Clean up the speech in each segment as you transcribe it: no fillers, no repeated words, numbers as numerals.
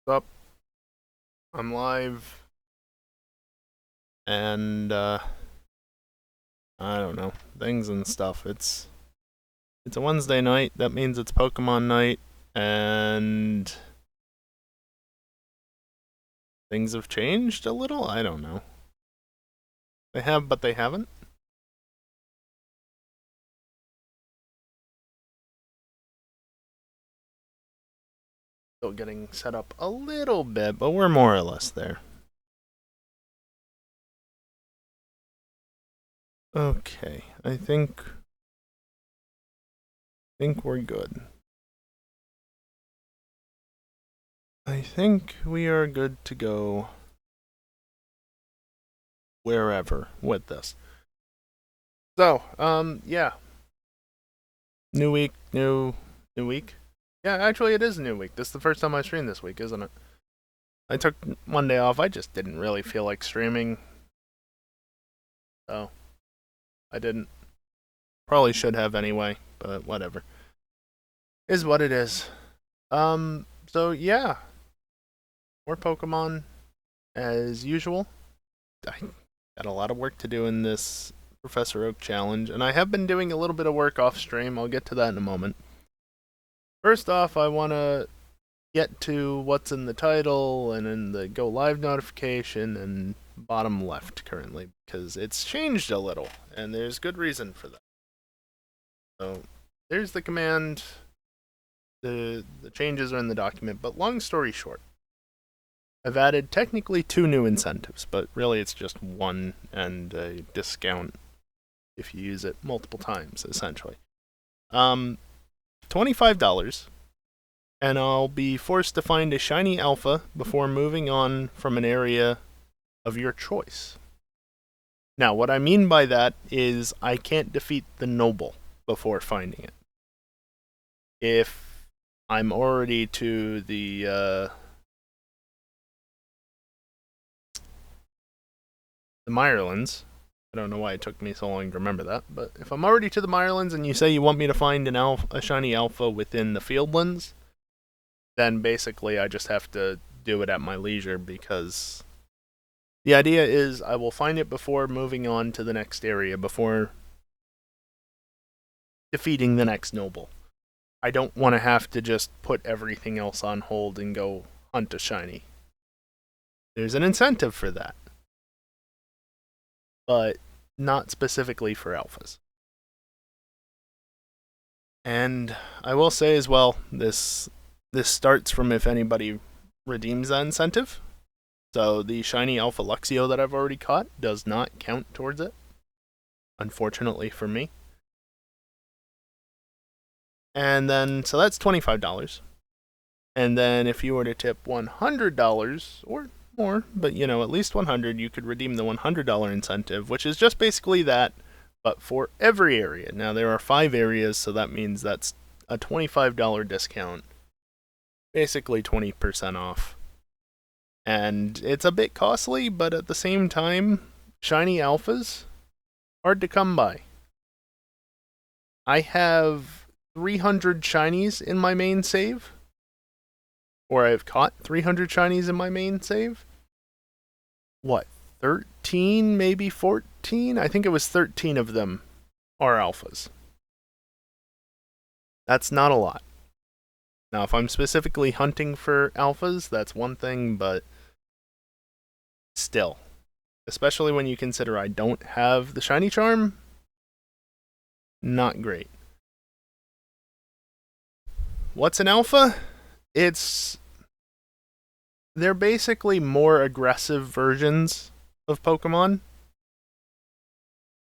Up, I'm live, and I don't know, things and stuff. It's a Wednesday night. That means it's Pokemon night, and things have changed a little. I don't know. They have, but they haven't. Still getting set up a little bit, but we're more or less there. Okay, I think we're good. I think we are good to go wherever with this. So, yeah. New week, new week. Yeah, actually, it is a new week. This is the first time I streamed this week, isn't it? I took one day off. I just didn't really feel like streaming, so I didn't. Probably should have anyway, but whatever. Is what it is. So yeah, more Pokemon as usual. I got a lot of work to do in this Professor Oak challenge, and I have been doing a little bit of work off stream. I'll get to that in a moment. First off, I want to get to what's in the title and in the go live notification and bottom left currently, because it's changed a little, and there's good reason for that. So there's the command. The changes are in the document, but long story short, I've added technically 2 new incentives, but really it's just one and a discount if you use it multiple times, essentially. $25, and I'll be forced to find a shiny alpha before moving on from an area of your choice. Now, what I mean by that is I can't defeat the noble before finding it. If I'm already to the Mirelands, I don't know why it took me so long to remember that, but if I'm already to the Mirelands and you say you want me to find a shiny alpha within the Fieldlands, then basically I just have to do it at my leisure, because the idea is I will find it before moving on to the next area, before defeating the next noble. I don't want to have to just put everything else on hold and go hunt a shiny. There's an incentive for that, but not specifically for alphas. And I will say as well, this starts from if anybody redeems that incentive. So the shiny Alpha Luxio that I've already caught does not count towards it, unfortunately for me. And then, so that's $25. And then if you were to tip $100 or more, but at least $100, you could redeem the $100 incentive, which is just basically that, but for every area. Now there are 5 areas, so that means that's a $25 discount, basically 20% off. And it's a bit costly, but at the same time, shiny alphas, hard to come by. I have 300 shinies in my main save, or I've caught 300 shinies in my main save. What, 13, maybe 14? I think it was 13 of them are alphas. That's not a lot. Now, if I'm specifically hunting for alphas, that's one thing, but still. Especially when you consider I don't have the shiny charm, not great. What's an alpha? They're basically more aggressive versions of Pokemon.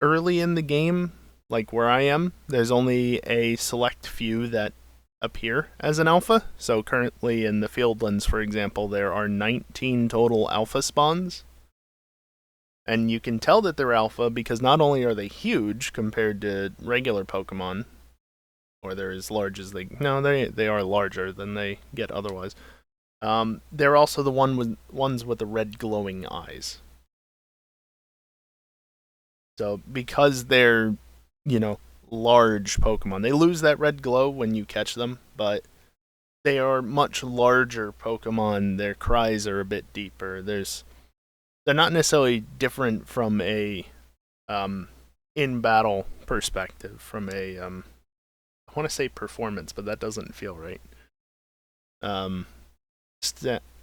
Early in the game, like where I am, there's only a select few that appear as an alpha. So currently in the Fieldlands, for example, there are 19 total alpha spawns. And you can tell that they're alpha because not only are they huge compared to regular Pokemon, or they're as large as they are larger than they get otherwise. They're also the ones with the red glowing eyes. So because they're, large Pokemon, they lose that red glow when you catch them, but they are much larger Pokemon. Their cries are a bit deeper. They're not necessarily different from a in battle perspective, from a I want to say performance, but that doesn't feel right. Um,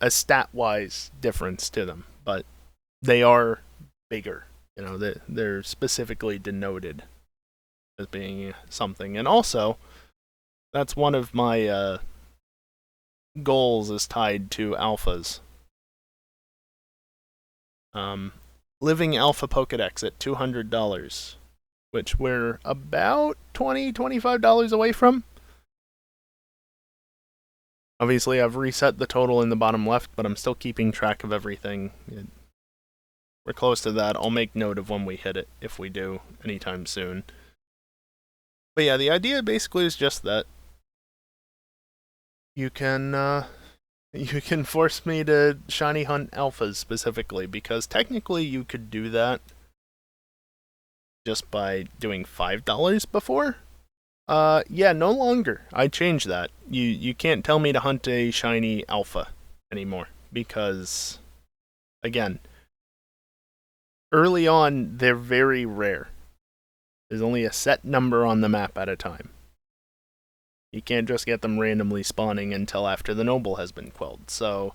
a stat wise difference to them, but they are bigger. You know, they're specifically denoted as being something, and also that's one of my goals is tied to alphas. Living Alpha Pokedex at $200, which we're about $25 away from. Obviously, I've reset the total in the bottom left, but I'm still keeping track of everything. We're close to that. I'll make note of when we hit it, if we do, anytime soon. But yeah, the idea basically is just that you can force me to shiny hunt alphas specifically, because technically you could do that just by doing $5 before. Yeah, no longer. I changed that. You can't tell me to hunt a shiny alpha anymore, because again, early on they're very rare. There's only a set number on the map at a time. You can't just get them randomly spawning until after the noble has been quelled. So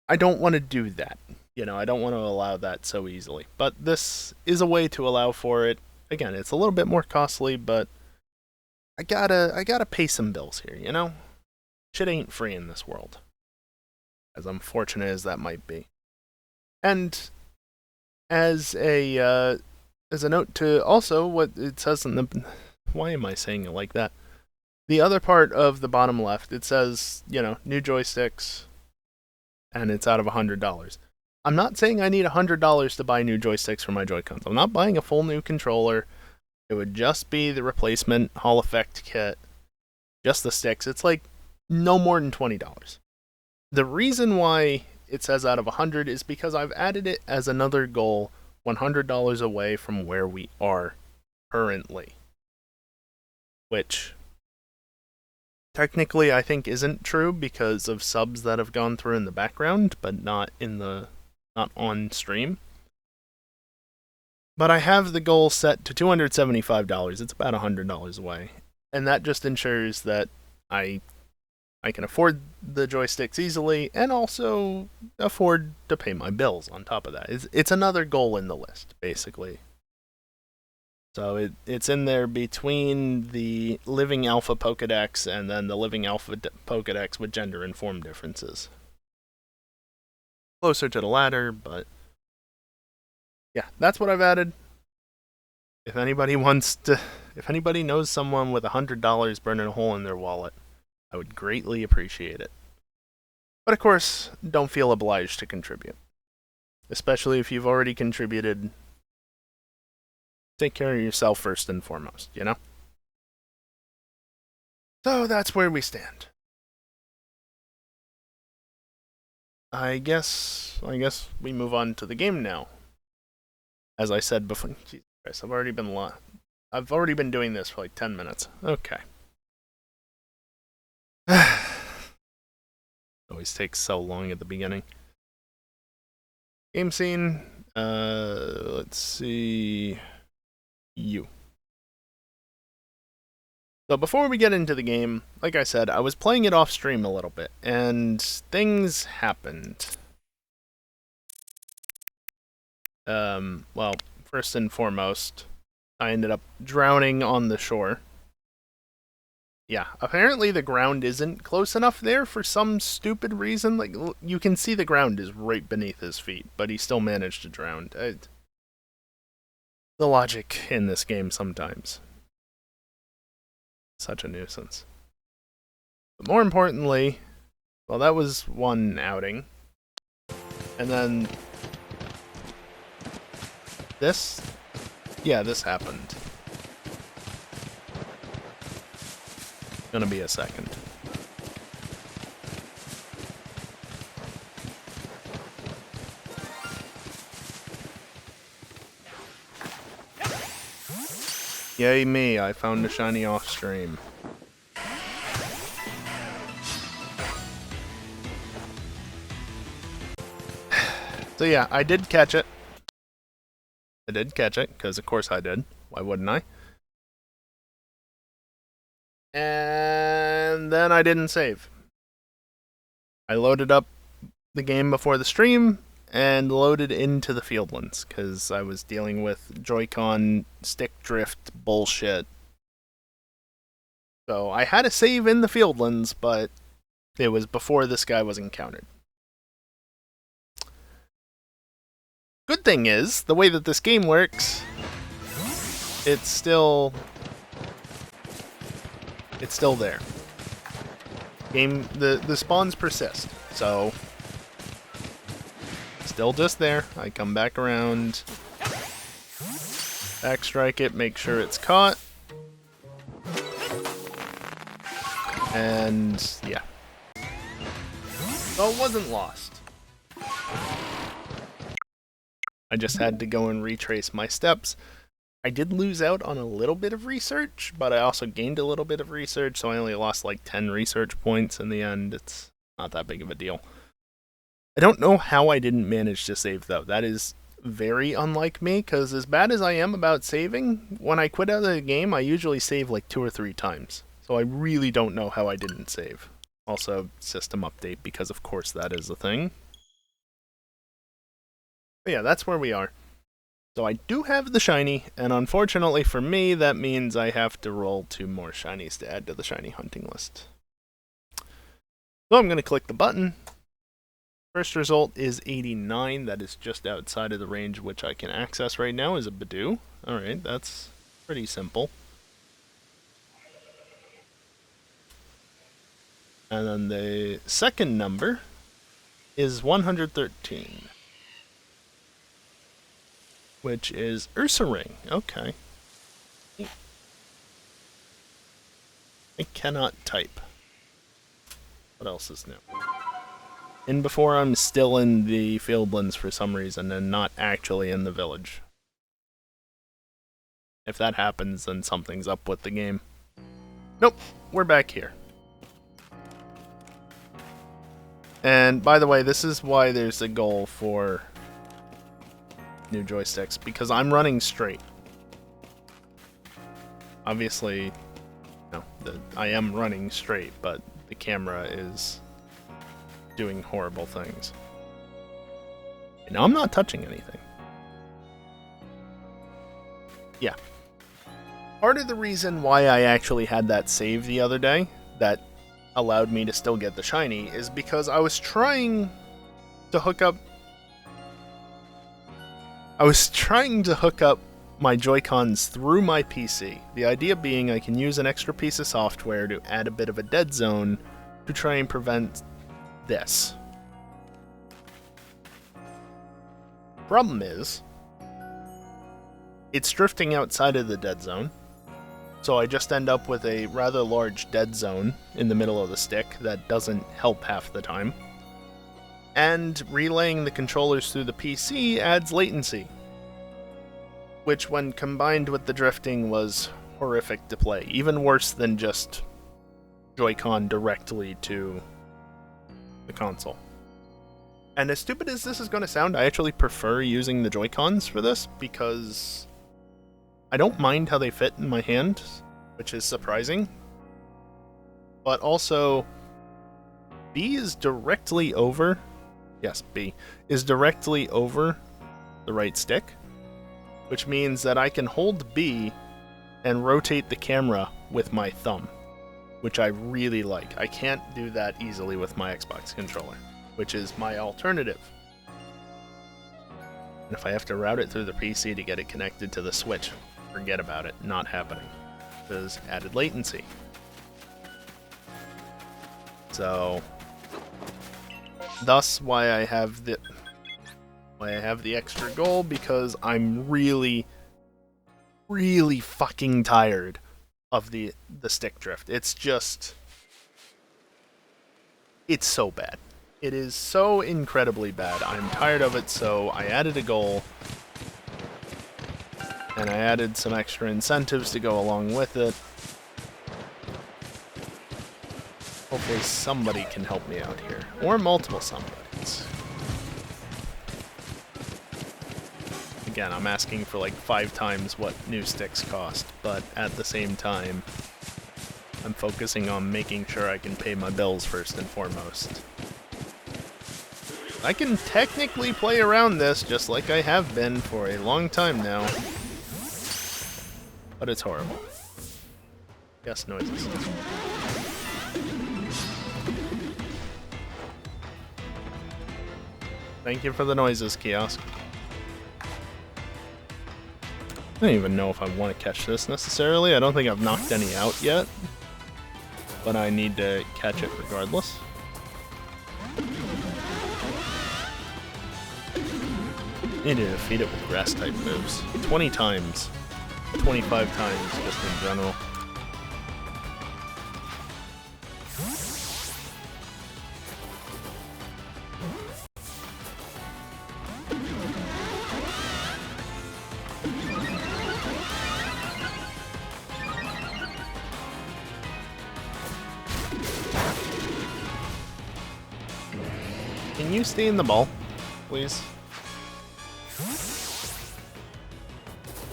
I don't want to do that. You know, I don't want to allow that so easily. But this is a way to allow for it. Again, it's a little bit more costly, but I gotta pay some bills here, you know? Shit ain't free in this world. As unfortunate as that might be. And as a note to also what it says in the... Why am I saying it like that? The other part of the bottom left, it says, you know, new joysticks, and it's out of $100. I'm not saying I need $100 to buy new joysticks for my Joy-Cons. I'm not buying a full new controller. It would just be the replacement Hall Effect kit, just the sticks. It's like no more than $20. The reason why it says out of $100 is because I've added it as another goal, $100 away from where we are currently. Which technically I think isn't true because of subs that have gone through in the background, but not on stream. But I have the goal set to $275. It's about $100 away. And that just ensures that I can afford the joysticks easily and also afford to pay my bills on top of that. It's another goal in the list, basically. So it's in there between the Living Alpha Pokedex and then the Living Alpha Pokedex with gender-informed differences. Closer to the latter, but yeah, that's what I've added. If anybody knows someone with $100 burning a hole in their wallet, I would greatly appreciate it. But of course, don't feel obliged to contribute. Especially if you've already contributed. Take care of yourself first and foremost, you know? So that's where we stand. I guess we move on to the game now. As I said before, Jesus Christ, I've already been doing this for like 10 minutes. Okay. Always takes so long at the beginning. Game scene. Let's see. So before we get into the game, like I said, I was playing it off stream a little bit, and things happened. Well, first and foremost, I ended up drowning on the shore. Yeah, apparently the ground isn't close enough there for some stupid reason. Like, you can see the ground is right beneath his feet, but he still managed to drown. The logic in this game sometimes. Such a nuisance. But more importantly, well, that was one outing. And then this happened. Gonna be a second. Yay me, I found a shiny off stream. So yeah, I did catch it. I did catch it, because of course I did. Why wouldn't I? And then I didn't save. I loaded up the game before the stream and loaded into the Fieldlands, because I was dealing with Joy-Con stick drift bullshit. So I had a save in the Fieldlands, but it was before this guy was encountered. Good thing is, the way that this game works, it's still there. The spawns persist, so still just there. I come back around, backstrike it, make sure it's caught, and yeah. So it wasn't lost. I just had to go and retrace my steps. I did lose out on a little bit of research, but I also gained a little bit of research, so I only lost like 10 research points in the end. It's not that big of a deal. I don't know how I didn't manage to save, though. That is very unlike me, because as bad as I am about saving, when I quit out of the game, I usually save like 2 or 3 times. So I really don't know how I didn't save. Also, system update, because of course that is a thing. But yeah, that's where we are. So I do have the shiny, and unfortunately for me, that means I have to roll 2 more shinies to add to the shiny hunting list. So I'm going to click the button. First result is 89. That is just outside of the range which I can access right now as a Badoo. Alright, that's pretty simple. And then the second number is 113. Which is Ursaring. Okay. I cannot type. What else is new? In before I'm still in the Fieldlands for some reason and not actually in the village. If that happens, then something's up with the game. Nope, we're back here. And by the way, this is why there's a goal for new joysticks, because I'm running straight. Obviously, no, I am running straight, but the camera is doing horrible things. And I'm not touching anything. Yeah. Part of the reason why I actually had that save the other day, that allowed me to still get the shiny, is because I was trying to hook up my Joy-Cons through my PC. The idea being I can use an extra piece of software to add a bit of a dead zone to try and prevent this. Problem is, it's drifting outside of the dead zone, so I just end up with a rather large dead zone in the middle of the stick that doesn't help half the time. And relaying the controllers through the PC adds latency, which when combined with the drifting was horrific to play, even worse than just Joy-Con directly to the console. And as stupid as this is going to sound, I actually prefer using the Joy-Cons for this, because I don't mind how they fit in my hand, which is surprising. But also, B is directly over... Yes, B is directly over the right stick, which means that I can hold B and rotate the camera with my thumb, which I really like. I can't do that easily with my Xbox controller, which is my alternative. And if I have to route it through the PC to get it connected to the Switch, forget about it. Not happening. There's added latency. So, thus why I have the extra goal, because I'm really fucking tired of the stick drift. It's just... it's so bad. It is so incredibly bad. I'm tired of it, so I added a goal. And I added some extra incentives to go along with it. Hopefully somebody can help me out here. Or multiple somebodies. again, I'm asking for like 5 times what new sticks cost, but at the same time, I'm focusing on making sure I can pay my bills first and foremost. I can technically play around this just like I have been for a long time now, but it's horrible. Yes, noises. Thank you for the noises, kiosk. I don't even know if I want to catch this necessarily. I don't think I've knocked any out yet, but I need to catch it regardless. Need to defeat it with grass type moves. 20 times. 25 times just in general. Can you stay in the ball, please?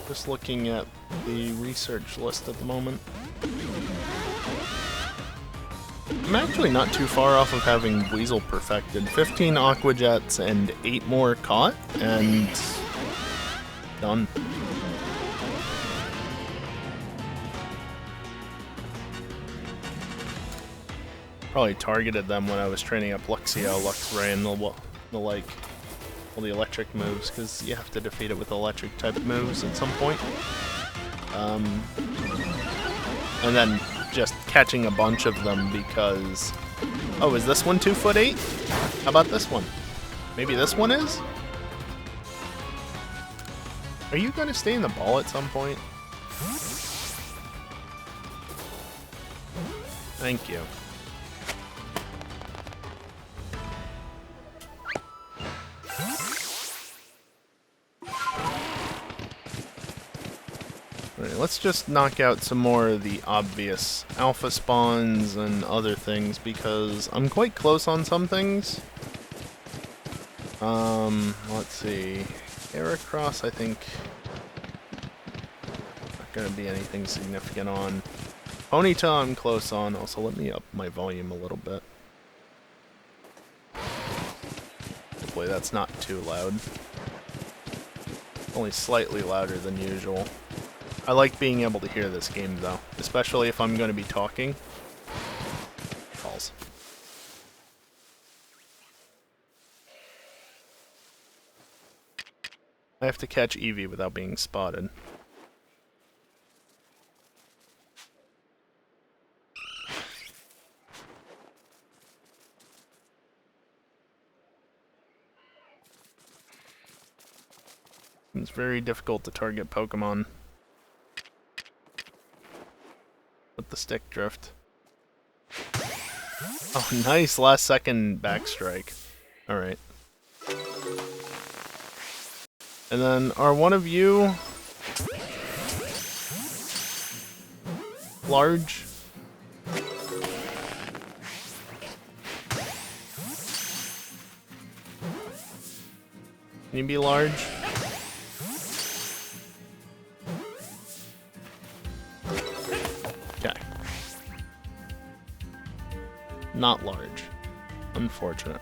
Just looking at the research list at the moment. I'm actually not too far off of having Weasel perfected. 15 Aqua Jets and 8 more caught, and done. Probably targeted them when I was training up Luxio, Luxray, and the like. All the electric moves, because you have to defeat it with electric type moves at some point. And then just catching a bunch of them because... Oh, is this one 2'8"? How about this one? Maybe this one is? Are you going to stay in the ball at some point? Thank you. Alright, let's just knock out some more of the obvious alpha spawns and other things, because I'm quite close on some things. Let's see. Heracross, I think... not gonna be anything significant on. Ponyta, I'm close on. Also, let me up my volume a little bit. Hopefully that's not too loud. Only slightly louder than usual. I like being able to hear this game, though, especially if I'm going to be talking. Calls. I have to catch Eevee without being spotted. It's very difficult to target Pokemon with the stick drift. Oh, nice last second backstrike. Alright. And then, are one of you large? Can you be large? Okay. Not large. Unfortunate.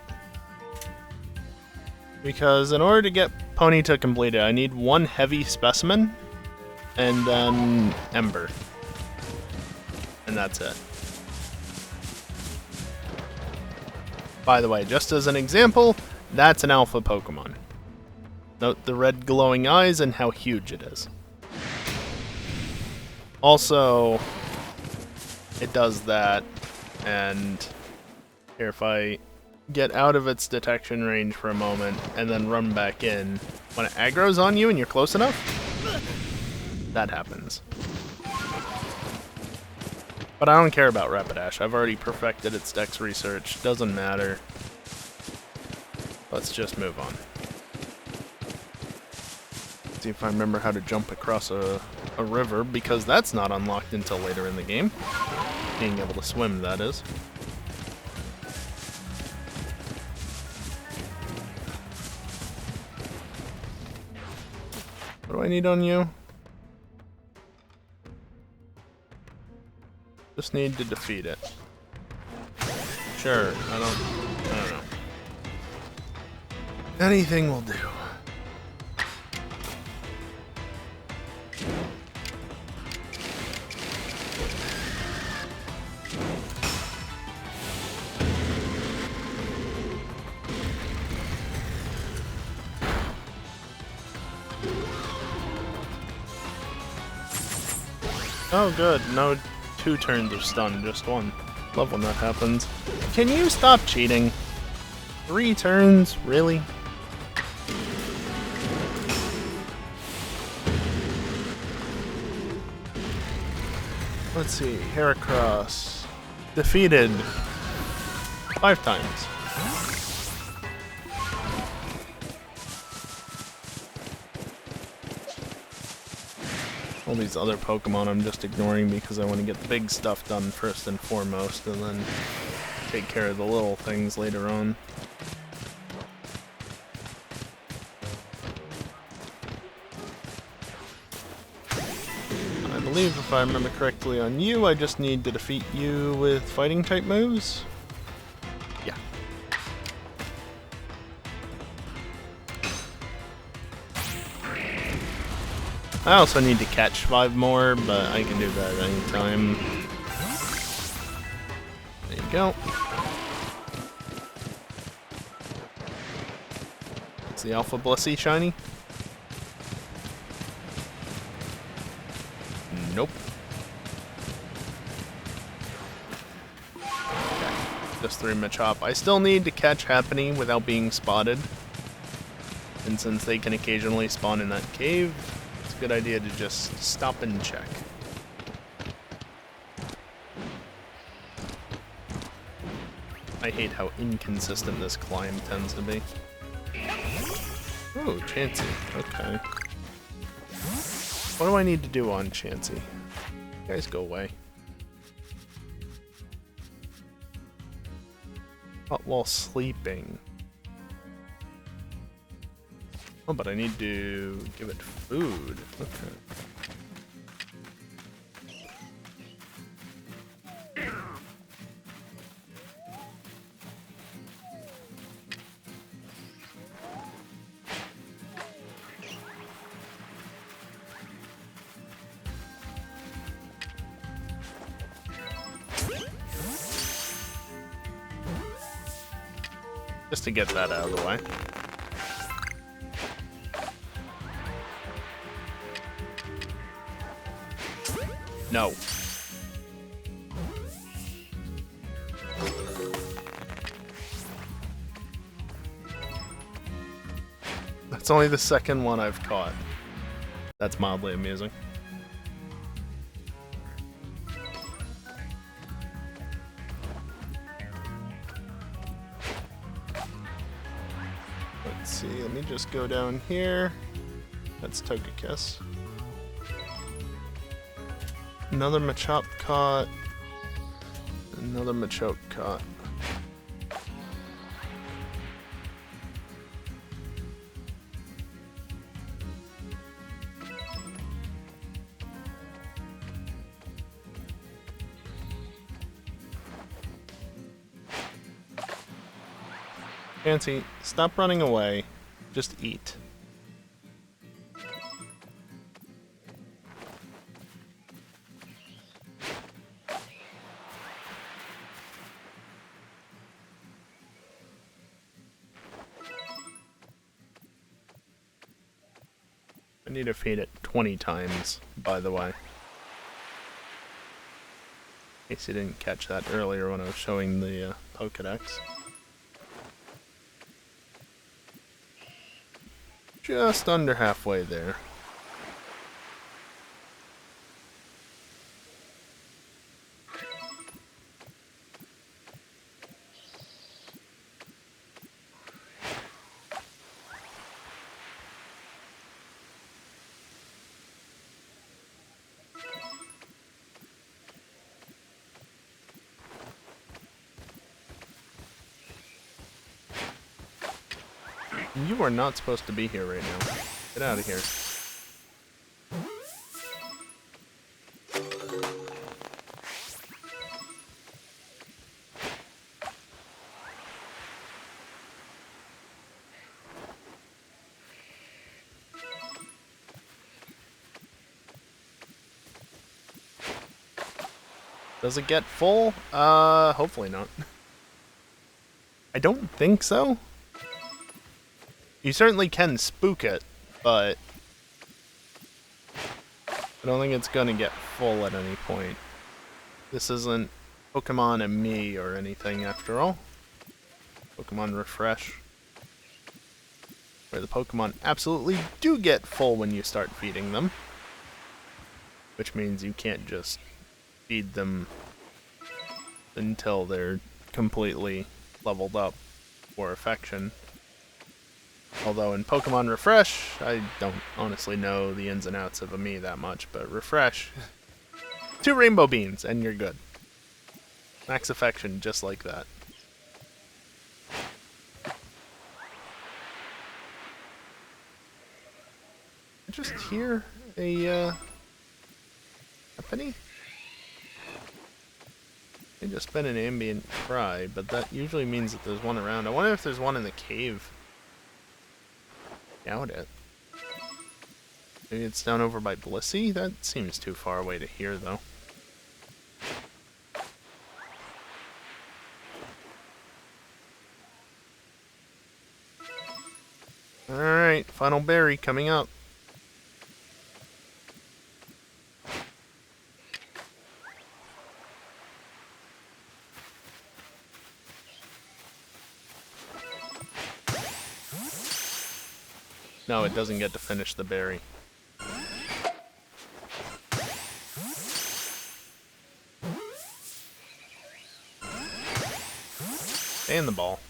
Because in order to get Ponyta completed, I need one heavy specimen, and then Ember. And that's it. By the way, just as an example, that's an alpha Pokemon. Note the red glowing eyes and how huge it is. Also, it does that, and here if I get out of its detection range for a moment and then run back in, when it aggro's on you and you're close enough, that happens. But I don't care about Rapidash. I've already perfected its dex research. Doesn't matter. Let's just move on. See if I remember how to jump across a river, because that's not unlocked until later in the game. Being able to swim, that is. What do I need on you? Just need to defeat it. Sure, I don't know. Anything will do. Oh good, no 2 turns of stun, just 1. Love when that happens. Can you stop cheating? 3 turns? Really? Let's see, Heracross. Defeated 5 times. All these other Pokemon I'm just ignoring because I want to get the big stuff done first and foremost, and then take care of the little things later on. I believe, if I remember correctly on you, I just need to defeat you with fighting type moves? Yeah. I also need to catch 5 more, but I can do that anytime. There you go. It's the Alpha Blissey shiny. Nope. Okay. Just 3 Machop. I still need to catch Happiny without being spotted. And since they can occasionally spawn in that cave, it's a good idea to just stop and check. I hate how inconsistent this climb tends to be. Oh, Chansey. Okay. What do I need to do on Chansey? You guys go away. Oh, while sleeping. Oh, but I need to give it food. Okay. Just to get that out of the way. No. That's only the second one I've caught. That's mildly amusing. Let's see, let me just go down here. That's Togekiss. Another Machop caught. Another Machop caught. Fancy, stop running away. Just eat. I need to feed it 20 times, by the way. In case you didn't catch that earlier when I was showing the Pokedex. Just under halfway there. You are not supposed to be here right now. Get out of here. Does it get full? Hopefully not. I don't think so. You certainly can spook it, but I don't think it's gonna get full at any point. This isn't Pokemon and me or anything after all. Pokemon Refresh. Where the Pokemon absolutely do get full when you start feeding them. Which means you can't just feed them until they're completely leveled up for affection. Although in Pokemon Refresh, I don't honestly know the ins and outs of a me that much, but Refresh, 2 Rainbow Beans and you're good. Max affection just like that. I just hear a happening? It just been an ambient cry, but that usually means that there's one around. I wonder if there's one in the cave. Doubt it. Maybe it's down over by Blissey? That seems too far away to hear, though. Alright, final berry coming up. No, it doesn't get to finish the berry. Stay in the ball.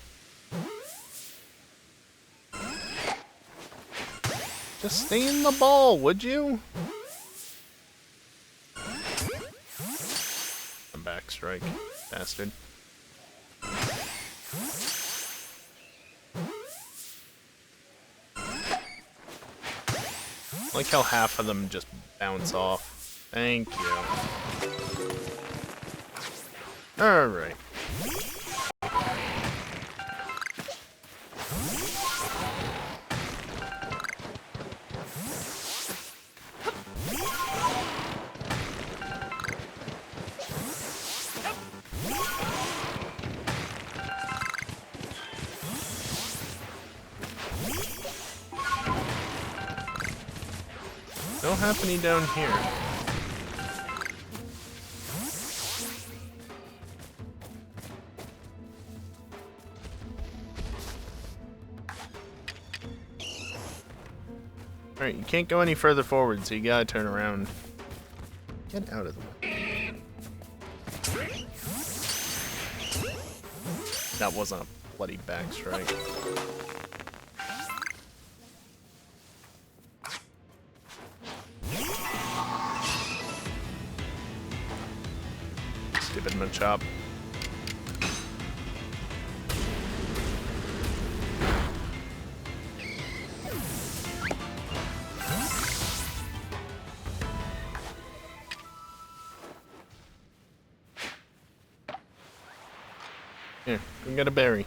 Just stay in the ball, would you? A back strike, bastard. I like how half of them just bounce off. Thank you. Alright. No happening down here. Alright, you can't go any further forward, so you gotta turn around. Get out of the way. That wasn't a bloody back strike. Stupid Machop. Here, we got a berry.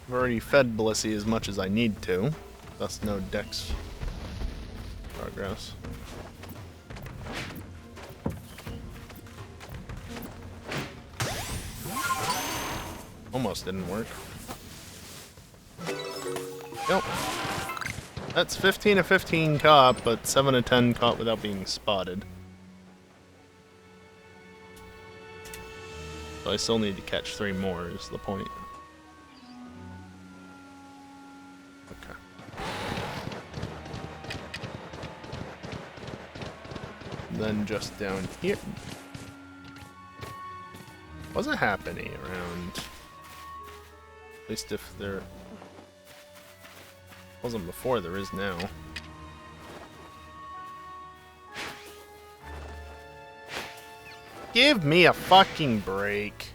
I've already fed Blissey as much as I need to, thus no dex progress. Almost didn't work. Nope. That's 15 of 15 caught, but 7 of 10 caught without being spotted. So I still need to catch 3 more, is the point. Okay. And then just down here. Wasn't happening around. At least if there wasn't before, there is now. Give me a fucking break.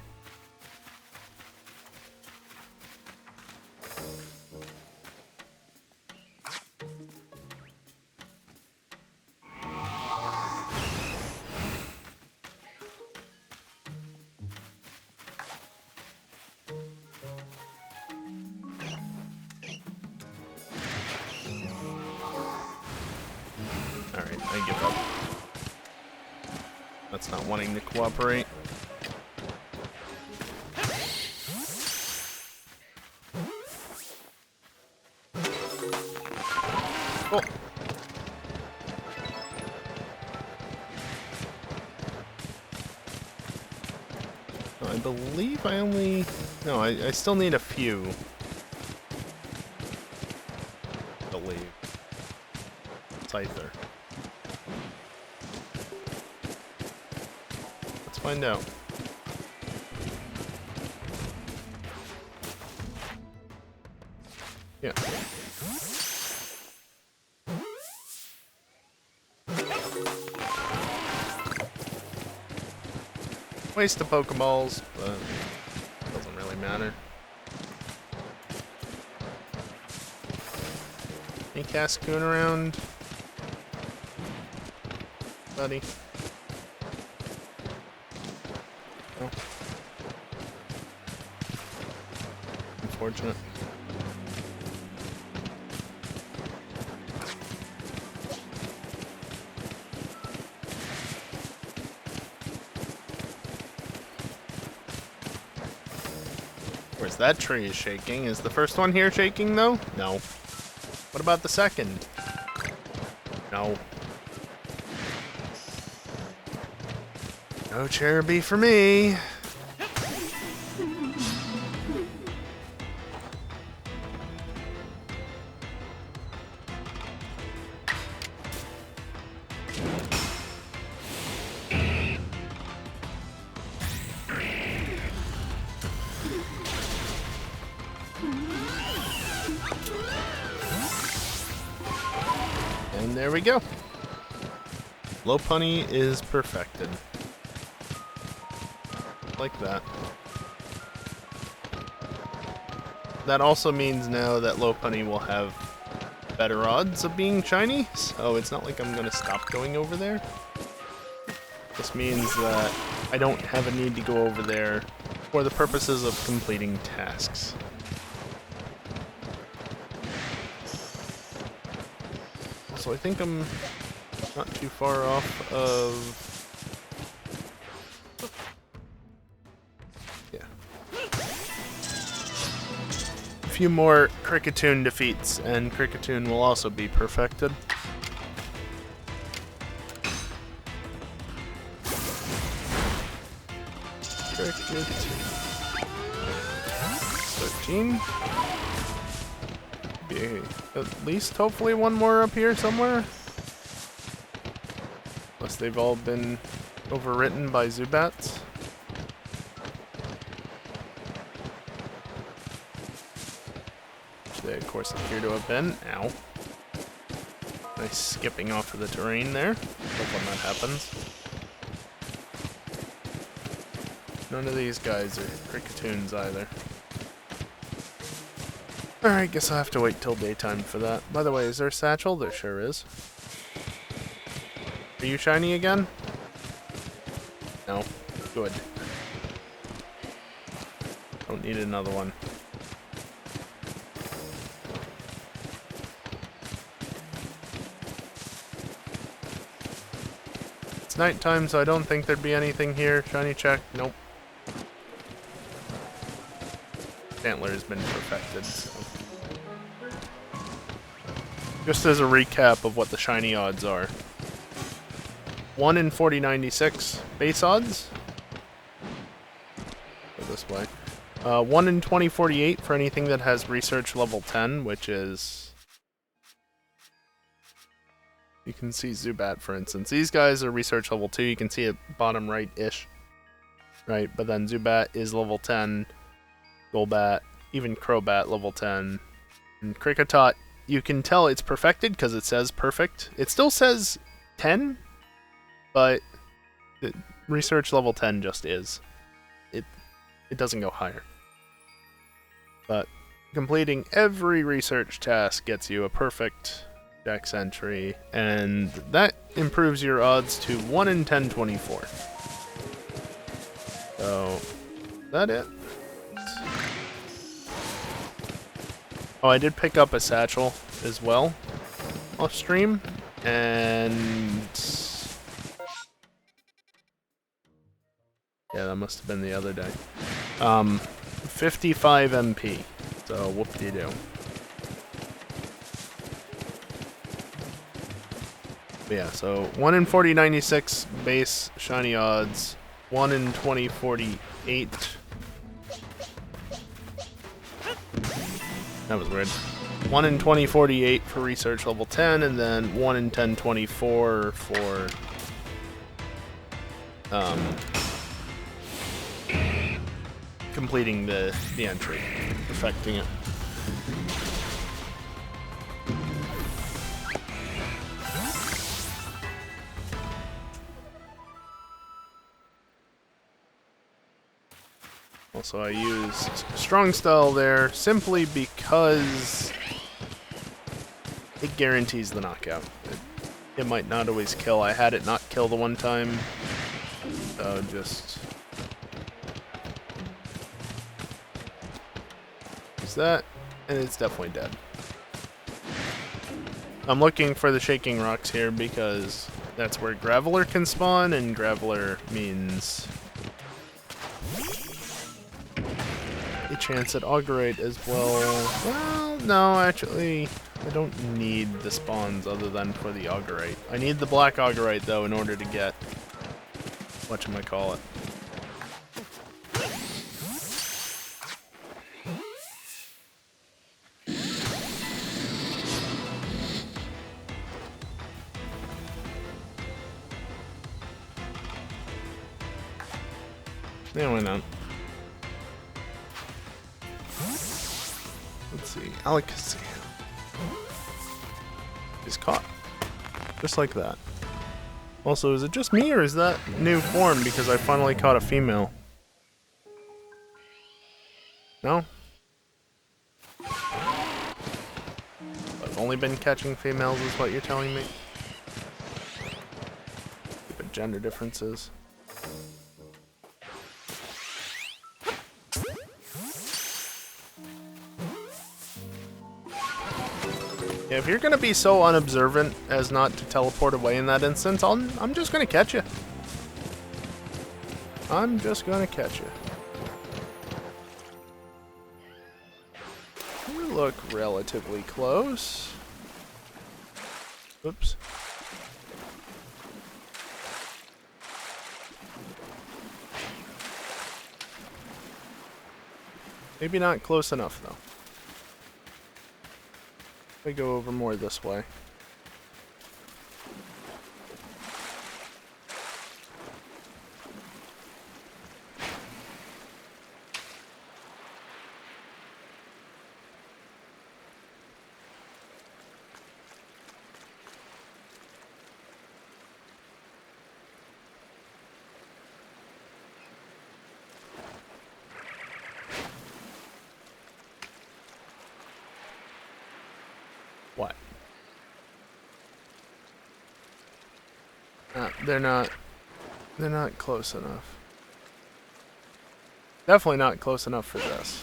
I give up. That's not wanting to cooperate. Oh. I believe I only... No, I still need a few. I believe. Scyther. Let's find out. Yeah. Waste of Pokeballs, but it doesn't really matter. Any Cascoon around? Buddy? Oh. Unfortunate. Where's that tree is shaking? Is the first one here shaking though? No. What about the second? No. No Cherubi for me. And there we go. Lopunny is perfected. Like that. That also means now that Lopunny will have better odds of being shiny, so it's not like I'm gonna stop going over there. This means that I don't have a need to go over there for the purposes of completing tasks. So I think I'm not too far off of... Yeah. A few more Kricketune defeats, and Kricketune will also be perfected. Kricketune. 13. Be at least hopefully one more up here somewhere. Unless they've all been overwritten by Zubats. Which they of course appear to have been. Ow. Nice skipping off of the terrain there. Hope when that happens. None of these guys are Kricketoons either. Alright, guess I'll have to wait till daytime for that. By the way, is there a satchel? There sure is. Are you shiny again? No. Good. Don't need another one. It's nighttime, so I don't think there'd be anything here. Shiny check. Nope. Antler has been perfected, so. Just as a recap of what the shiny odds are. 1 in 4096 base odds. Go this way. 1 in 2048 for anything that has research level 10, which is... You can see Zubat, for instance. These guys are research level 2. You can see it bottom right-ish. Right, but then Zubat is level 10. Golbat, even Crobat level 10. And Kricketot, you can tell it's perfected because it says perfect. It still says 10, but research level 10 just is. It doesn't go higher. But completing every research task gets you a perfect dex entry, and that improves your odds to 1 in 1024. So, is that it? Oh, I did pick up a satchel as well off stream. And yeah, that must have been the other day. 55 MP. So whoop-de-doo. But yeah, so 1 in 4096 base shiny odds, 1 in 2048. That was weird. 1 in 2048 for research level 10, and then 1 in 1024 for completing the entry, perfecting it. Also, I used Strong Style there simply because it guarantees the knockout. It might not always kill. I had it not kill the one time, so just use that, and it's definitely dead. I'm looking for the Shaking Rocks here because that's where Graveler can spawn, and Graveler means a chance at Augurite as well. Well, no, actually, I don't need the spawns other than for the Augurite. I need the black Augurite, though, in order to get whatchamacallit. Yeah, why not? Let's see. Alakazam is caught. Just like that. Also, is it just me, or is that new form because I finally caught a female? No? I've only been catching females is what you're telling me? Stupid gender differences. Yeah, if you're gonna be so unobservant as not to teleport away in that instance, I'm just gonna catch you. I'm just gonna catch you. You look relatively close. Oops. Maybe not close enough, though. I go over more this way. What? They're not close enough. Definitely not close enough for this.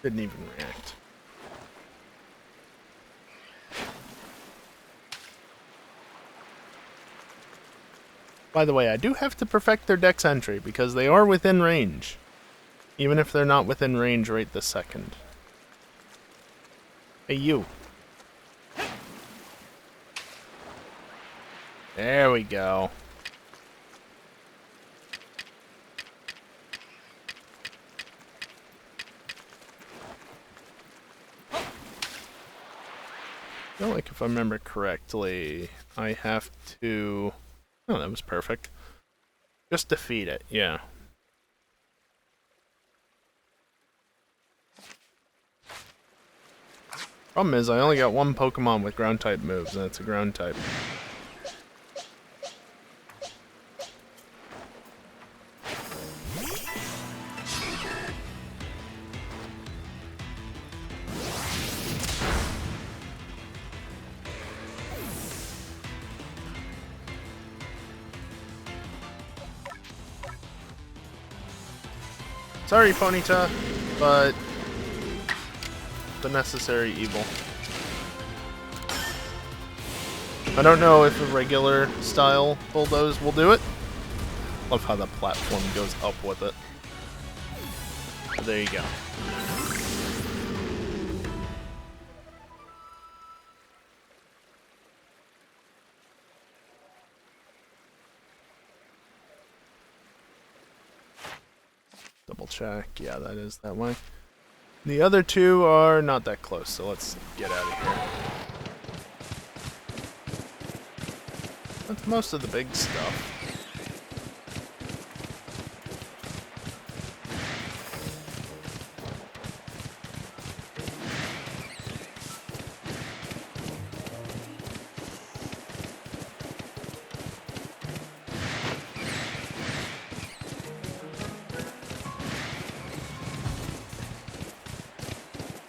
Didn't even react. By the way, I do have to perfect their dex entry because they are within range. Even if they're not within range right this second. Hey, you. There we go. I feel like if I remember correctly, I have to... Oh, that was perfect. Just defeat it, yeah. Problem is, I only got one Pokemon with ground-type moves, and it's a ground-type. Sorry, Ponyta, but the necessary evil. I don't know if a regular style bulldoze will do it. Love how the platform goes up with it. But there you go. Double check. Yeah, that is that way. The other two are not that close, so let's get out of here. That's most of the big stuff.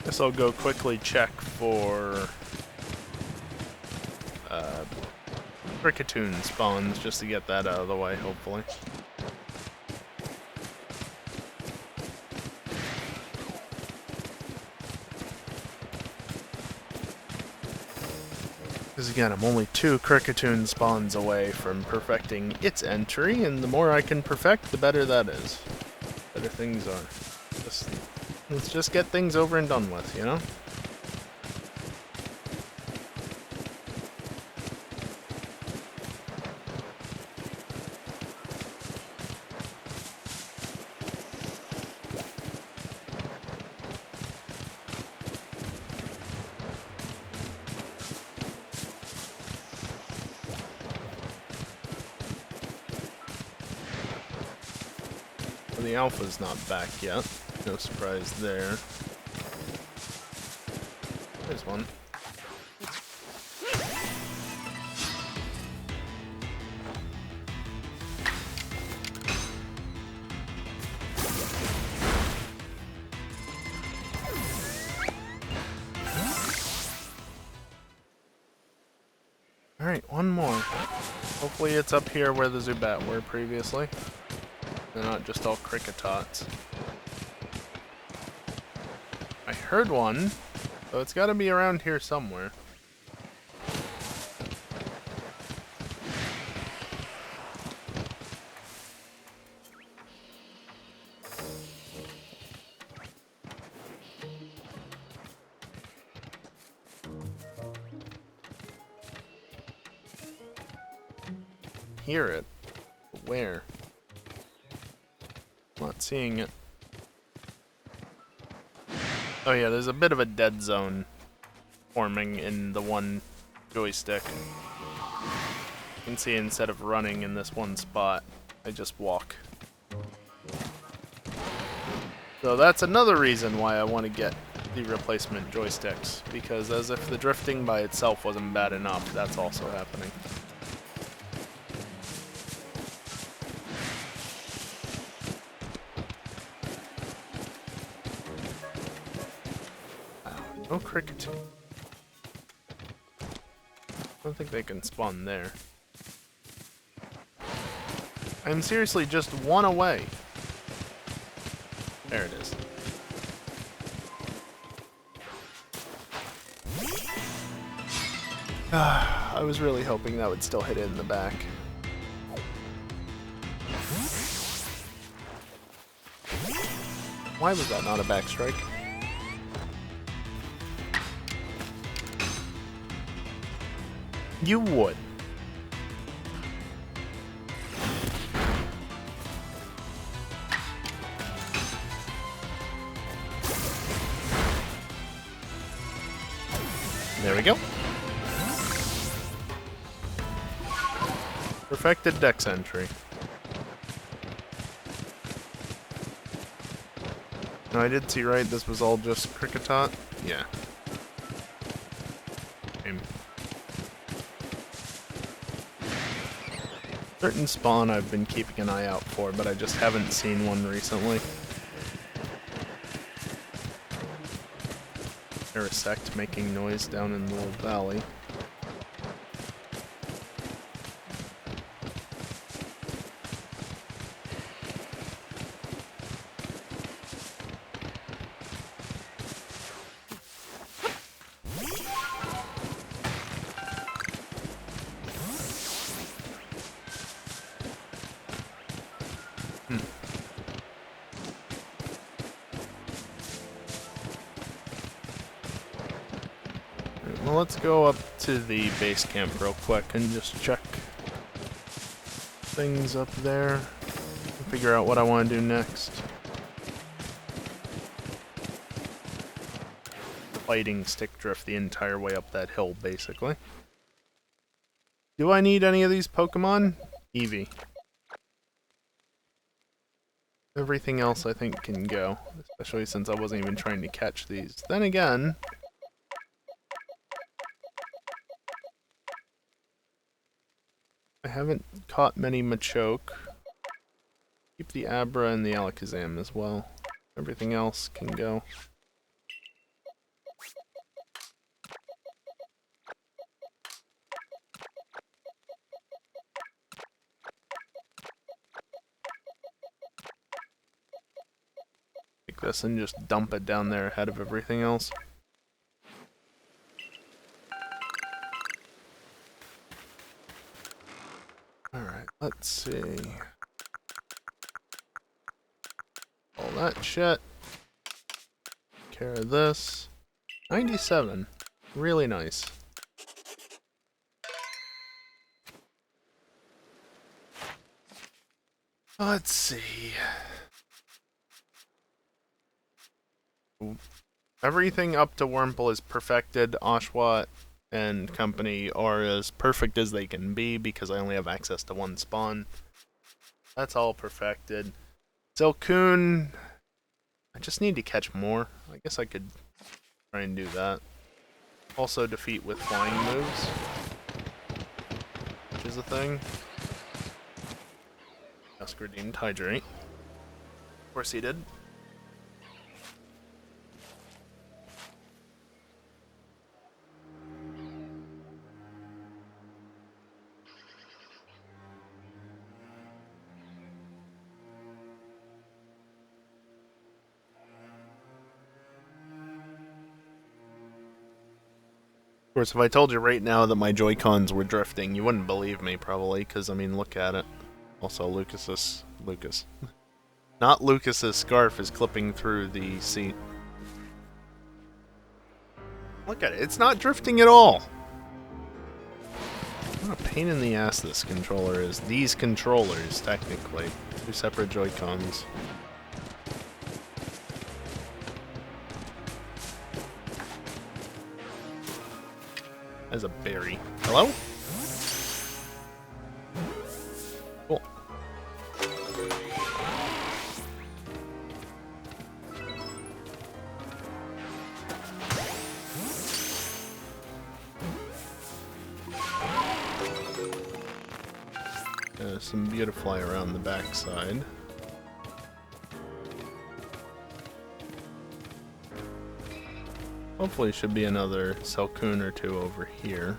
Guess I'll go quickly check for Cricketoon spawns just to get that out of the way, hopefully. Because again, I'm only 2 Cricketoon spawns away from perfecting its entry, and the more I can perfect, the better that is. Better things are. Let's just get things over and done with, you know? The alpha's not back yet. No surprise there. There's one. Alright, one more. Hopefully it's up here where the Zubat were previously. They're not just all Cricketots. I heard one, so it's gotta be around here somewhere. Hear it. Where? Not seeing it. Oh yeah, there's a bit of a dead zone forming in the one joystick. You can see instead of running in this one spot, I just walk. So that's another reason why I want to get the replacement joysticks, because as if the drifting by itself wasn't bad enough, that's also happening. No cricket. I don't think they can spawn there. I'm seriously just one away. There it is. I was really hoping that would still hit it in the back. Why was that not a back strike? You would. There we go. Perfected dex entry. No, I did see right, this was all just Cricketot? Yeah. Same. Certain spawn I've been keeping an eye out for, but I just haven't seen one recently. Parasect making noise down in the little valley. well, let's go up to the base camp real quick and just check things up there. Figure out what I want to do next. Fighting stick drift the entire way up that hill, basically. Do I need any of these Pokemon? Eevee. Everything else I think can go, especially since I wasn't even trying to catch these. Then again, I haven't caught many Machoke. Keep the Abra and the Alakazam as well. Everything else can go. Take this and just dump it down there ahead of everything else. Alright, let's see. All that shit. Care of this. 97. Really nice. Let's see. Everything up to Wurmple is perfected. Oshawott and company are as perfect as they can be because I only have access to one spawn. That's all perfected. Silcoon, I just need to catch more. I guess I could try and do that. Also defeat with flying moves, which is a thing. Dusk redeemed Hydrate. Of course he did. Of course, if I told you right now that my Joy-Cons were drifting, you wouldn't believe me, probably, because, I mean, look at it. Also, Lucas. Not Lucas's scarf is clipping through the seat. Look at it, it's not drifting at all! What a pain in the ass this controller is. These controllers, technically. Two separate Joy-Cons. As a berry. Hello? Cool. Some Beautifly around the backside. Hopefully should be another Silcoon or two over here.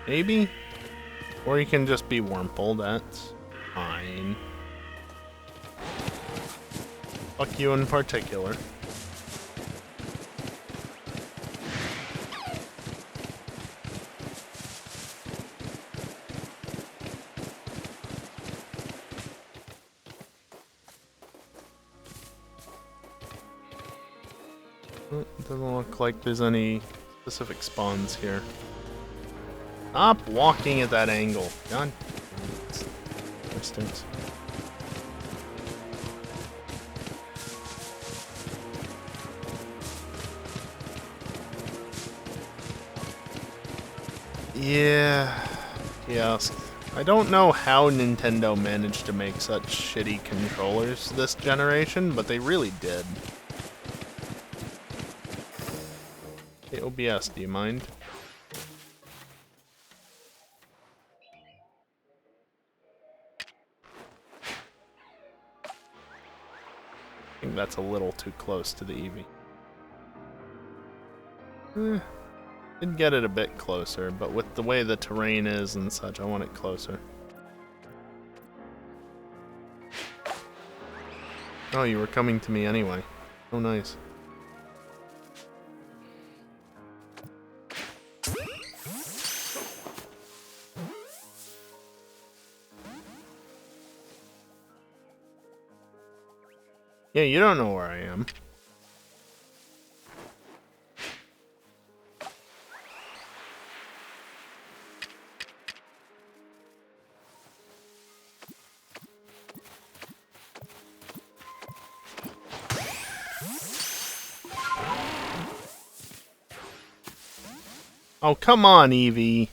Maybe? Or you can just be Wurmple, that's fine. Fuck you in particular. It doesn't look like there's any specific spawns here. Stop walking at that angle. God. Distance. Yeah. Yes. I don't know how Nintendo managed to make such shitty controllers this generation, but they really did. Hey, OBS, do you mind? I think that's a little too close to the Eevee. Did get it a bit closer, but with the way the terrain is and such, I want it closer. Oh, you were coming to me anyway. Oh, nice. Yeah, you don't know where I am. Oh, come on, Eevee.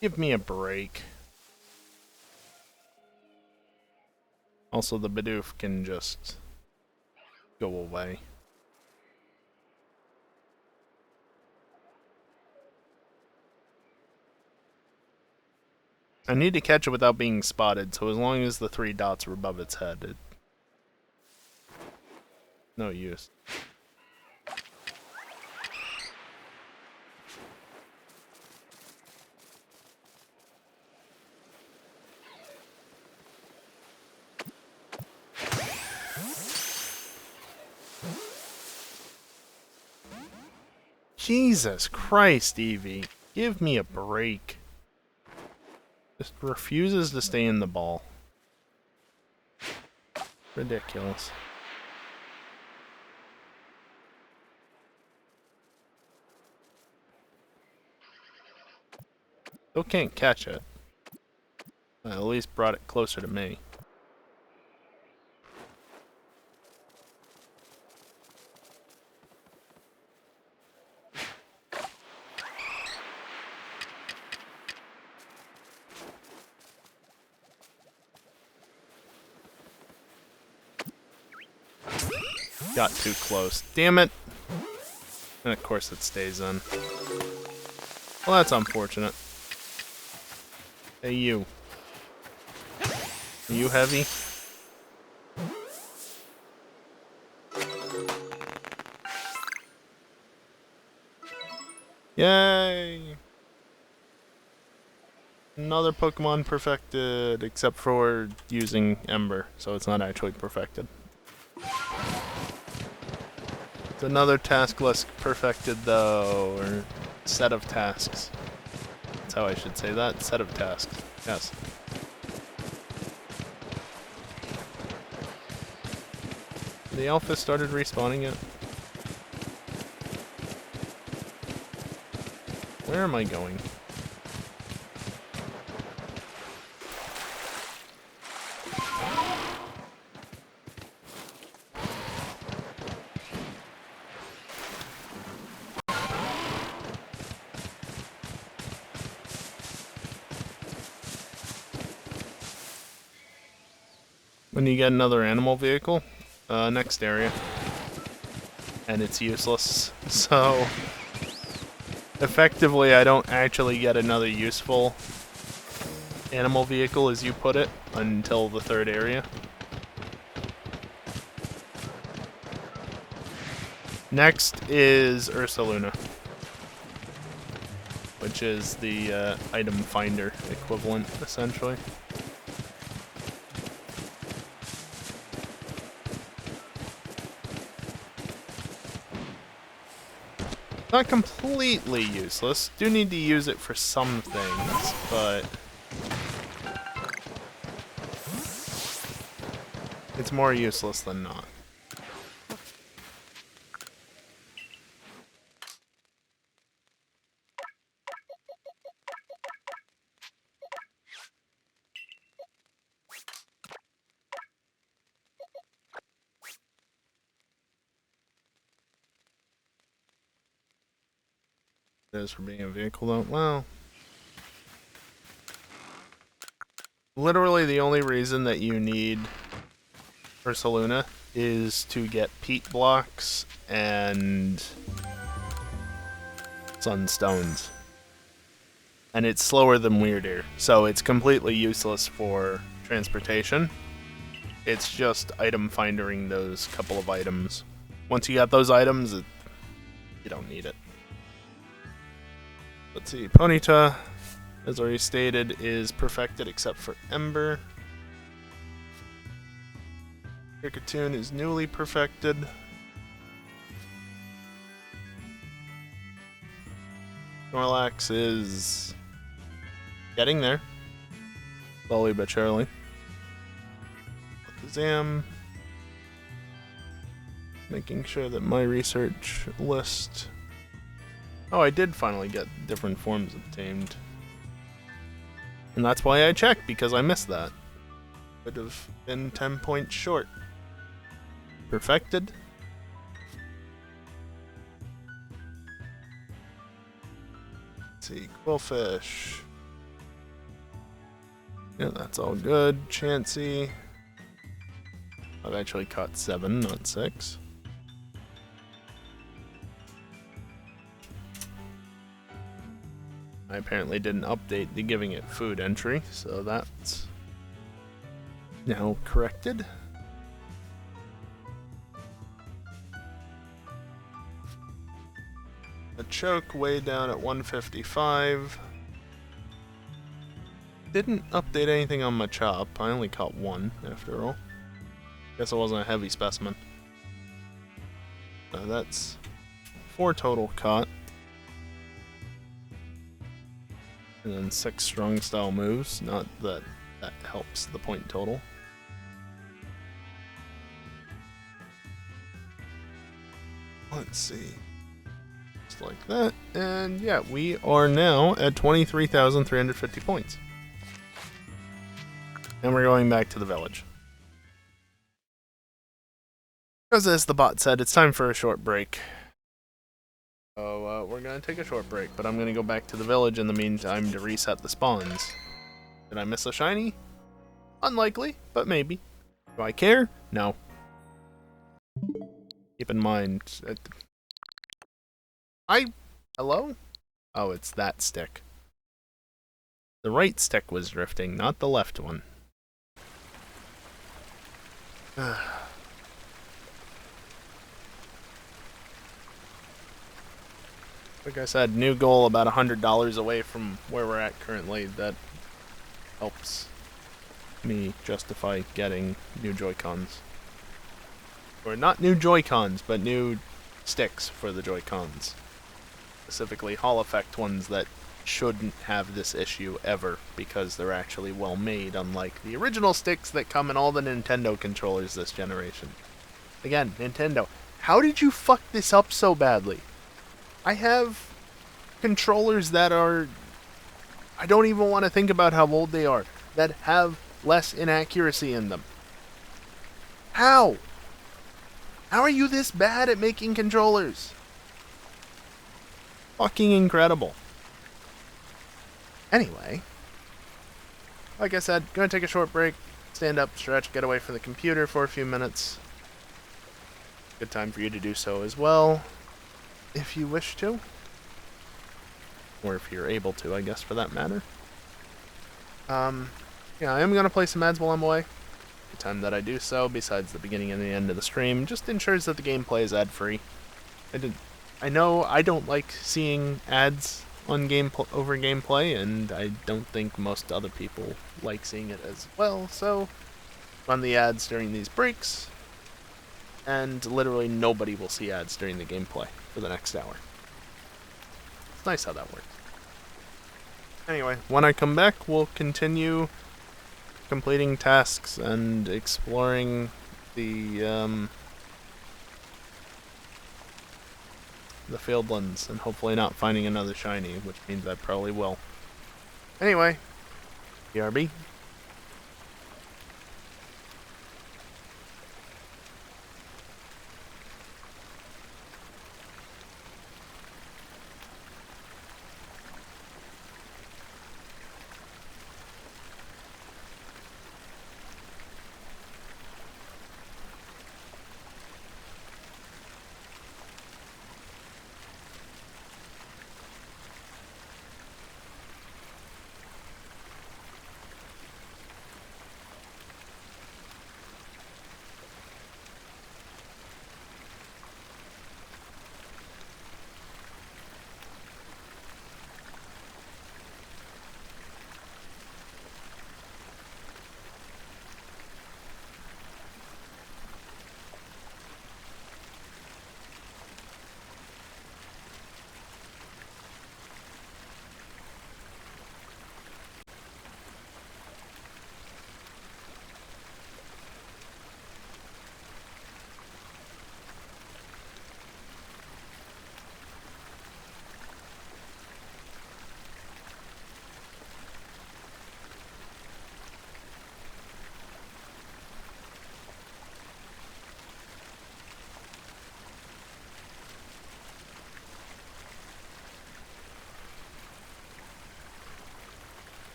Give me a break. Also, the Bidoof can just go away. I need to catch it without being spotted, so as long as the 3 dots are above its head, it's no use. Jesus Christ, Eevee. Give me a break. Just refuses to stay in the ball. Ridiculous. Still can't catch it. At least brought it closer to me. Got too close. Damn it! And of course it stays in. Well, that's unfortunate. Hey, you. Are you heavy? Yay! Another Pokemon perfected, except for using Ember, so it's not actually perfected. It's another task less perfected, though, or set of tasks. That's how I should say that. Set of tasks. Yes. The alpha started respawning it. Where am I going? When you get another animal vehicle, next area. And it's useless. So, effectively, I don't actually get another useful animal vehicle, as you put it, until the 3rd area. Next is Ursaluna, which is the item finder equivalent, essentially. Not completely useless. Do need to use it for some things, but it's more useless than not. It is for being a vehicle, though. Well, literally the only reason that you need Ursaluna is to get peat blocks and sunstones. And it's slower than Weirdeer, so it's completely useless for transportation. It's just item finding those couple of items. Once you got those items, you don't need it. Let's see, Ponyta, as already stated, is perfected except for Ember. Kricketune is newly perfected. Snorlax is getting there, slowly but surely. Alakazam, making sure that my research list. Oh, I did finally get different forms obtained. And that's why I checked, because I missed that. Would have been 10 points short. Perfected. see. Quillfish. Yeah, that's all good. Chansey. I've actually caught 7, not 6. I apparently didn't update the giving it food entry, so that's now corrected. A choke way down at 155. Didn't update anything on my chop. I only caught 1 after all. Guess it wasn't a heavy specimen. That's 4 total caught. And then 6 strong style moves. Not that that helps the point total. Let's see. Just like that. And yeah, we are now at 23,350 points. And we're going back to the village. Because as the bot said, it's time for a short break. So we're going to take a short break, but I'm going to go back to the village in the meantime to reset the spawns. Did I miss a shiny? Unlikely, but maybe. Do I care? No. Keep in mind... Hello? Oh, it's that stick. The right stick was drifting, not the left one. Like I said, new goal about $100 away from where we're at currently. That helps me justify getting new Joy-Cons. Or not new Joy-Cons, but new sticks for the Joy-Cons. Specifically Hall Effect ones that shouldn't have this issue ever, because they're actually well made, unlike the original sticks that come in all the Nintendo controllers this generation. Again, Nintendo, how did you fuck this up so badly? I have controllers that are... I don't even want to think about how old they are, that have less inaccuracy in them. How? How are you this bad at making controllers? Fucking incredible. Anyway, like I said, gonna take a short break, stand up, stretch, get away from the computer for a few minutes. Good time for you to do so as well, if you wish to. Or if you're able to, I guess, for that matter. Yeah, I am gonna play some ads while I'm away. The time that I do so, besides the beginning and the end of the stream, just ensures that the gameplay is ad-free. I know I don't like seeing ads on over gameplay, and I don't think most other people like seeing it as well, so run the ads during these breaks, and literally nobody will see ads during the gameplay for the next hour. It's nice how that works. Anyway, when I come back, we'll continue completing tasks and exploring the fieldlands, and hopefully not finding another shiny, which means I probably will. Anyway, BRB.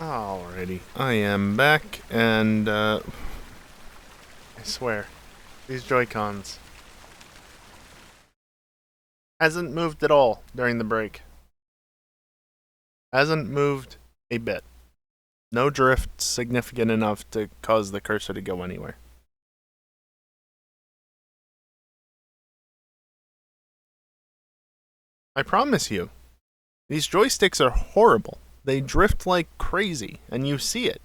Alrighty, I am back, and I swear, these Joy-Cons hasn't moved at all during the break. Hasn't moved a bit. No drift significant enough to cause the cursor to go anywhere. I promise you, these joysticks are horrible. They drift like crazy, and you see it.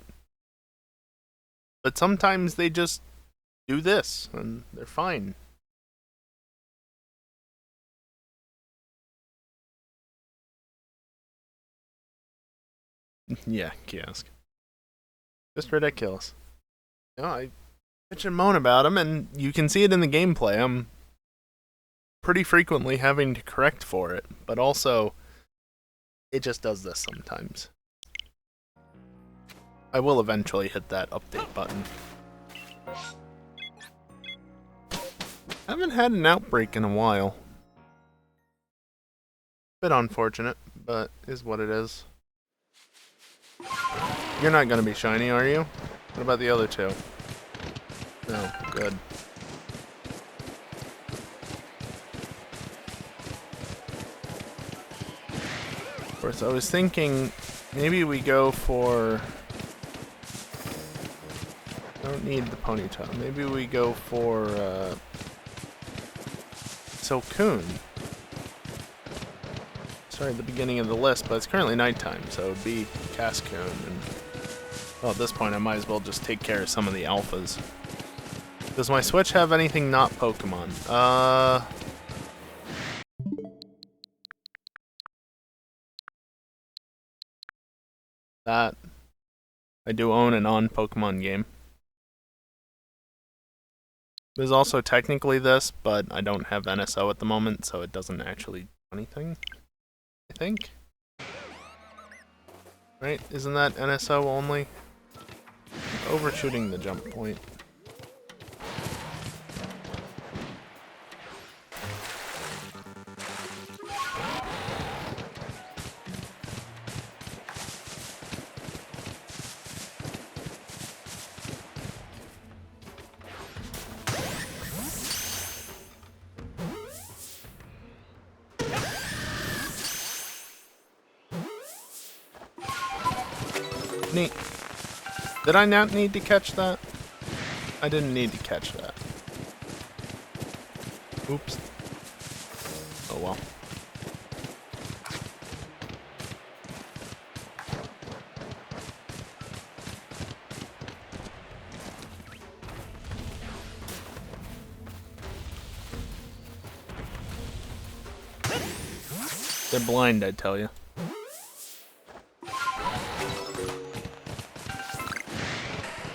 But sometimes they just do this, and they're fine. Yeah, kiosk. Just ridiculous. You know, I bitch and moan about them, and you can see it in the gameplay. I'm pretty frequently having to correct for it, but also, it just does this sometimes. I will eventually hit that update button. I haven't had an outbreak in a while. Bit unfortunate, but is what it is. You're not gonna be shiny, are you? What about the other two? No, good. Of course, I was thinking maybe we go for... I don't need the ponytail. Maybe we go for Silcoon. Sorry, at the beginning of the list, but it's currently nighttime, so it would be Cascoon. And well, at this point, I might as well just take care of some of the alphas. Does my Switch have anything not Pokemon? That I do own a non-Pokemon game. There's also technically this, but I don't have NSO at the moment, so it doesn't actually do anything. I think. Right? Isn't that NSO only? Overshooting the jump point. Neat. Did I not need to catch that? I didn't need to catch that. Oops. Oh well. They're blind, I tell you.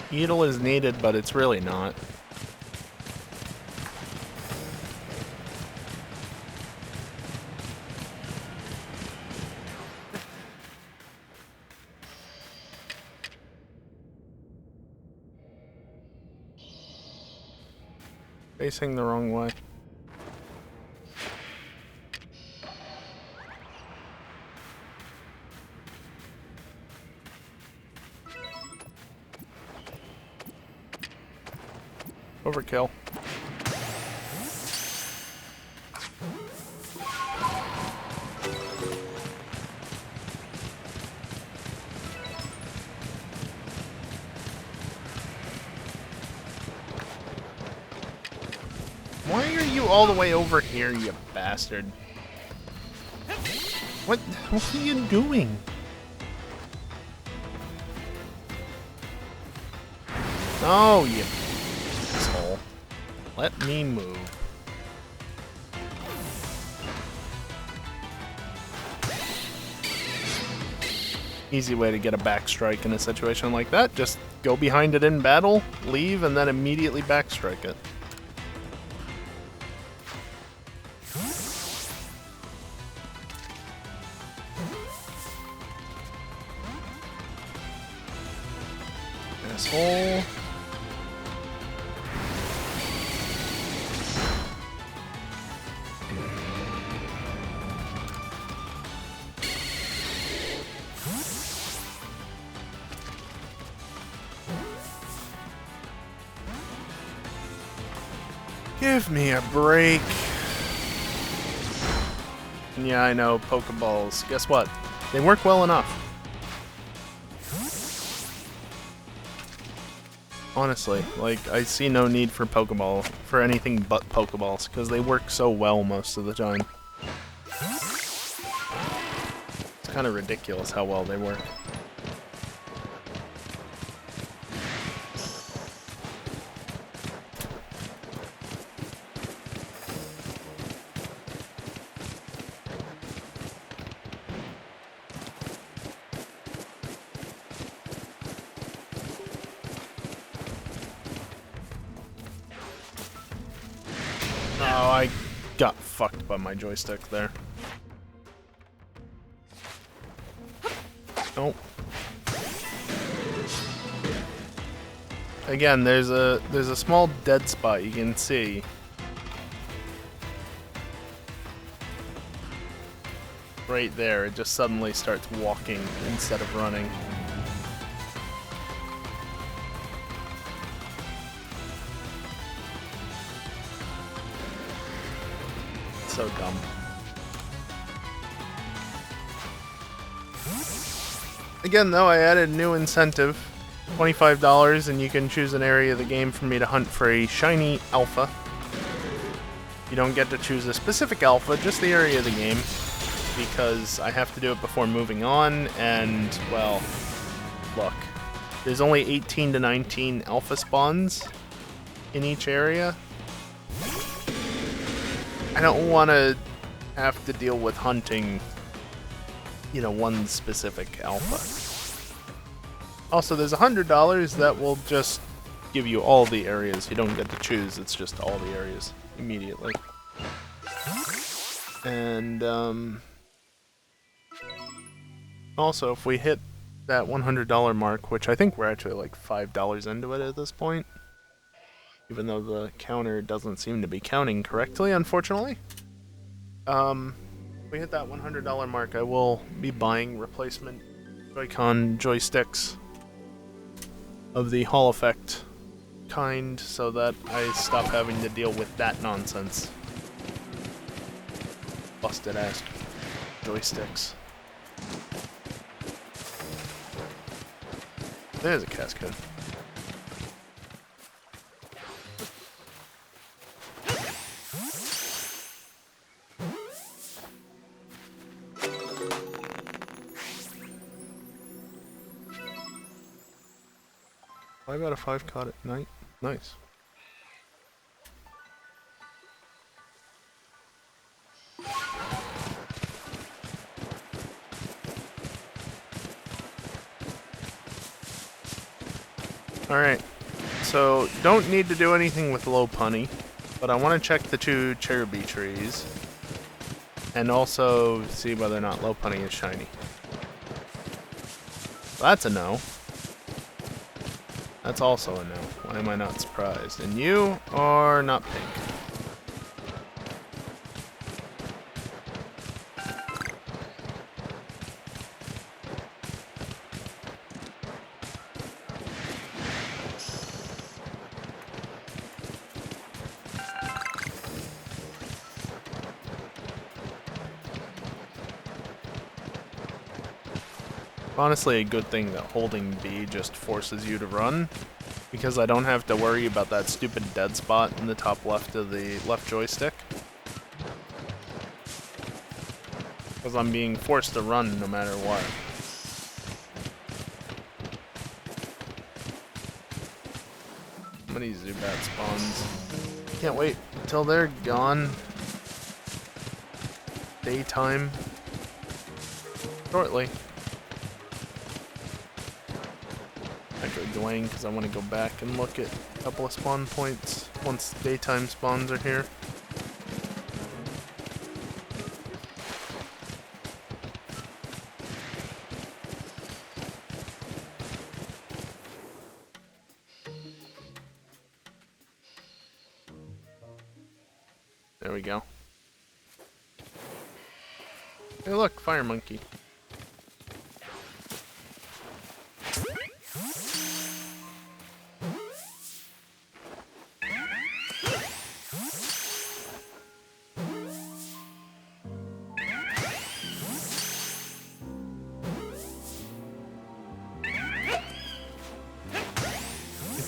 Beetle is needed, but it's really not. Facing the wrong way. Overkill. Why are you all the way over here, you bastard? What are you doing? Oh, you asshole. Let me move. Easy way to get a backstrike in a situation like that. Just go behind it in battle, leave, and then immediately backstrike it. Asshole. Give me a break. And yeah, I know, Pokeballs. Guess what? They work well enough. Honestly, like, I see no need for Pokeball, for anything but Pokeballs, because they work so well most of the time. It's kind of ridiculous how well they work. Oh, I got fucked by my joystick there. Nope. Again, there's a small dead spot you can see. Right there, it just suddenly starts walking instead of running. So dumb. Again, though, I added a new incentive, $25, and you can choose an area of the game for me to hunt for a shiny alpha. You don't get to choose a specific alpha, just the area of the game, because I have to do it before moving on, and, well, look. There's only 18 to 19 alpha spawns in each area. I don't want to have to deal with hunting, you know, one specific alpha. Also, there's $100 that will just give you all the areas. You don't get to choose, it's just all the areas immediately. And, also, if we hit that $100 mark, which I think we're actually like $5 into it at this point, even though the counter doesn't seem to be counting correctly, unfortunately. If we hit that $100 mark, I will be buying replacement Joy-Con joysticks of the Hall Effect kind, so that I stop having to deal with that nonsense. Busted ass joysticks. There's a cascade. I got a 5 caught at night. Nice. Alright, so don't need to do anything with low punny, but I want to check the 2 cherubim trees, and also see whether or not low punny is shiny. That's a no. That's also a no. Why am I not surprised? And you are not pink. Honestly, a good thing that holding B just forces you to run, because I don't have to worry about that stupid dead spot in the top left of the left joystick. Because I'm being forced to run no matter what. How many Zubat spawns? Can't wait until they're gone. Daytime. Shortly. Actually delaying because I want to go back and look at a couple of spawn points once daytime spawns are here. There we go. Hey look, fire monkey.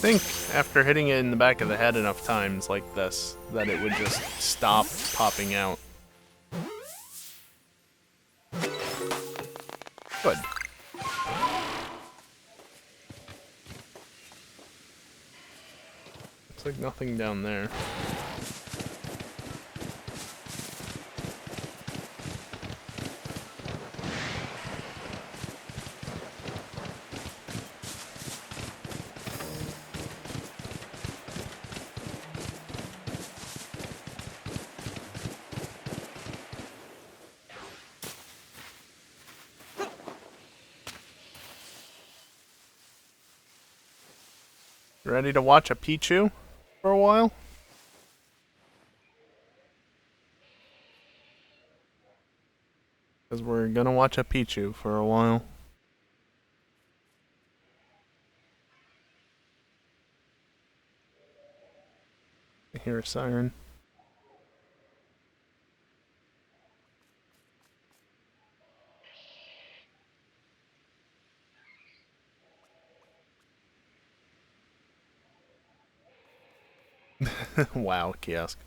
think after hitting it in the back of the head enough times like this, that it would just stop popping out. Good. Looks like nothing down there. Ready to watch a Pichu for a while? Because we're gonna watch a Pichu for a while. I hear a siren. Wow, kiosk.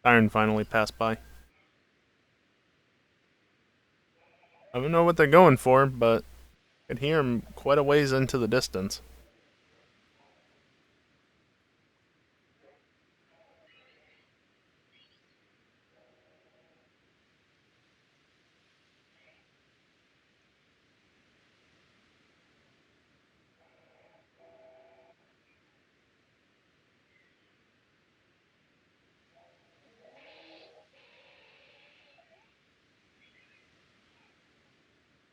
Siren finally passed by. I don't know what they're going for, but I could hear them quite a ways into the distance.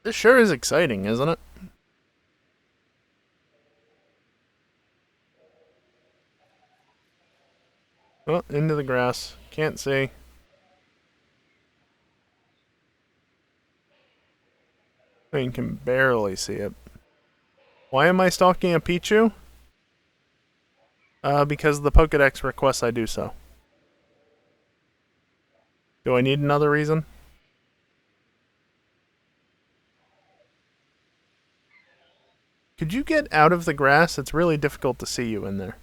This sure is exciting, isn't it? Oh, into the grass. Can't see. I can barely see it. Why am I stalking a Pichu? Because the Pokedex requests I do so. Do I need another reason? Could you get out of the grass? It's really difficult to see you in there.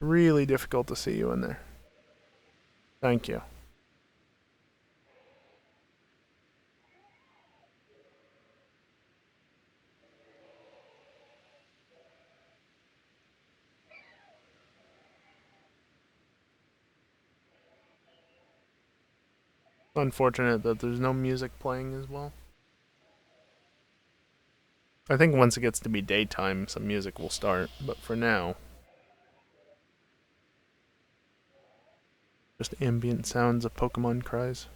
Really difficult to see you in there. Thank you. Unfortunate that there's no music playing as well. I think once it gets to be daytime, some music will start, but for now, just ambient sounds of Pokemon cries.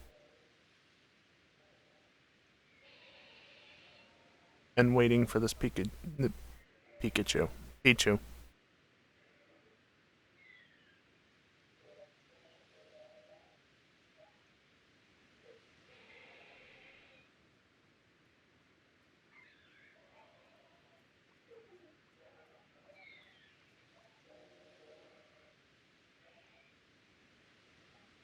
And waiting for this Pikachu. Pichu.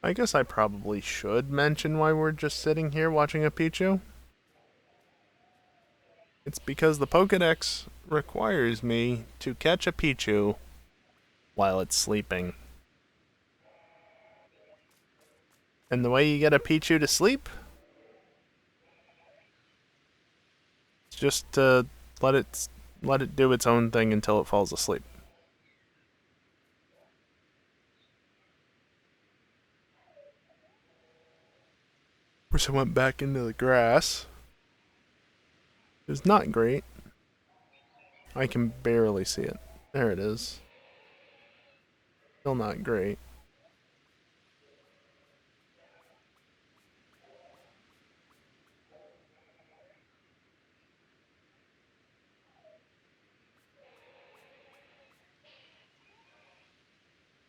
I guess I probably should mention why we're just sitting here watching a Pichu. It's because the Pokedex requires me to catch a Pichu while it's sleeping. And the way you get a Pichu to sleep? It's just to let it do its own thing until it falls asleep. First I went back into the grass. It was not great. I can barely see it. There it is. Still not great.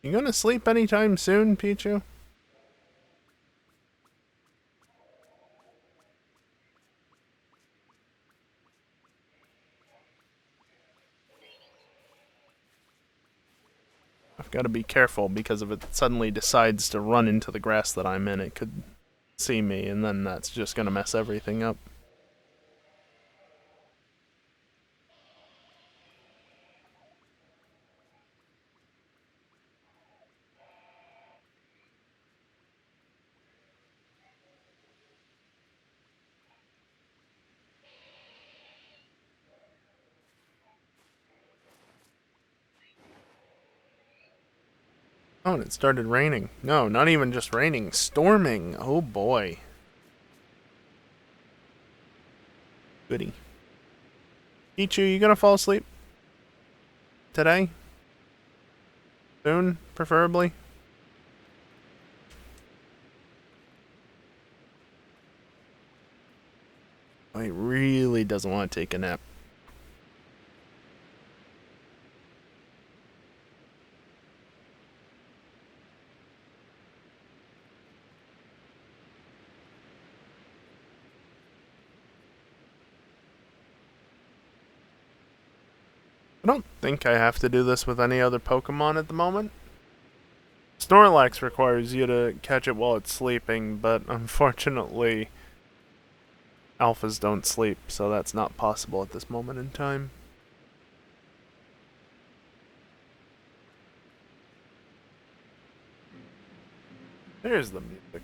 You gonna sleep anytime soon, Pichu? gotta be careful, because if it suddenly decides to run into the grass that I'm in, it could see me, and then that's just gonna mess everything up. Oh, and it started raining. No, not even just raining, storming. Oh boy. Goody. Pichu, you gonna fall asleep today? Soon, preferably? Oh, he really doesn't want to take a nap. I don't think I have to do this with any other Pokemon at the moment. Snorlax requires you to catch it while it's sleeping, but unfortunately, alphas don't sleep, so that's not possible at this moment in time. There's the music.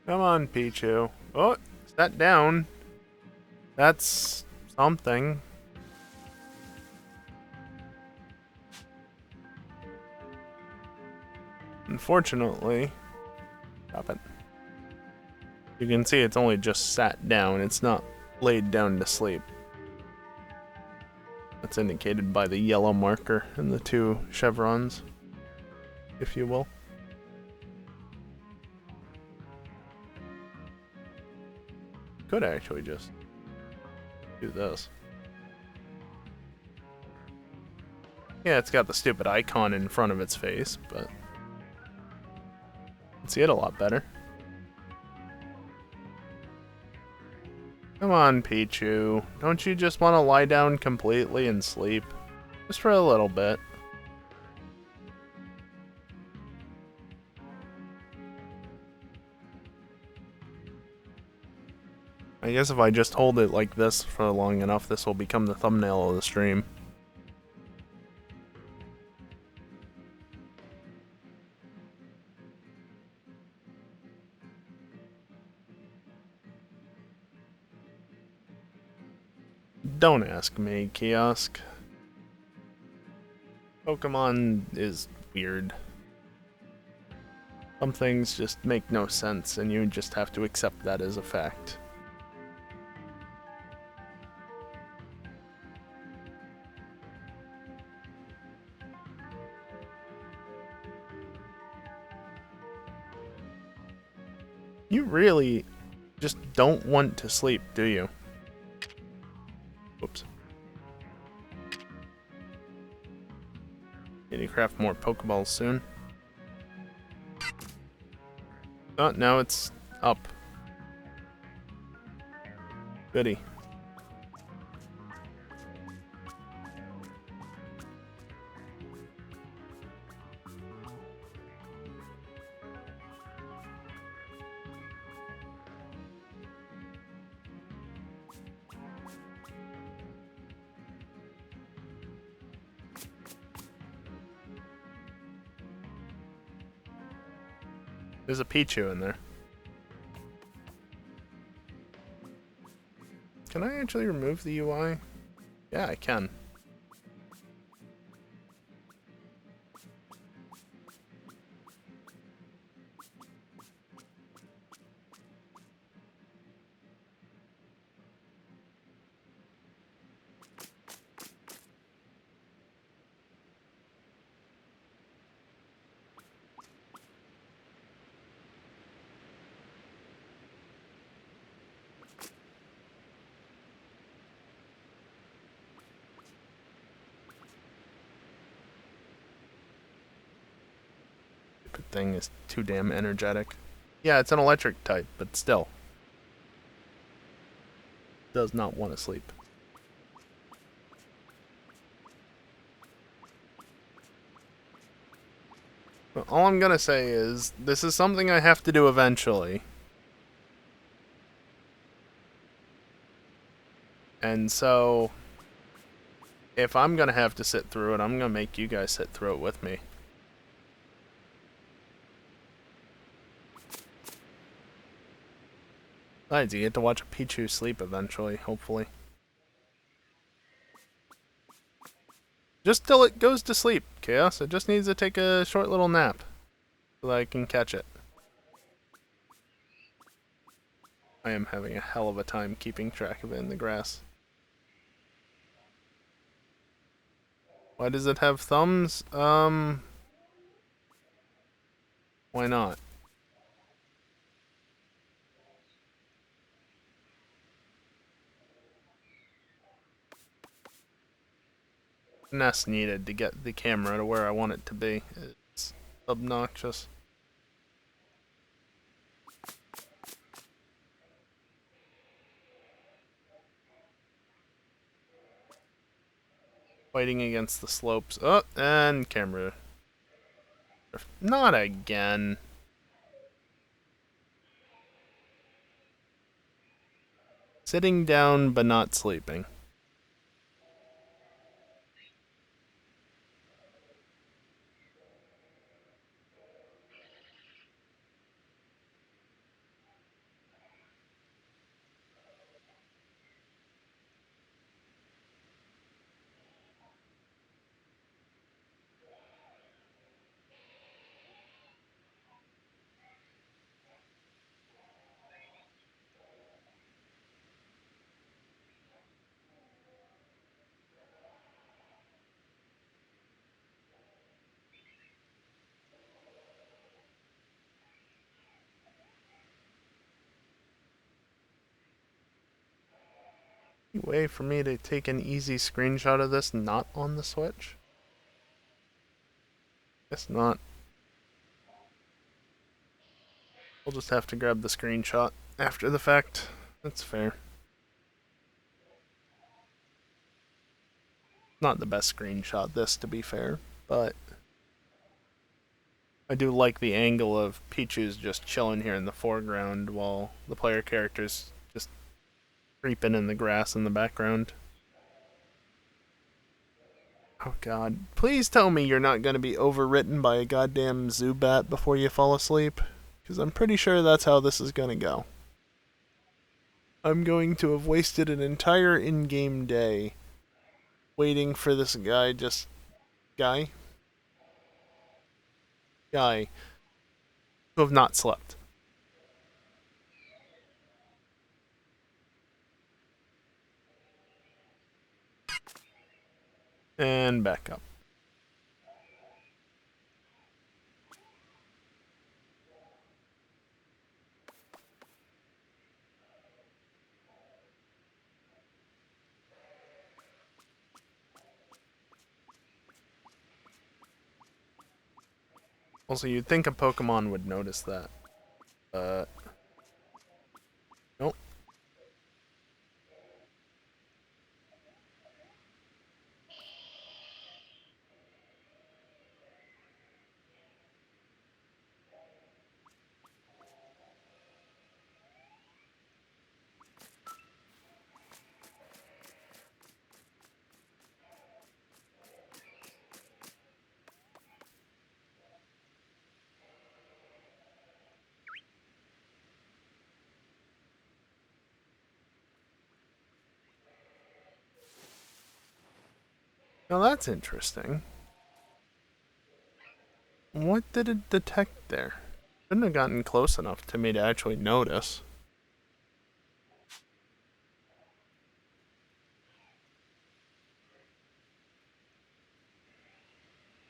Come on, Pichu. Oh, sat down. That's something. Unfortunately, stop it. You can see it's only just sat down. It's not laid down to sleep. That's indicated by the yellow marker and the two chevrons, if you will. Could actually just do this. Yeah, it's got the stupid icon in front of its face, but you can see it a lot better. Come on, Pichu. Don't you just want to lie down completely and sleep? Just for a little bit. I guess if I just hold it like this for long enough, this will become the thumbnail of the stream. Don't ask me, Kiosk. Pokemon is weird. Some things just make no sense, and you just have to accept that as a fact. You really just don't want to sleep, do you? Oops. Need to craft more Pokeballs soon. Oh, now it's up. Goody. There's a Pichu in there. Can I actually remove the UI? Yeah, I can. Stupid thing is too damn energetic. Yeah, it's an electric type, but still. does not want to sleep. But all I'm gonna say is, this is something I have to do eventually. And so, if I'm gonna have to sit through it, I'm gonna make you guys sit through it with me. Besides, you get to watch a Pichu sleep eventually, hopefully. Just till it goes to sleep, Chaos. It just needs to take a short little nap so that I can catch it. I am having a hell of a time keeping track of it in the grass. Why does it have thumbs? Why not? Finesse needed to get the camera to where I want it to be. It's obnoxious. Fighting against the slopes. Oh, and camera. Not again. Sitting down but not sleeping. Way for me to take an easy screenshot of this not on the Switch? Guess not. We'll just have to grab the screenshot after the fact. That's fair. Not the best screenshot, this, to be fair, but I do like the angle of Pichu's just chilling here in the foreground while the player character's just creeping in the grass in the background. Oh god. Please tell me you're not going to be overwritten by a goddamn Zubat before you fall asleep, because I'm pretty sure that's how this is going to go. I'm going to have wasted an entire in-game day waiting for this guy who have not slept. And back up. Also, you'd think a Pokemon would notice that. But nope. Now that's interesting. What did it detect there? Couldn't have gotten close enough to me to actually notice.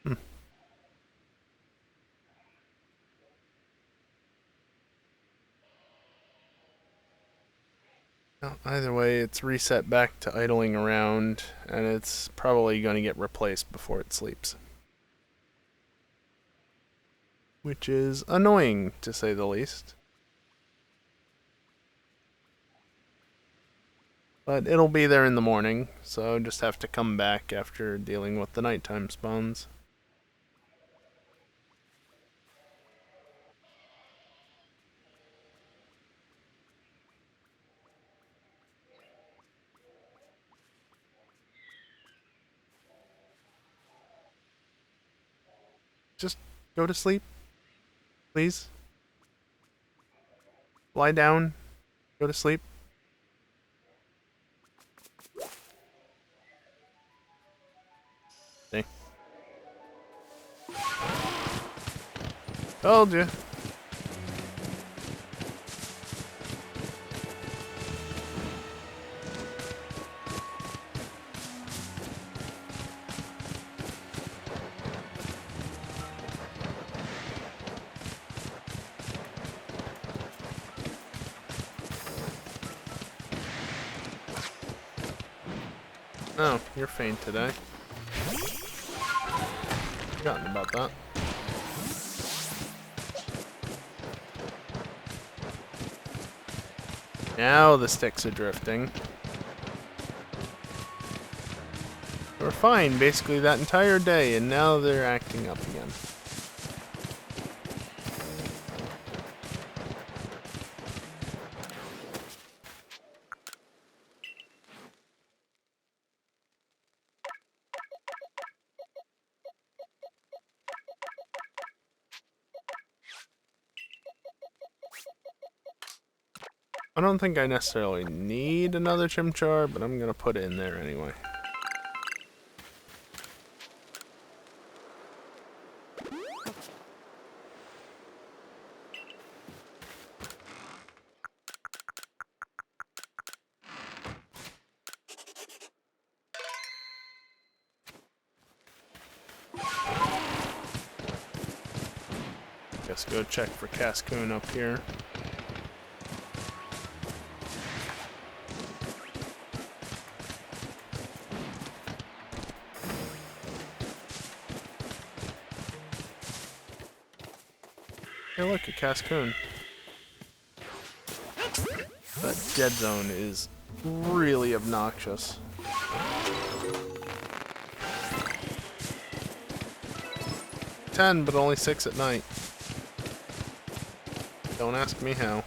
Hmm. Well, either way, it's reset back to idling around, and it's probably going to get replaced before it sleeps. Which is annoying, to say the least. But it'll be there in the morning, so just have to come back after dealing with the nighttime spawns. Just go to sleep, please. Lie down, go to sleep. See? Told you. Oh, you're faint today. Forgotten about that. Now the sticks are drifting. They were fine basically that entire day, and now they're acting up again. I don't think I necessarily need another chimchar, but I'm gonna put it in there anyway. Guess go check for Cascoon up here. Hey, look, a Cascoon. That dead zone is really obnoxious. Ten, but only 6 at night. Don't ask me how.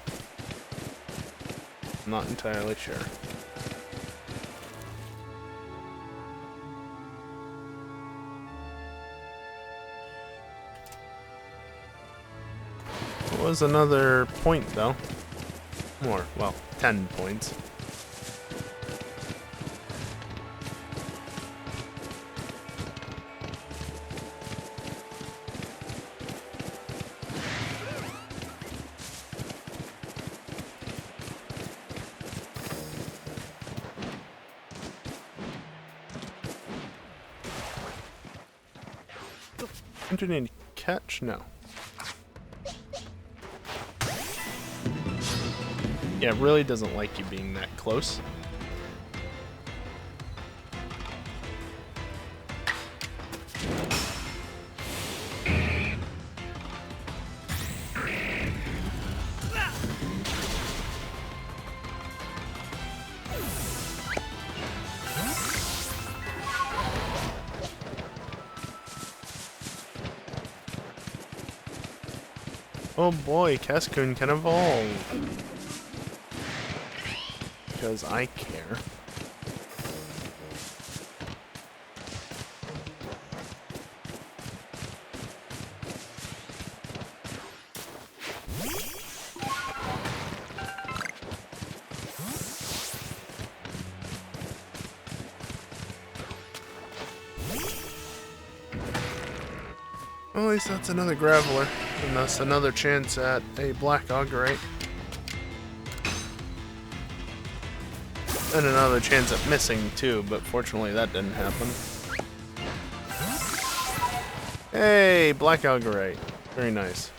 I'm not entirely sure. It was another point, though. More, well, 10 points. Don't you need to catch? No. Yeah, it really doesn't like you being that close. Oh boy, Cascoon can evolve. Because I care. Well, at least that's another Graveler, and that's another chance at a Black Auguryte. And another chance at missing, too, but fortunately that didn't happen. Hey, Black Auguryte. Very nice.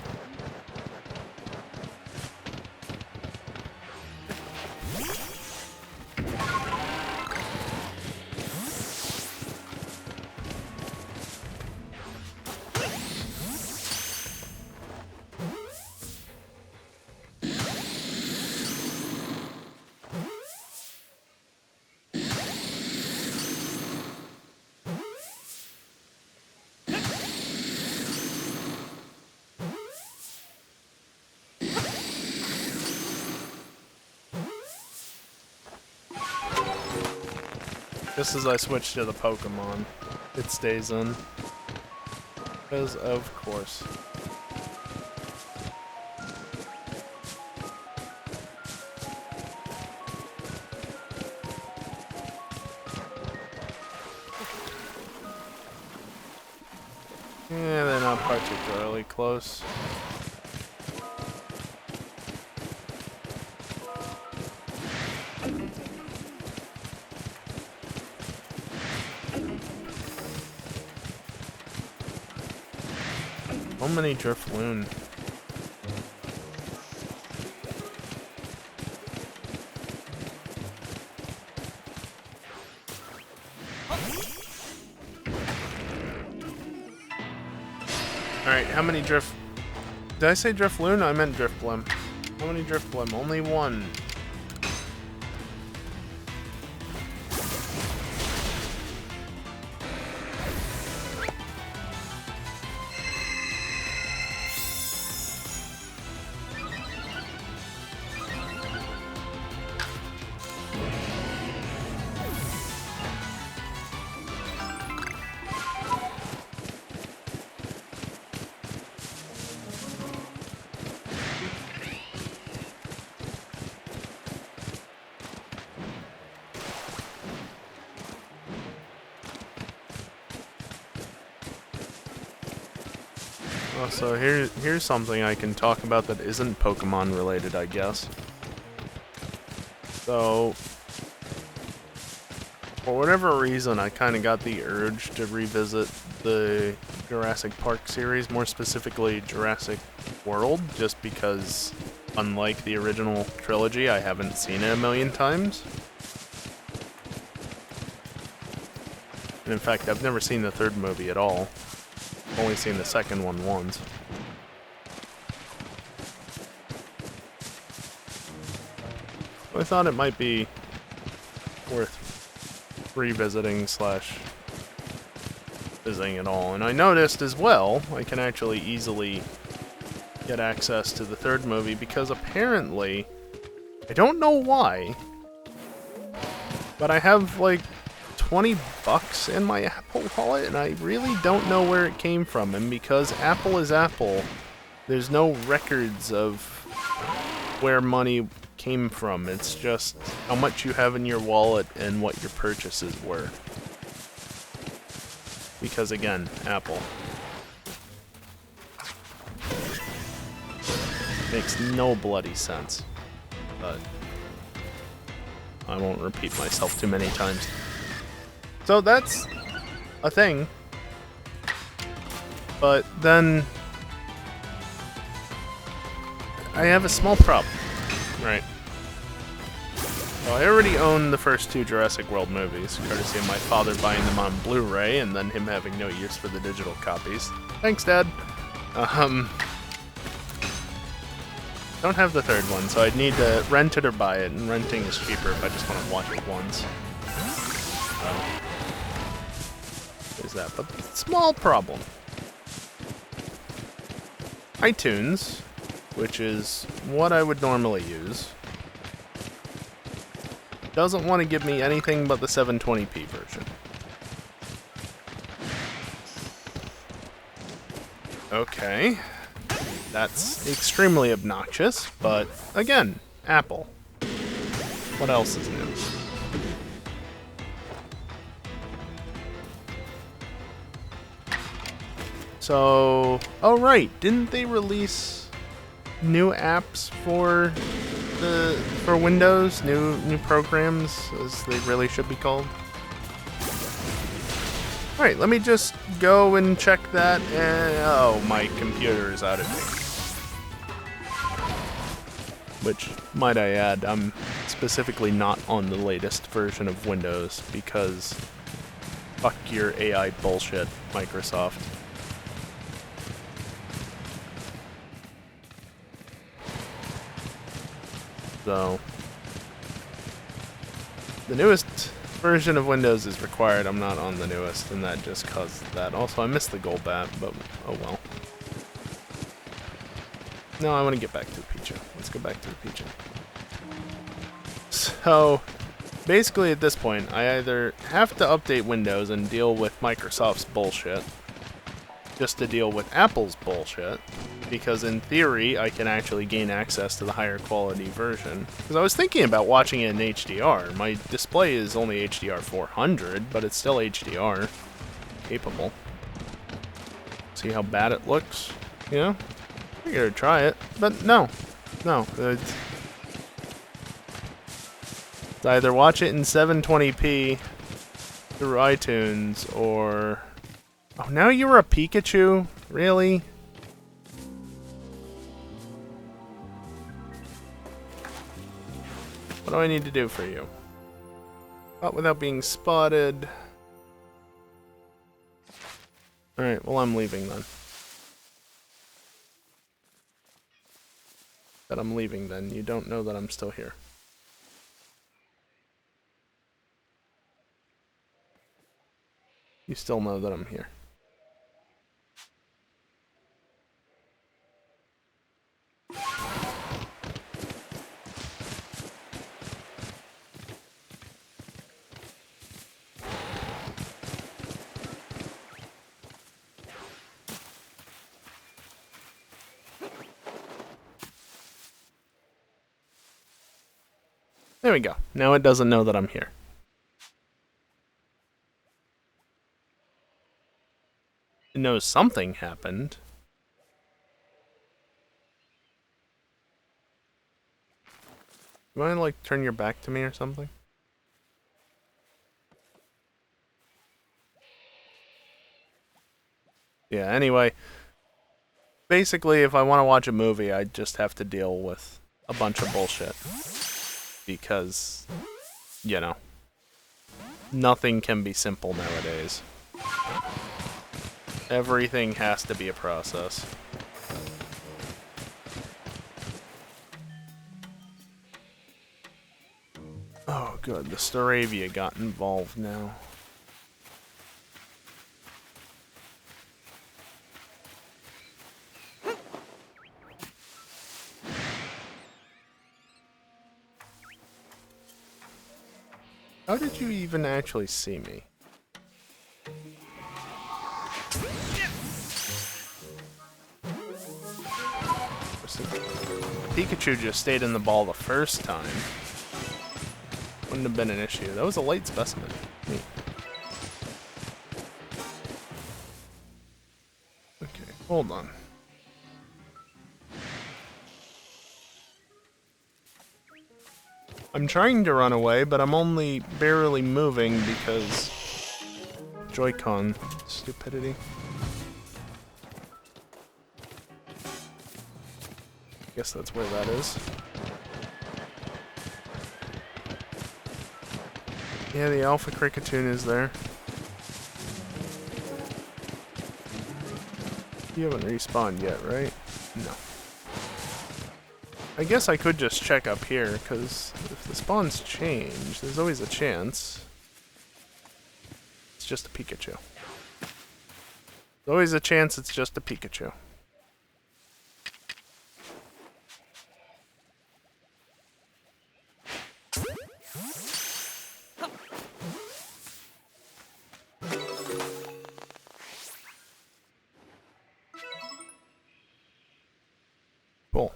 Just as I switch to the Pokemon, it stays in. Because of course. Yeah, they're not particularly close. How many Drifloon? Alright, how many Drift... Did I say Drifloon? I meant Drifblim. How many Drifblim? Only one. So here's something I can talk about that isn't Pokemon related, I guess. So, for whatever reason, I kind of got the urge to revisit the Jurassic Park series, more specifically Jurassic World, just because, unlike the original trilogy, I haven't seen it a million times. And in fact, I've never seen the third movie at all. I've only seen the second one once. I thought it might be worth revisiting / visiting it all. And I noticed as well, I can actually easily get access to the third movie because apparently, I don't know why, but I have like 20 bucks in my Apple wallet, and I really don't know where it came from. And because Apple is Apple, there's no records of where money came from. It's just how much you have in your wallet and what your purchases were. Because again, Apple. Makes no bloody sense. But I won't repeat myself too many times. So that's a thing, but then I have a small problem, right? So I already own the first two Jurassic World movies, courtesy of my father buying them on Blu-ray and then him having no use for the digital copies. Thanks, Dad. Don't have the third one, so I'd need to rent it or buy it, and renting is cheaper if I just want to watch it once. Is that, but small problem. iTunes, which is what I would normally use, doesn't want to give me anything but the 720p version. Okay, that's extremely obnoxious, but again, Apple. What else is new? So, oh right, didn't they release new apps for Windows, new programs, as they really should be called? All right, let me just go and check that. And oh, my computer is out of date. Which, might I add, I'm specifically not on the latest version of Windows because fuck your AI bullshit, Microsoft. So, the newest version of Windows is required. I'm not on the newest, and that just caused that. Also, I missed the Golbat, but oh well. No, I want to get back to the Pichu. Let's go back to the Pichu. So, basically at this point, I either have to update Windows and deal with Microsoft's bullshit, just to deal with Apple's bullshit, because in theory, I can actually gain access to the higher quality version. Because I was thinking about watching it in HDR. My display is only HDR 400, but it's still HDR capable. See how bad it looks? You know? I figured I'd try it, but no. No. It's either watch it in 720p through iTunes, or... Oh, now you're a Pikachu? Really? What do I need to do for you? Oh, without being spotted. Alright, well I'm leaving then. That I'm leaving then. You don't know that I'm still here. You still know that I'm here. There we go. Now it doesn't know that I'm here. It knows something happened. You want to, like, turn your back to me or something? Yeah, anyway. Basically, if I want to watch a movie, I just have to deal with a bunch of bullshit. Because, you know, nothing can be simple nowadays. Everything has to be a process. Oh, good. The Staravia got involved now. How did you even actually see me? Pikachu just stayed in the ball the first time. Wouldn't have been an issue. That was a light specimen. Neat. Okay, hold on. I'm trying to run away, but I'm only barely moving because Joy-Con stupidity. Guess that's where that is. Yeah, the Alpha Cricketune is there. You haven't respawned yet, right? No. I guess I could just check up here, because if the spawns change, there's always a chance. It's just a Pikachu. There's always a chance it's just a Pikachu. Cool.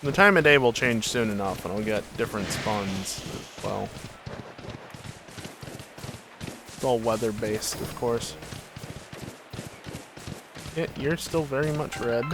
The time of day will change soon enough, and I'll get different spawns as well. It's all weather-based, of course. Yeah, you're still very much red.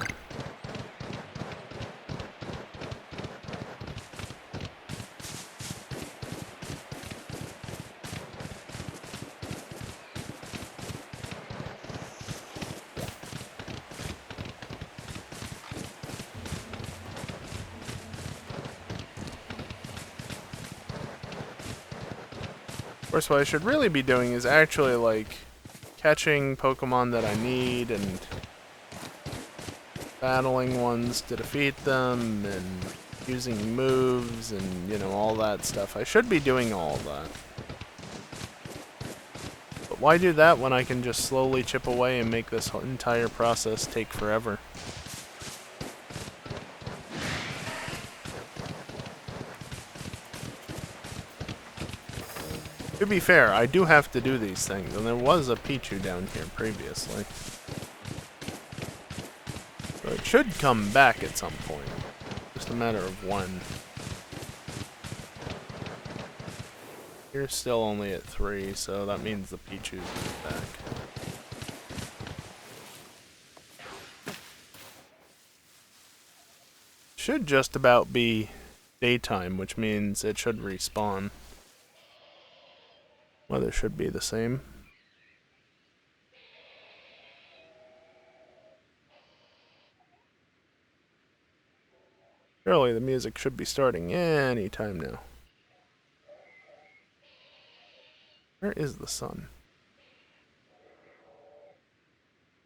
Of course, what I should really be doing is actually, like, catching Pokemon that I need and battling ones to defeat them and using moves and, you know, all that stuff. I should be doing all of that. But why do that when I can just slowly chip away and make this entire process take forever? To be fair, I do have to do these things, and there was a Pichu down here previously. So it should come back at some point. Just a matter of when. You're still only at 3, so that means the Pichu's back. Should just about be daytime, which means it should respawn. Weather should be the same. Surely the music should be starting any time now. Where is the sun?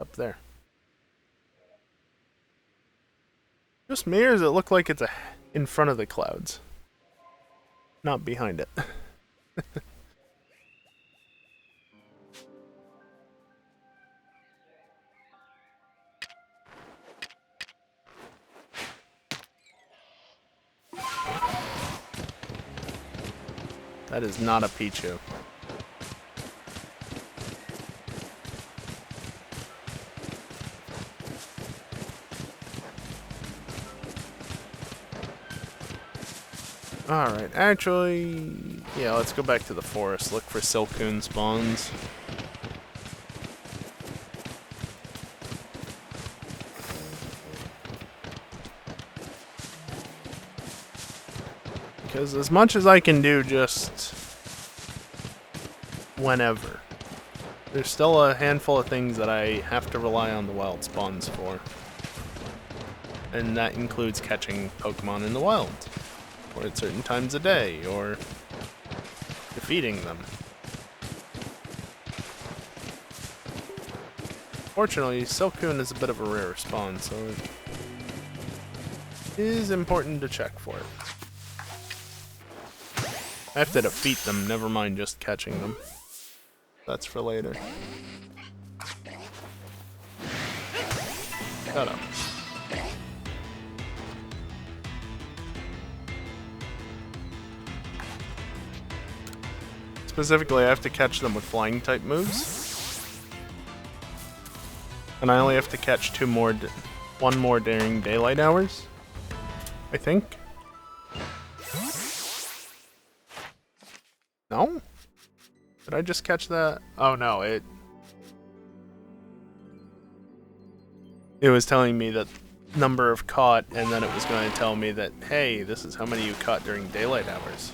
Up there. Just me, or does it look like it's in front of the clouds? Not behind it. That is not a Pichu. Alright, actually, yeah, let's go back to the forest, look for Silcoon spawns. Because as much as I can do just whenever, there's still a handful of things that I have to rely on the wild spawns for. And that includes catching Pokemon in the wild. Or at certain times a day, or defeating them. Fortunately, Silcoon is a bit of a rare spawn, so it is important to check for it. I have to defeat them, never mind just catching them. That's for later. Shut up. Specifically, I have to catch them with flying type moves. And I only have to catch one more during daylight hours, I think. No? Did I just catch that? Oh no, it was telling me that number of caught, and then it was going to tell me that, hey, this is how many you caught during daylight hours.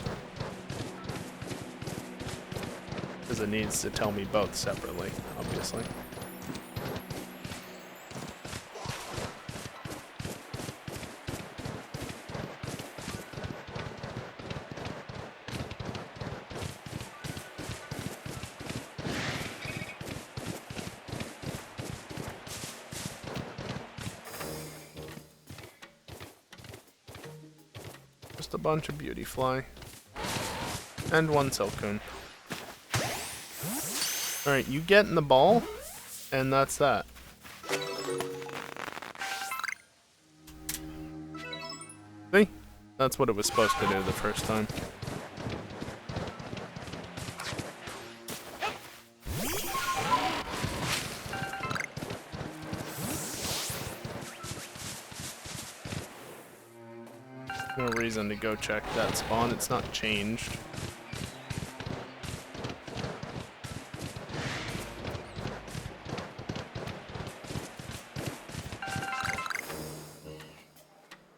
Because it needs to tell me both separately, obviously. Just a bunch of Beautyfly. And one Silcoon. Alright, you get in the ball, and that's that. See? That's what it was supposed to do the first time. No reason to go check that spawn, it's not changed.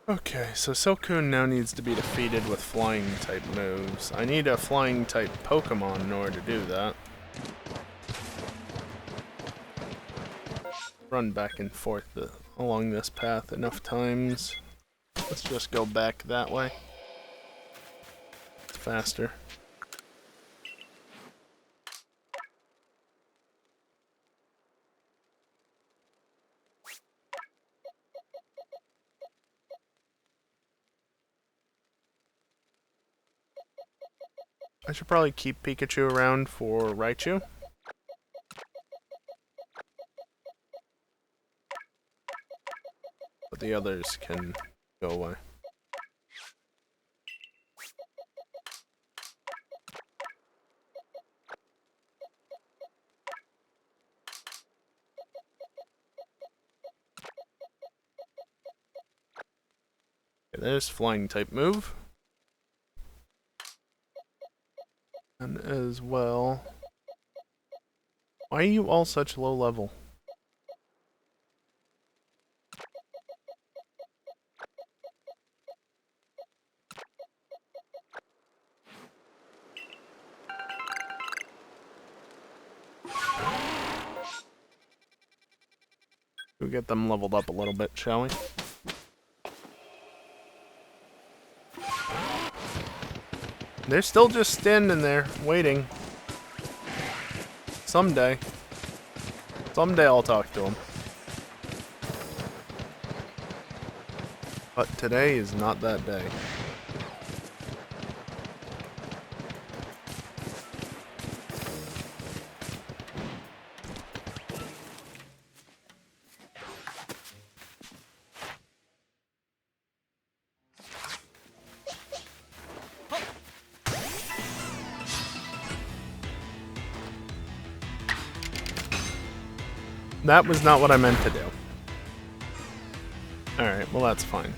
Okay, so Silcoon now needs to be defeated with flying type moves. I need a flying type Pokemon in order to do that. Run back and forth along this path enough times. Let's just go back that way. It's faster. I should probably keep Pikachu around for Raichu. the others can go away. Okay, there's flying type move. And as well... Why are you all such low level? We'll get them leveled up a little bit, shall we? They're still just standing there, waiting. Someday. Someday I'll talk to them. But today is not that day. That was not what I meant to do. Alright, well that's fine.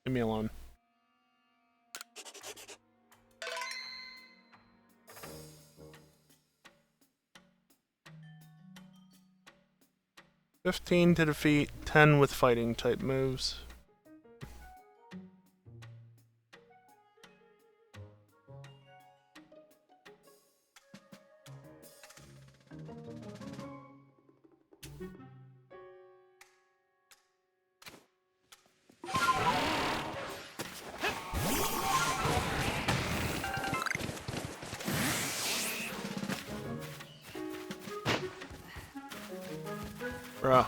Leave me alone. $15 to defeat, 10 with fighting type moves. Bruh.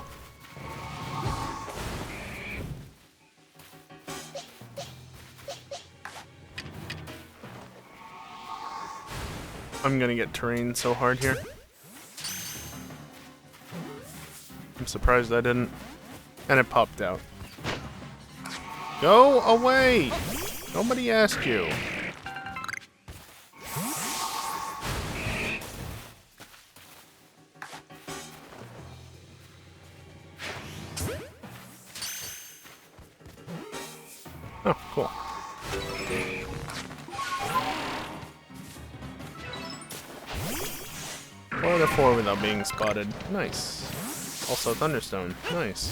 I'm gonna get terrain so hard here. I'm surprised I didn't. And it popped out. Go away! Nobody asked you. Oh, cool. 4 to 4 without being spotted. Nice. Also Thunderstone. Nice.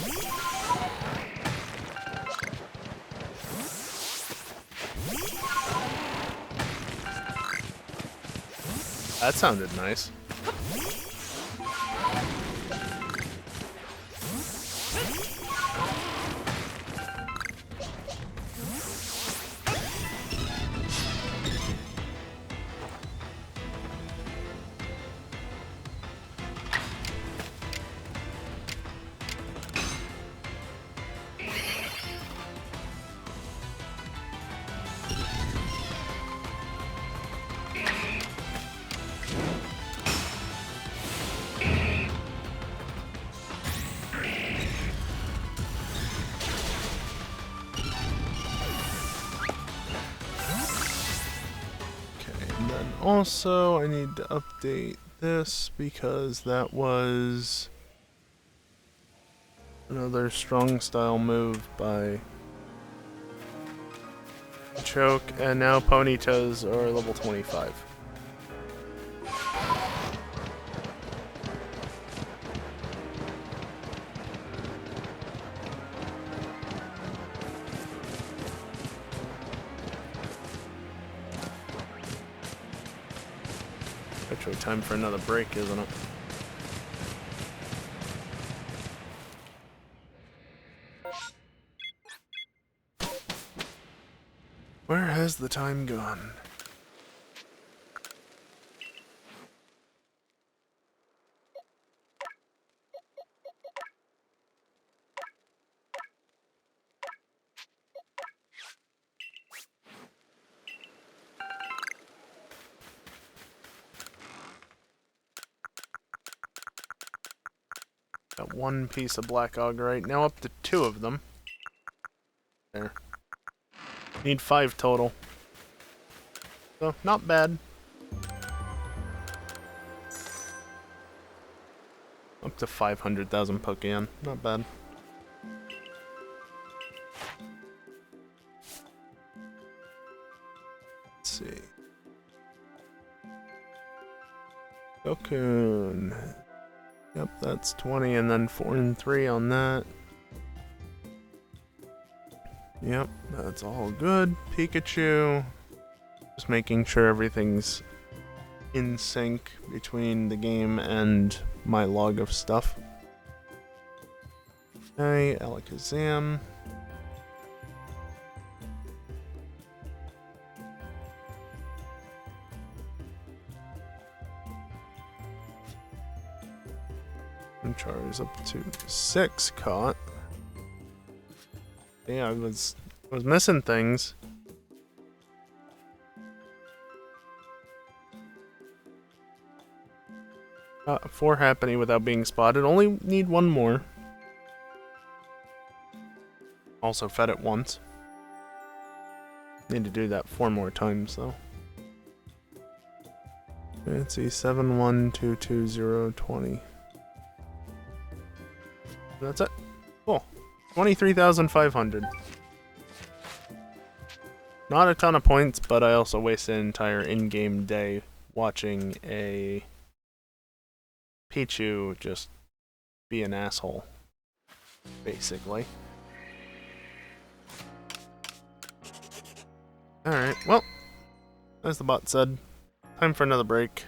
That sounded nice. Also, I need to update this because that was another strong style move by Choke, and now Ponytas are level 25. Actually, time for another break, isn't it? Where has the time gone? got one piece of black augurite. Now up to 2 of them. There. Need 5 total. So, not bad. Up to 500,000 Pokemon. Not bad. Let's see. Cocoon. Yep, that's 20, and then 4 and 3 on that. Yep, that's all good. Pikachu. Just making sure everything's in sync between the game and my log of stuff. Okay, Alakazam. And Char's up to 6 caught. Yeah, I was missing things. Four happening without being spotted. Only need 1 more. Also fed it once. Need to do that 4 more times though. Let's see, 7122020. That's it. Cool. 23,500. Not a ton of points, but I also wasted an entire in-game day watching a Pichu just be an asshole, basically. Alright, well, as the bot said, time for another break.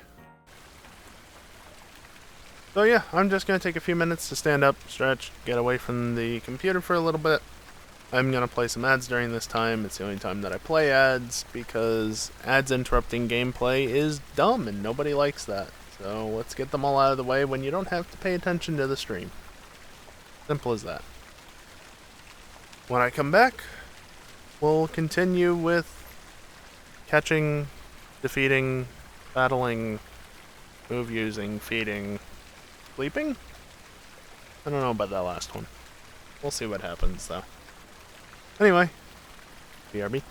So yeah, I'm just going to take a few minutes to stand up, stretch, get away from the computer for a little bit. I'm going to play some ads during this time. It's the only time that I play ads, because ads interrupting gameplay is dumb and nobody likes that. So let's get them all out of the way when you don't have to pay attention to the stream. Simple as that. When I come back, we'll continue with catching, defeating, battling, move using, feeding, sleeping? I don't know about that last one. We'll see what happens though. Anyway, BRB.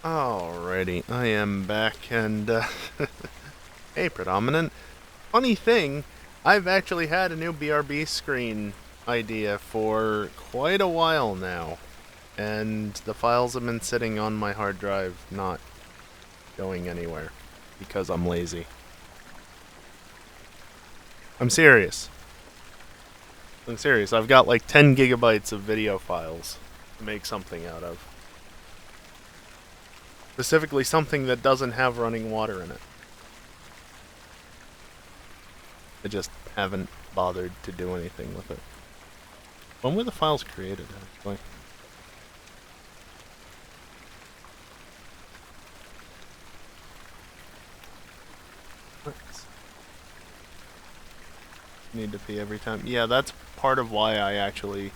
Alrighty, I am back, and hey, Predominant. Funny thing, I've actually had a new BRB screen idea for quite a while now, and the files have been sitting on my hard drive, not going anywhere, because I'm lazy. I'm serious. I've got like 10 gigabytes of video files to make something out of. Specifically something that doesn't have running water in it. I just haven't bothered to do anything with it. When were the files created, actually? Need to pee every time. Yeah, that's part of why I actually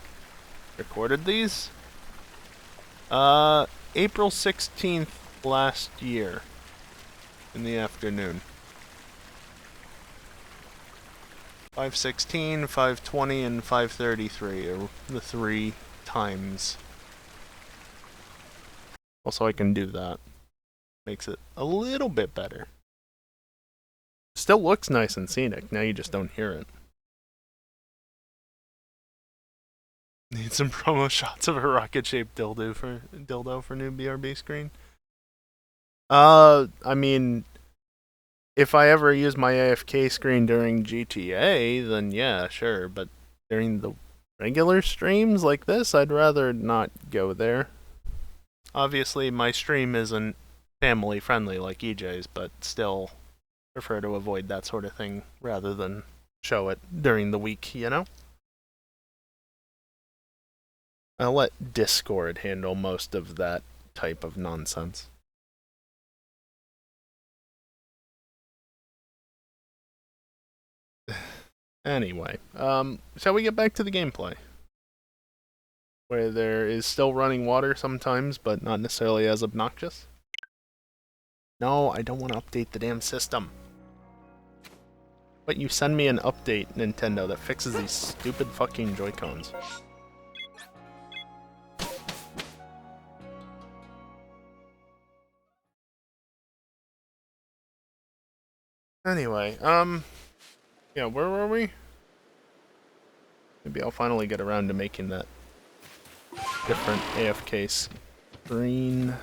recorded these. April 16th last year in the afternoon. 5:16, 5:20, and 5:33 are the 3 times. Also, I can do that. Makes it a little bit better. Still looks nice and scenic, now you just don't hear it. Need some promo shots of a rocket-shaped dildo for new BRB screen? I mean, if I ever use my AFK screen during GTA, then yeah, sure, but during the regular streams like this, I'd rather not go there. Obviously, my stream isn't family-friendly like EJ's, but still prefer to avoid that sort of thing rather than show it during the week, you know? I'll let Discord handle most of that type of nonsense. Anyway, shall we get back to the gameplay? Where there is still running water sometimes, but not necessarily as obnoxious? No, I don't want to update the damn system. But you send me an update, Nintendo, that fixes these stupid fucking Joy-Cons. Anyway, yeah, where were we? Maybe I'll finally get around to making that different AFK screen.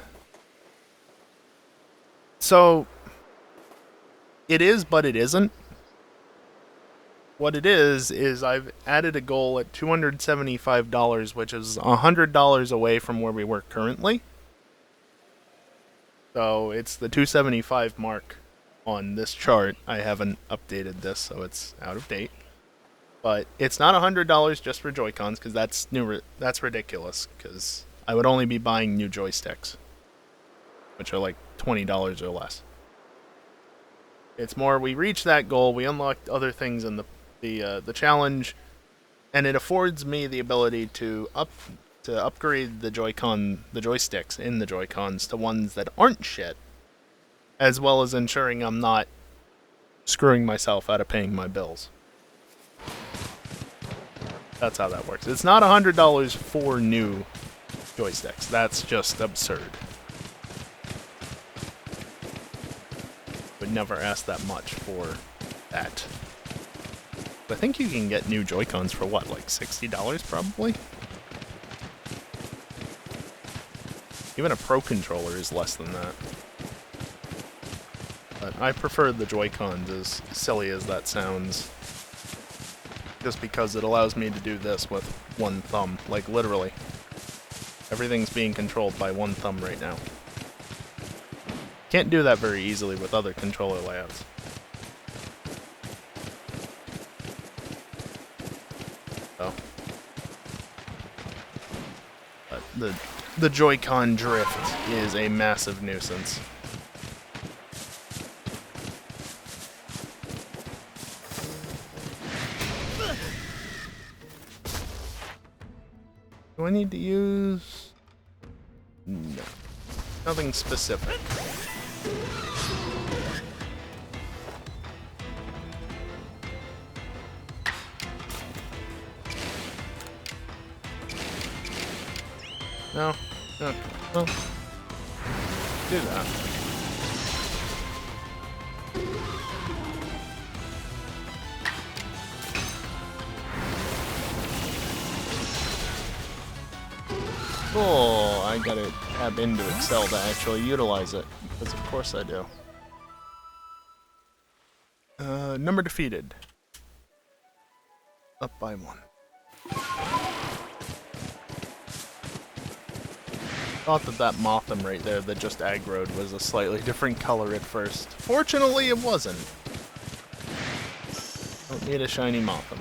So, it is, but it isn't. What it is I've added a goal at $275, which is $100 away from where we work currently. So, it's the 275 mark on this chart. I haven't updated this, so it's out of date. But it's not $100 just for Joy-Cons, because that's ridiculous, because I would only be buying new joysticks, which are like $20 or less. It's more, we reach that goal, we unlocked other things in the challenge, and it affords me the ability to upgrade the joysticks in the Joy-Cons to ones that aren't shit, as well as ensuring I'm not screwing myself out of paying my bills. That's how that works. It's not $100 for new joysticks. That's just absurd. Would never ask that much for that. I think you can get new Joy-Cons for what, like $60 probably? Even a Pro controller is less than that. But I prefer the Joy-Cons, as silly as that sounds. Just because it allows me to do this with one thumb. Like, literally. Everything's being controlled by one thumb right now. Can't do that very easily with other controller layouts. So. But the Joy-Con drift is a massive nuisance. Do I need to use... No. Nothing specific. No? Okay. Well... do that. Cool, I gotta tab into Excel to actually utilize it, because of course I do. Number defeated. Up by 1. Thought that Motham right there that just aggroed was a slightly different color at first. Fortunately, it wasn't. Don't need a shiny Motham.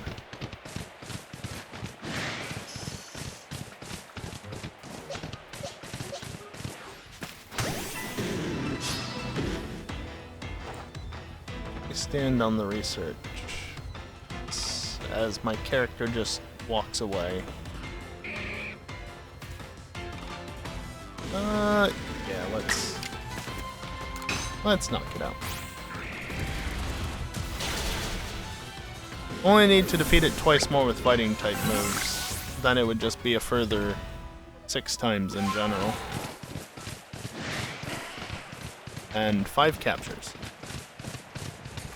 I stand on the research as my character just walks away. Yeah, let's knock it out. Only need to defeat it twice more with fighting type moves. Then it would just be a further 6 times in general. And 5 captures.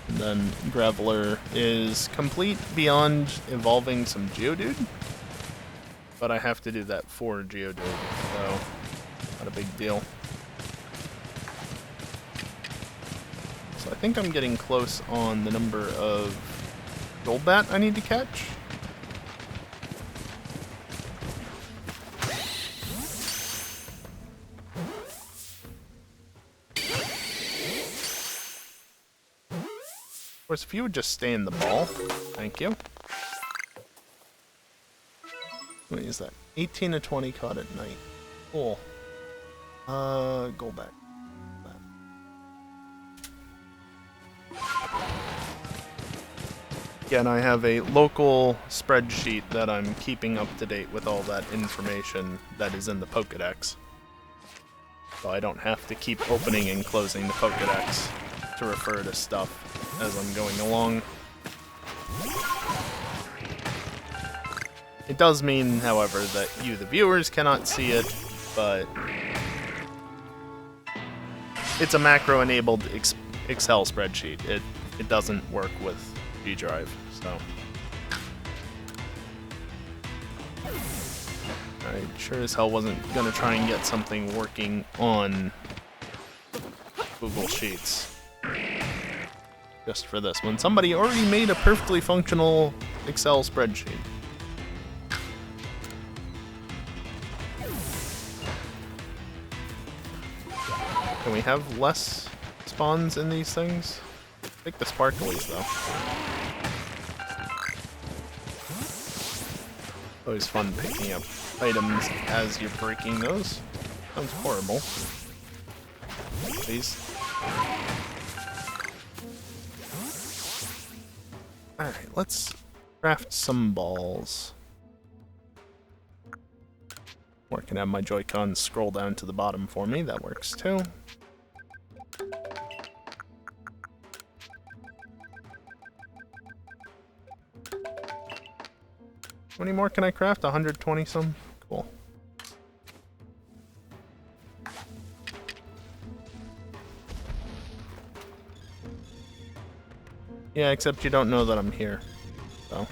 And then Graveler is complete beyond evolving some Geodude. But I have to do that for Geodude, so not a big deal. So I think I'm getting close on the number of Golbat I need to catch. Of course, if you would just stay in the ball. Thank you. What is that? 18 to 20 caught at night. Cool. Golbat. Again, I have a local spreadsheet that I'm keeping up to date with all that information that is in the Pokédex. So I don't have to keep opening and closing the Pokédex to refer to stuff as I'm going along. It does mean, however, that you, the viewers, cannot see it, but it's a macro-enabled Excel spreadsheet. It doesn't work with G Drive, so. I sure as hell wasn't gonna try and get something working on Google Sheets just for this one. Somebody already made a perfectly functional Excel spreadsheet. Can we have less spawns in these things? I think the sparklies, though. Always fun picking up items as you're breaking those. Sounds horrible. Please. Alright, let's craft some balls. Or I can have my Joy-Cons scroll down to the bottom for me. That works too. How many more can I craft? 120 some? Cool. Yeah, except you don't know that I'm here, so.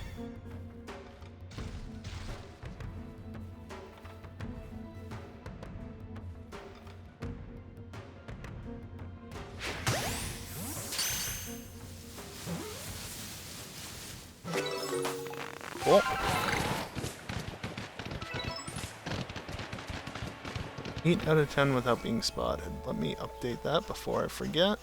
Cool. 8 out of 10 without being spotted. Let me update that before I forget.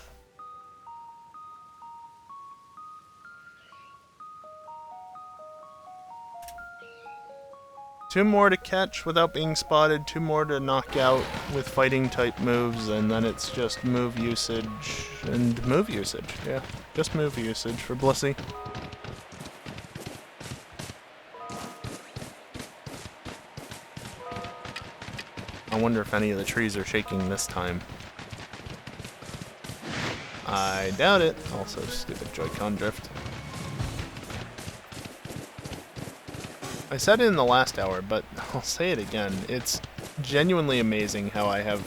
Two more to catch without being spotted, 2 more to knock out with fighting type moves, and then it's just move usage and move usage. Yeah, just move usage for Blissey. I wonder if any of the trees are shaking this time. I doubt it. Also, stupid Joy-Con drift. I said it in the last hour, but I'll say it again. It's genuinely amazing how I have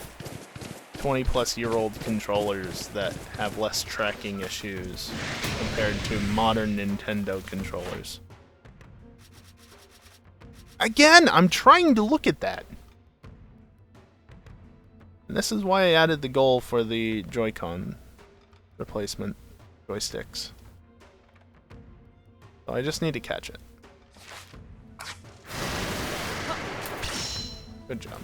20-plus-year-old controllers that have less tracking issues compared to modern Nintendo controllers. Again, I'm trying to look at that. And this is why I added the goal for the Joy-Con replacement joysticks. So I just need to catch it. Good job.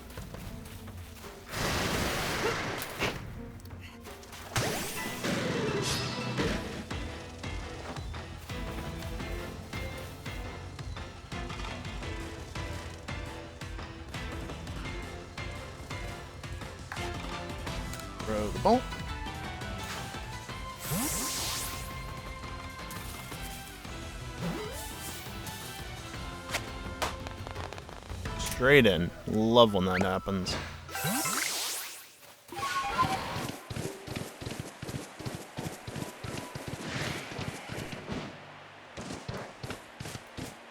Throw the ball. Straight in. Love when that happens.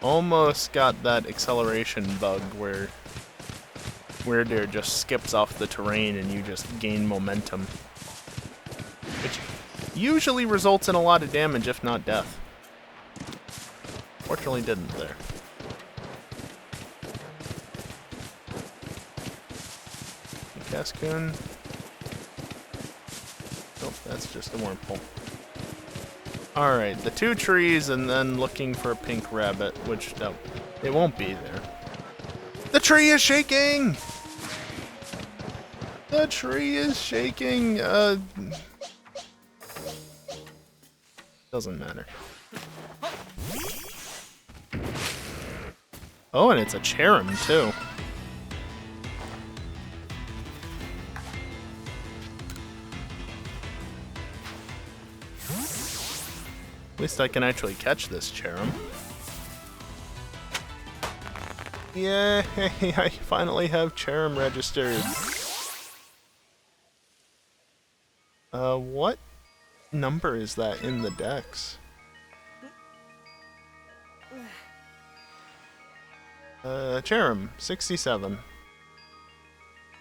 Almost got that acceleration bug where Weirder just skips off the terrain and you just gain momentum. Which usually results in a lot of damage, if not death. Fortunately didn't there. Cascoon. Nope, that's just a wormhole. Alright, the 2 trees and then looking for a pink rabbit, which no, it won't be there. The tree is shaking! The tree is shaking! Doesn't matter. Oh, and it's a Cherrim, too. At least I can actually catch this Cherrim. Yay! I finally have Cherrim registered. What number is that in the dex? Cherrim, 67.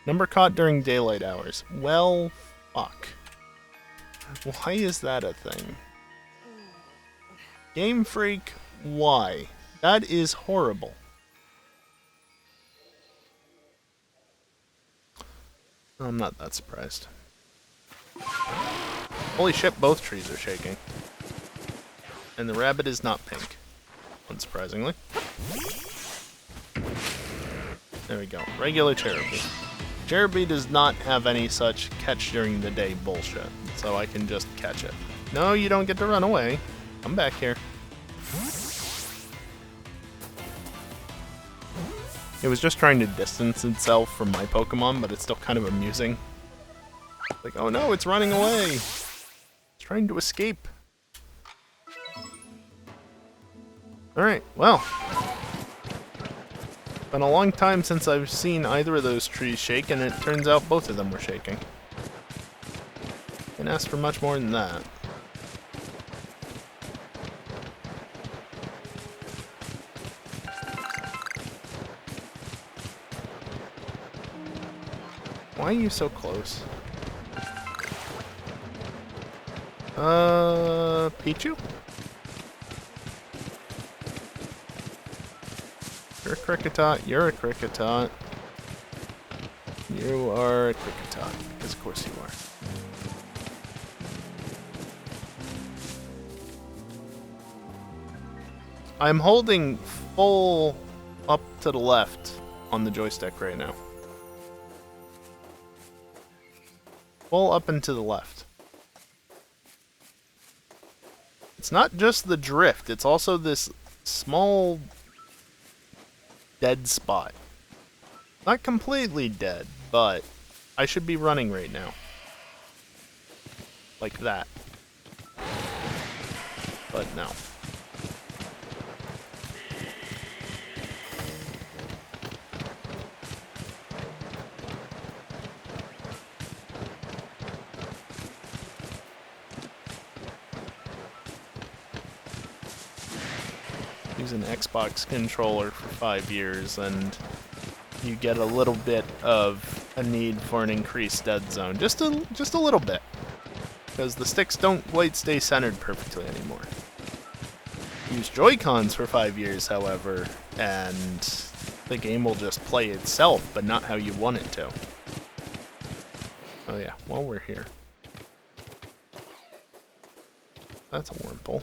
Number caught during daylight hours. Well, fuck. Why is that a thing? Game Freak, why? That is horrible. I'm not that surprised. Holy shit, both trees are shaking. And the rabbit is not pink, unsurprisingly. There we go. Regular Cherubi. Cherubi does not have any such catch during the day bullshit, so I can just catch it. No, you don't get to run away. Come back here. It was just trying to distance itself from my Pokemon, but it's still kind of amusing. Like, oh no, it's running away! It's trying to escape. Alright, well. Been a long time since I've seen either of those trees shake, and it turns out both of them were shaking. Can't ask for much more than that. Why are you so close? Pichu? You're a Kricketot, you're a Kricketot. You are a Kricketot, because of course you are. I'm holding full up to the left on the joystick right now. Full up and to the left. It's not just the drift, it's also this small dead spot. Not completely dead, but I should be running right now. Like that. But no. Use an Xbox controller for 5 years, and you get a little bit of a need for an increased dead zone. Just a little bit. Because the sticks don't quite stay centered perfectly anymore. Use Joy-Cons for 5 years, however, and the game will just play itself, but not how you want it to. Oh yeah, while we're here. That's a Wurmple.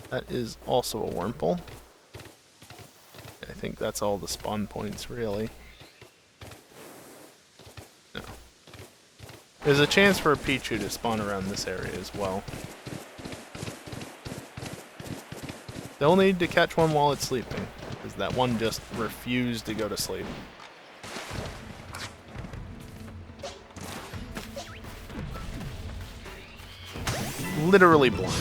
That is also a Wurmple. I think that's all the spawn points, really. No. There's a chance for a Pichu to spawn around this area as well. They'll need to catch one while it's sleeping, because that one just refused to go to sleep. Literally blind.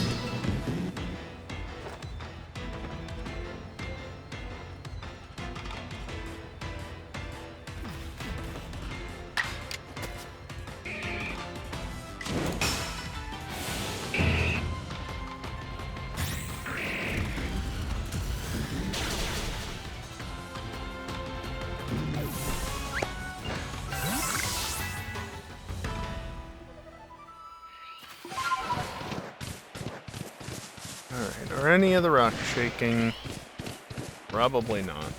Alright, are any of the rocks shaking? Probably not.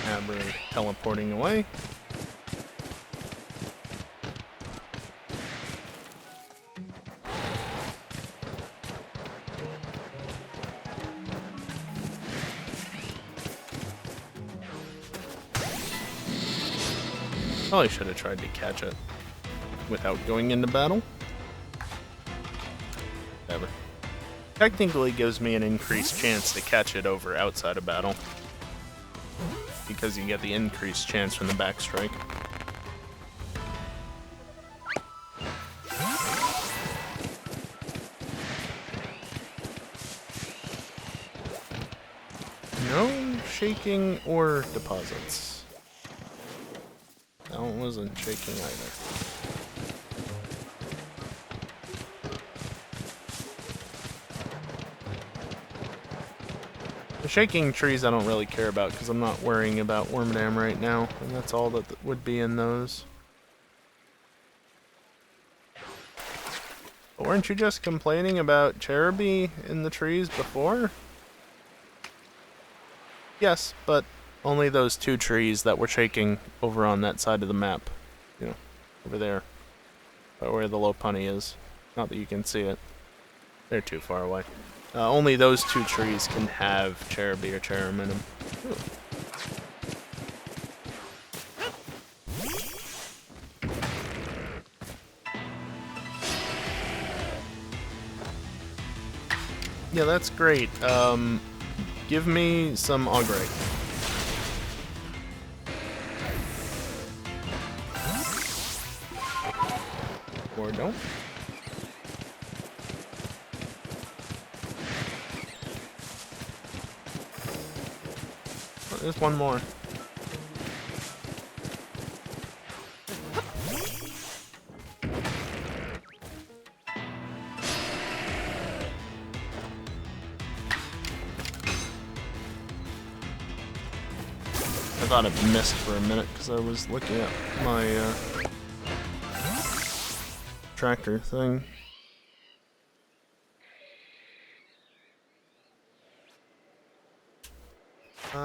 Abra teleporting away. Probably should have tried to catch it without going into battle. Whatever. Technically gives me an increased chance to catch it over outside of battle. Because you get the increased chance from the backstrike. No shaking or deposits. That one wasn't shaking either. The shaking trees I don't really care about because I'm not worrying about Wormadam right now, and that's all that would be in those. But weren't you just complaining about Cherubi in the trees before? Yes, but only those two trees that were shaking over on that side of the map. You know, over there. By where the Lopunny is. Not that you can see it. They're too far away. Only those two trees can have Cherubi or Cherum in them. Ooh. Yeah, that's great. Give me some Augrite. Or don't. Oh, there's one more. I thought it missed for a minute because I was looking at my tractor thing. Where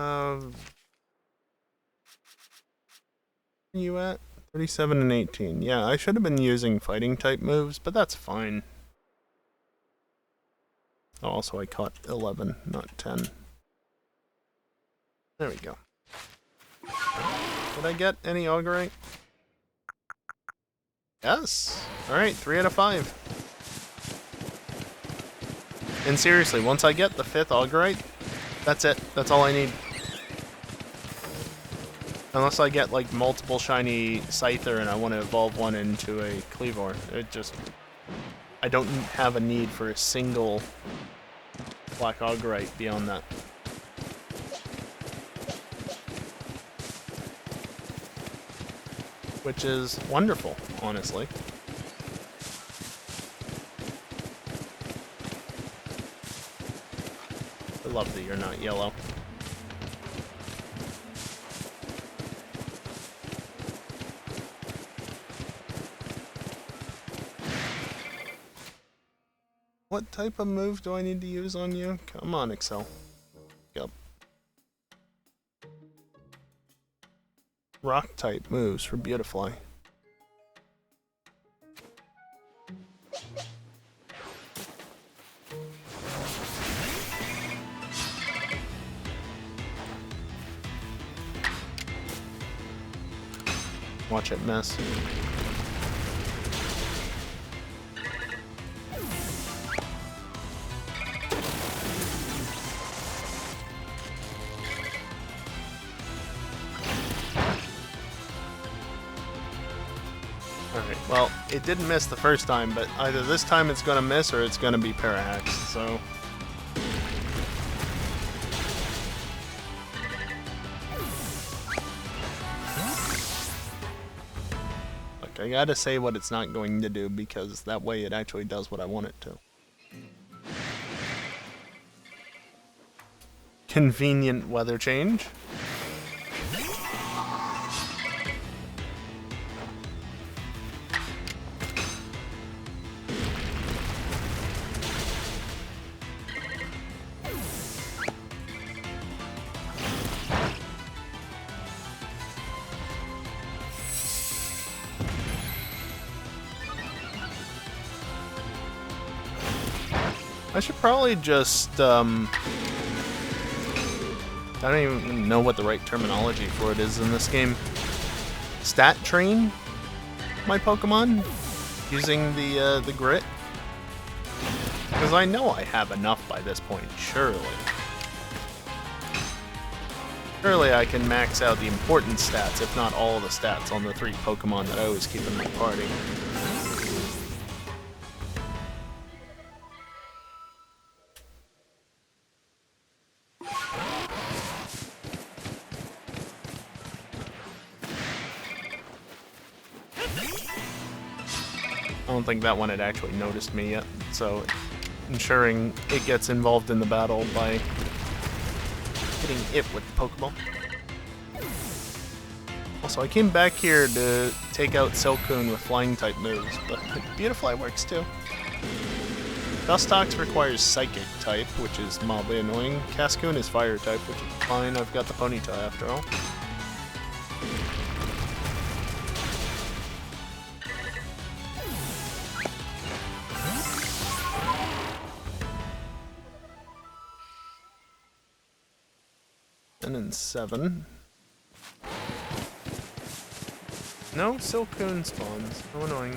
are you at? 37 and 18. Yeah, I should have been using fighting type moves, but that's fine. Oh, also I caught 11, not 10. There we go. Did I get any Augrite? Yes! Alright, 3 out of 5. And seriously, once I get the 5th Augrite, that's it. That's all I need. Unless I get like multiple shiny Scyther and I want to evolve one into a Cleavor. I don't have a need for a single Black Augrite beyond that. which is wonderful, honestly. I love that you're not yellow. What type of move do I need to use on you? Come on, Excel. Yep. Rock type moves for Beautifly. Watch it miss. Alright, well, it didn't miss the first time, but either this time it's gonna miss or it's gonna be Parahax, so... Look, I gotta say what it's not going to do, because that way it actually does what I want it to. Convenient weather change. I should probably just, I don't even know what the right terminology for it is in this game. Stat train my Pokemon using the grit? Because I know I have enough by this point, surely. Surely I can max out the important stats, if not all the stats, on the 3 Pokemon that I always keep in my party. I don't think that one had actually noticed me yet, so ensuring it gets involved in the battle by hitting it with the Pokeball. Also, I came back here to take out Silcoon with flying type moves, but Beautifly works too. Dustox requires Psychic type, which is mildly annoying. Cascoon is Fire type, which is fine. I've got the Ponyta after all. And then 7. No, Silcoon spawns. How annoying.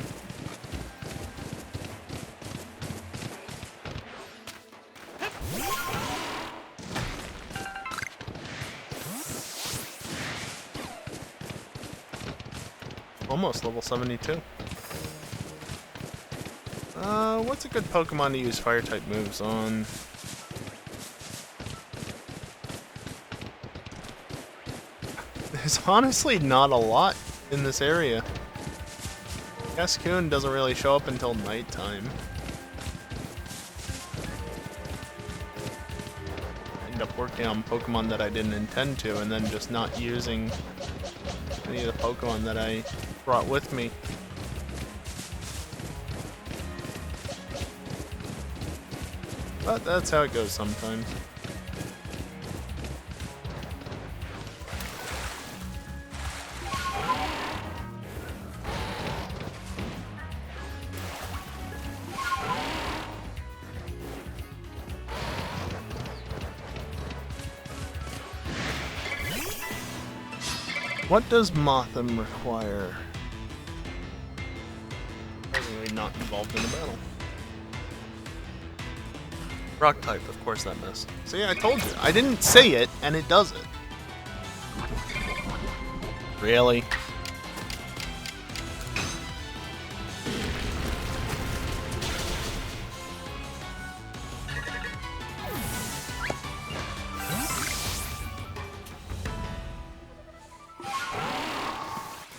Almost level 72. What's a good Pokemon to use Fire-type moves on? There's honestly not a lot in this area. Cascoon doesn't really show up until nighttime. I end up working on Pokemon that I didn't intend to, and then just not using any of the Pokemon that I brought with me. But that's how it goes sometimes. What does Mothim require? Surprisingly not involved in the battle. Rock type, of course that missed. See, I told you. I didn't say it, and it does it. Really?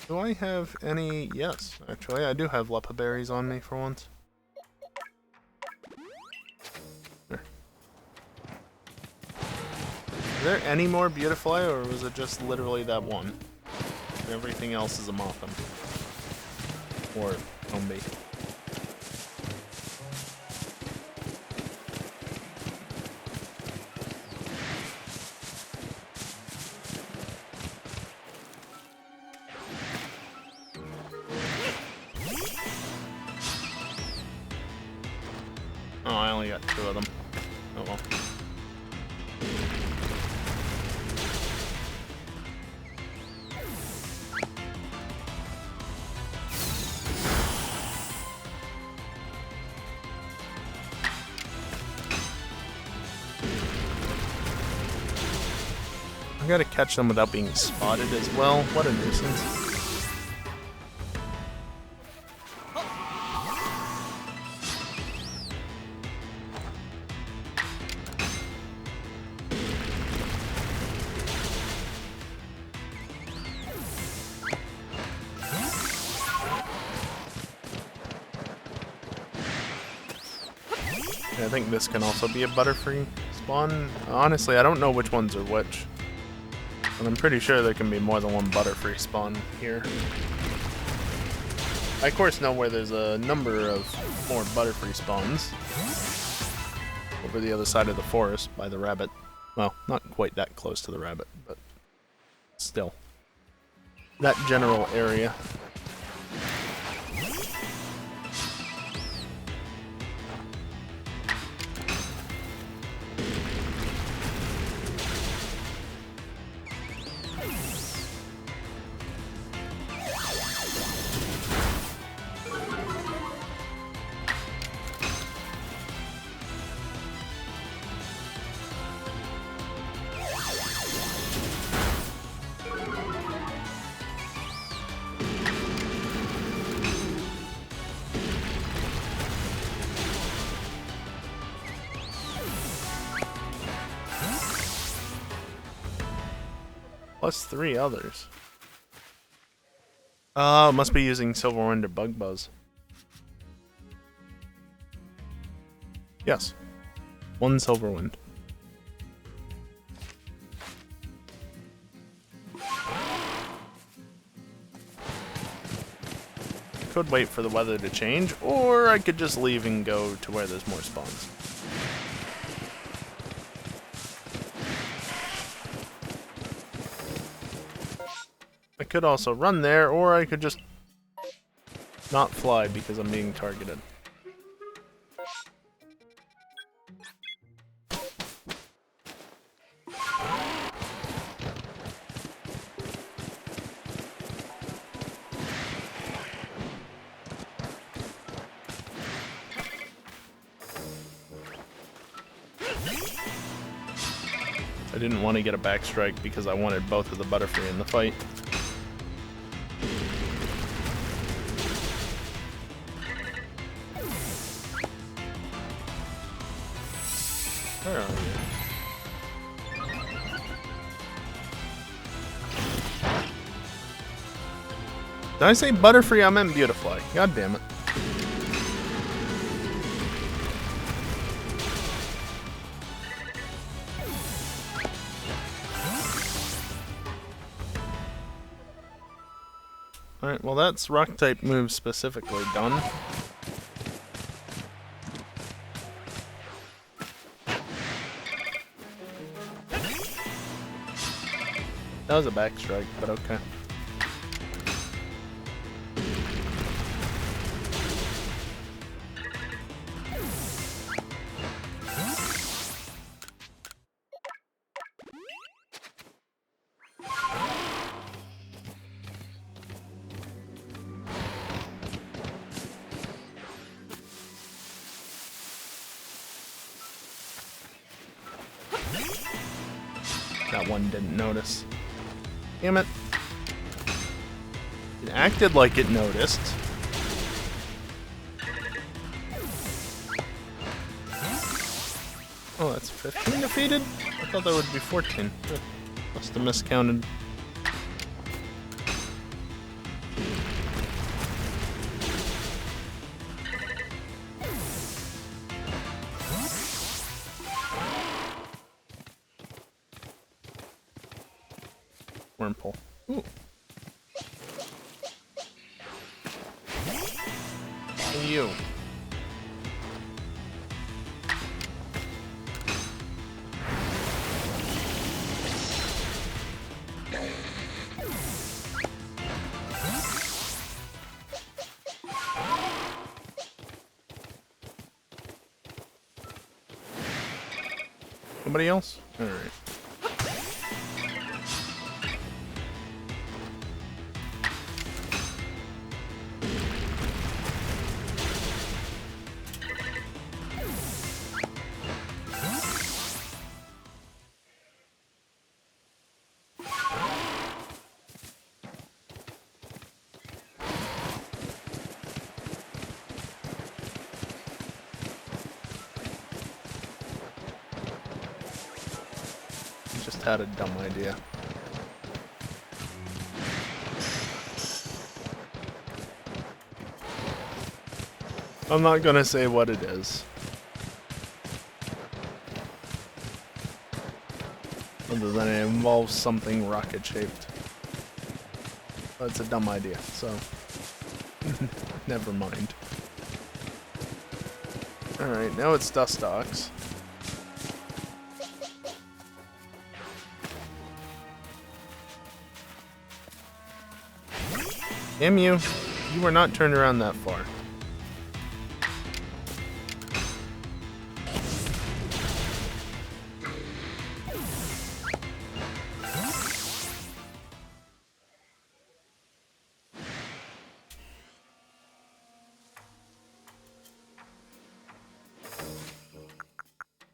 Do I have any? Yes, actually, I do have lepa berries on me for once. There. Is there any more Beautifly, or was it just literally that one? Everything else is a Mothim. Or Combi. Oh, I only got 2 of them. Oh well. I gotta catch them without being spotted as well. What a nuisance. I think this can also be a Butterfree spawn. Honestly, I don't know which ones are which. But I'm pretty sure there can be more than one Butterfree spawn here. I, of course, know where there's a number of more Butterfree spawns. Over the other side of the forest by the rabbit. Well, not quite that close to the rabbit, but still. That general area. Plus 3 others. Oh, must be using Silverwind or Bug Buzz. Yes. 1 Silverwind. Could wait for the weather to change, or I could just leave and go to where there's more spawns. I could also run there, or I could just not fly because I'm being targeted. I didn't want to get a backstrike because I wanted both of the Butterfree in the fight. Where are you? Did I say Butterfree? I meant Beautifly. God damn it. Alright, well that's Rock-type moves specifically done. That was a backstrike, but okay. That one didn't notice. Damn it. It acted like it noticed. Oh, that's 15 defeated? I thought that would be 14. Must have miscounted. Wurmple. Ooh. Hey, you. Somebody else? Alright. Just had a dumb idea. I'm not gonna say what it is. Other than it involves something rocket-shaped. That's a dumb idea, so... never mind. Alright, now it's Dustox. Damn you. You were not turned around that far.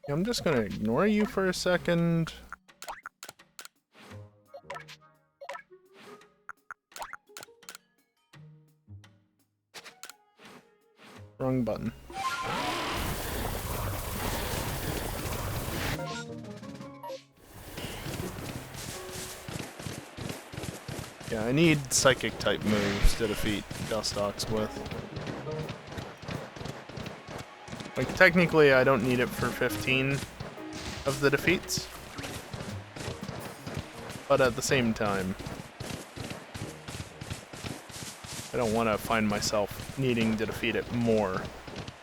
I'm just gonna ignore you for a second. Wrong button. Yeah, I need psychic type moves to defeat Dustox with. Like, technically I don't need it for 15 of the defeats. But at the same time, I don't want to find myself needing to defeat it more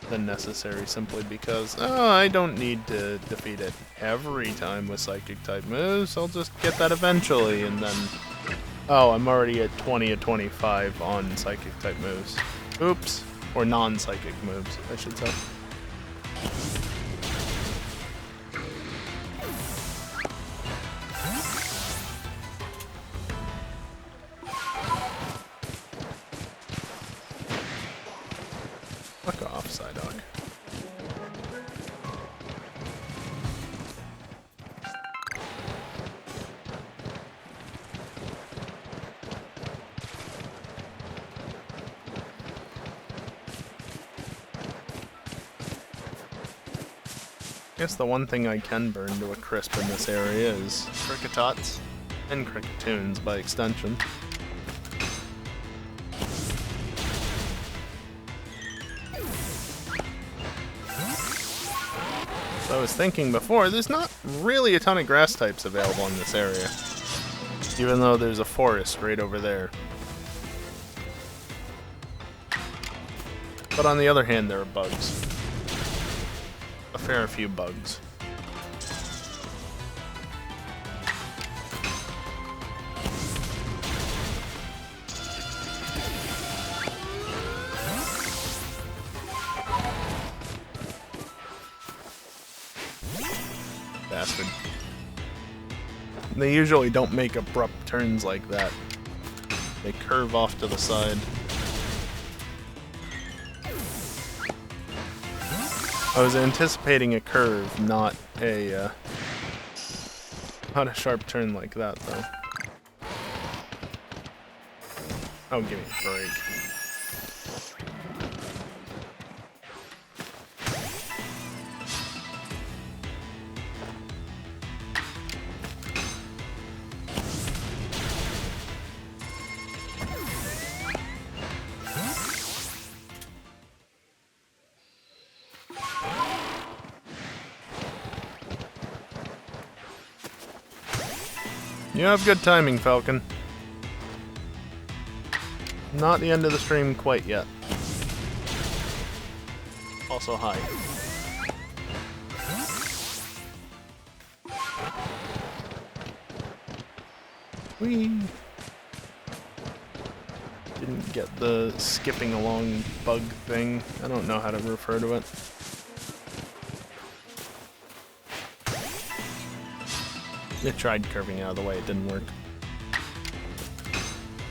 than necessary simply because, oh, I don't need to defeat it every time with psychic type moves. I'll just get that eventually and then, oh, I'm already at 20 of 25 on psychic type moves. Oops. Or non-psychic moves, I should say. Fuck off, Psyduck. I guess the one thing I can burn to a crisp in this area is Cricketots, and Cricketoons by extension. So I was thinking before, there's not really a ton of grass types available in this area, even though there's a forest right over there. But on the other hand, there are bugs. A fair few bugs. Bastard. They usually don't make abrupt turns like that. They curve off to the side. I was anticipating a curve, not a sharp turn like that, though. Oh, give me a break. You have good timing, Falcon. Not the end of the stream quite yet. Also, hi. Whee! Didn't get the skipping along bug thing. I don't know how to refer to it. I tried curving out of the way, it didn't work.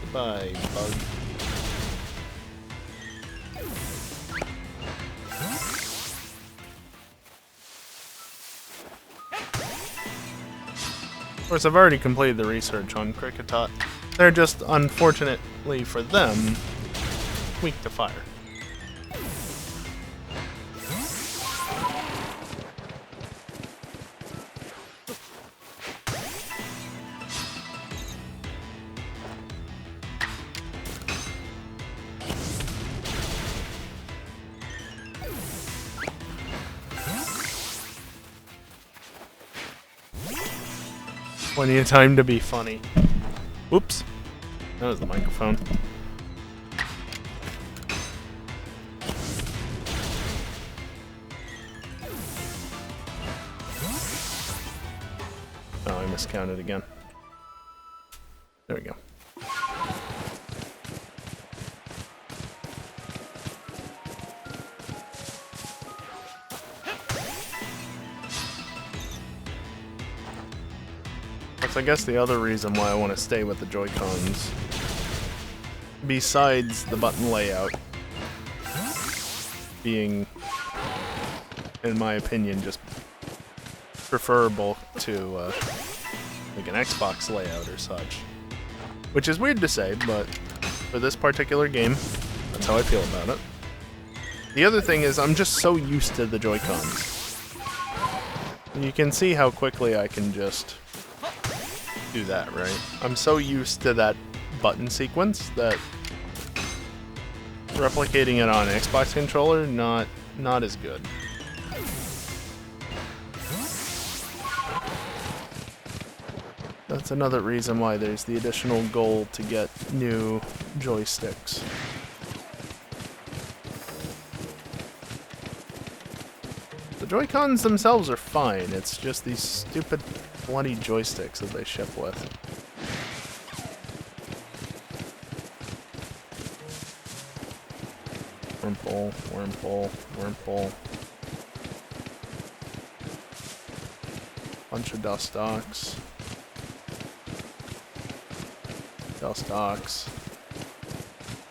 Goodbye, bug. Of course, I've already completed the research on Kricketot. They're just, unfortunately for them, weak to fire. Plenty of time to be funny. Oops. That was the microphone. Oh, I miscounted again. There we go. That's, I guess, the other reason why I want to stay with the Joy-Cons. Besides the button layout being, in my opinion, just preferable to like an Xbox layout or such. Which is weird to say, but for this particular game, that's how I feel about it. The other thing is I'm just so used to the Joy-Cons. And you can see how quickly I can just do that, right? I'm so used to that button sequence that replicating it on an Xbox controller, not as good. That's another reason why there's the additional goal to get new joysticks. The Joy-Cons themselves are fine, it's just these stupid bloody joysticks that they ship with. Wormpole, wormpole, wormpole. Bunch of dust docks. Dust docks.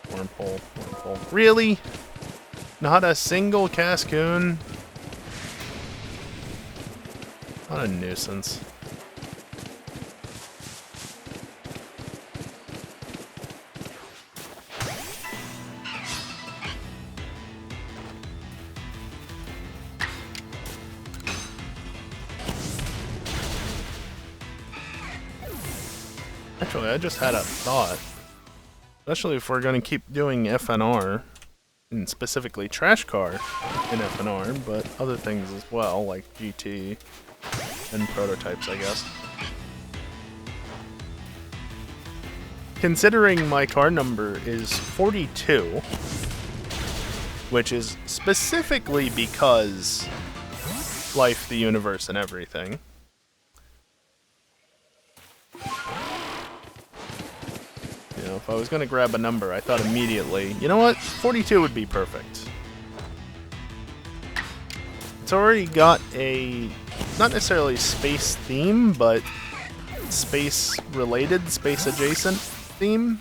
Wormpole, wormpole. Really? Not a single Cascoon? What a nuisance. Actually, I just had a thought. Especially if we're going to keep doing FNR, and specifically Trash Car in FNR, but other things as well, like GT and prototypes, I guess. Considering my car number is 42, which is specifically because life, the universe, and everything. If I was going to grab a number, I thought immediately, you know what? 42 would be perfect. It's already got a, not necessarily space theme, but space-related, space-adjacent theme.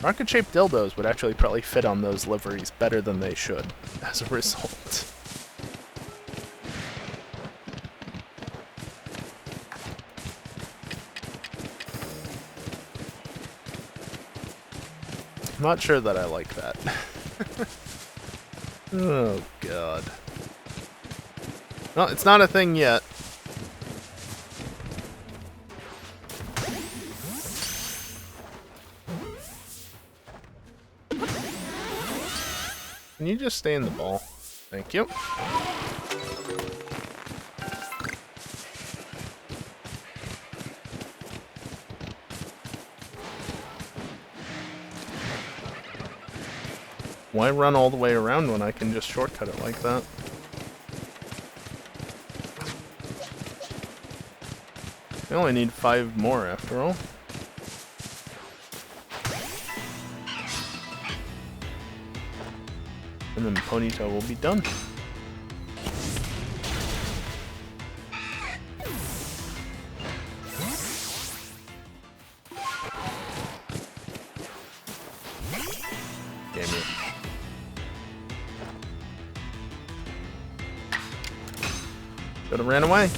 Rocket-shaped dildos would actually probably fit on those liveries better than they should, as a result. I'm not sure that I like that. Oh, God. No, it's not a thing yet. Can you just stay in the ball? Thank you. Why run all the way around when I can just shortcut it like that? I only need 5 more after all. And then Ponytail will be done. Damn it. Should have ran away.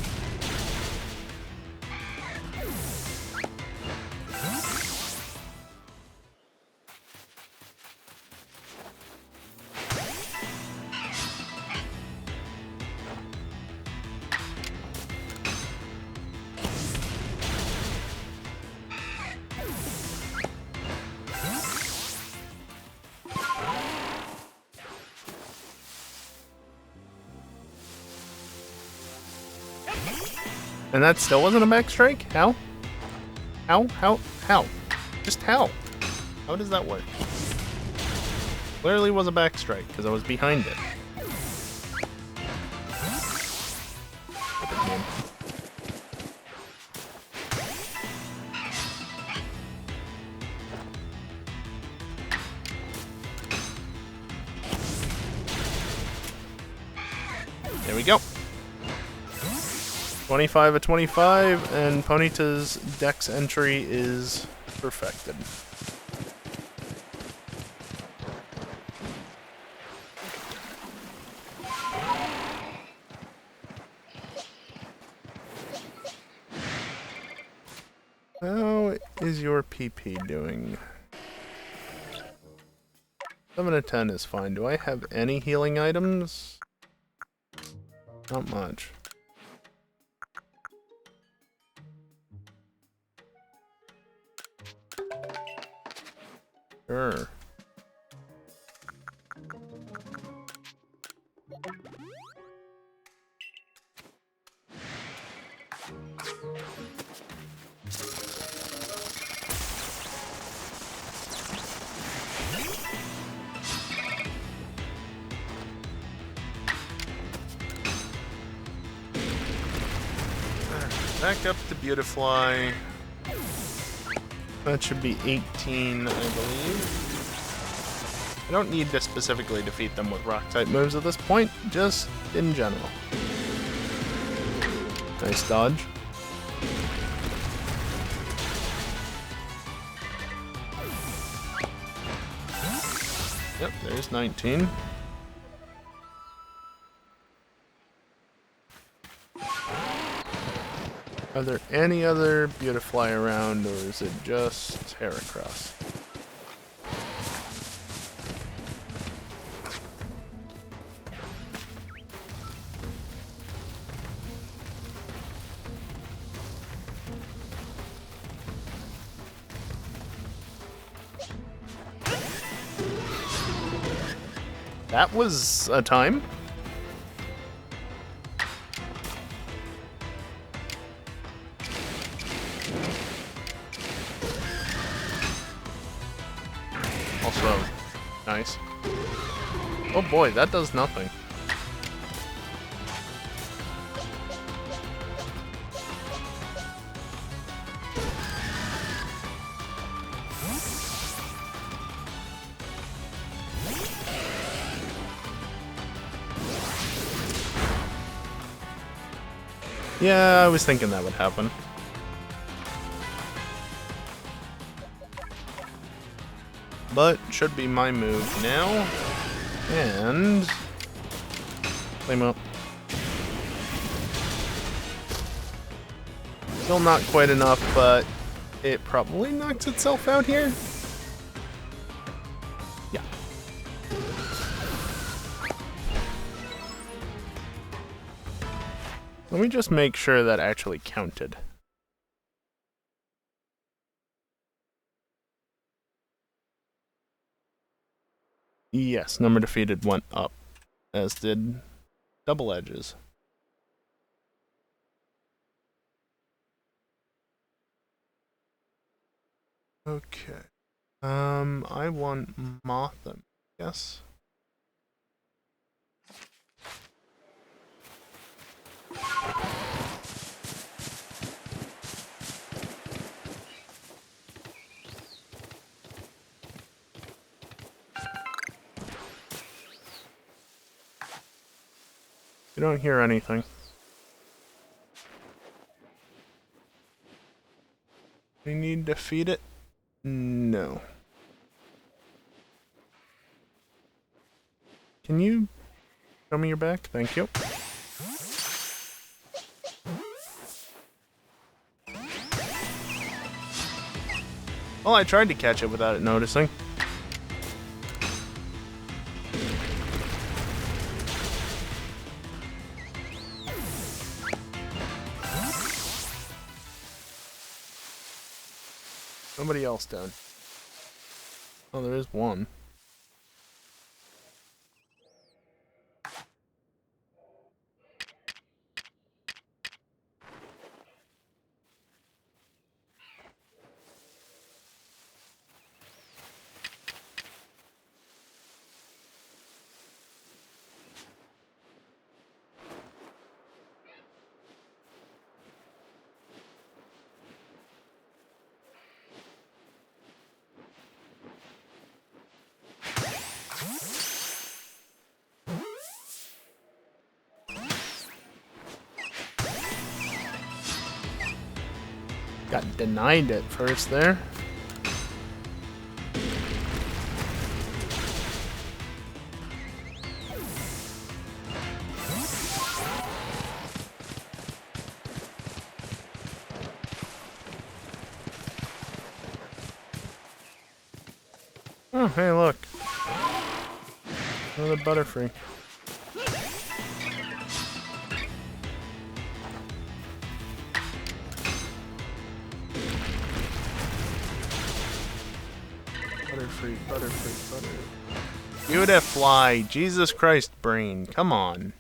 And that still wasn't a back strike? How? How? Just how? How does that work? Clearly was a back strike, because I was behind it. There we go. 25 of 25, and Ponyta's dex entry is perfected. How is your PP doing? 7 of 10 is fine. Do I have any healing items? Not much. Sure. Back up to Beautifly. That should be 18, I believe. I don't need to specifically defeat them with rock-type moves at this point, just in general. Nice dodge. Yep, there's 19. Are there any other Beautifly around, or is it just Heracross? That was a time. Also, nice. Oh boy, that does nothing. Yeah, I was thinking that would happen. But should be my move now. And flame up. Still not quite enough, but it probably knocks itself out here. Yeah. Let me just make sure that actually counted. Yes, number defeated went up, as did double edges. Okay. I want Motham. guess. You don't hear anything. We need to feed it? No. Can you show me your back? Thank you. Well, I tried to catch it without it noticing. Nobody else down. Oh, there is one. Got denied at first there. Oh, hey, look. Another Butterfree. Butterfree. Beautifly. Jesus Christ, brain. Come on.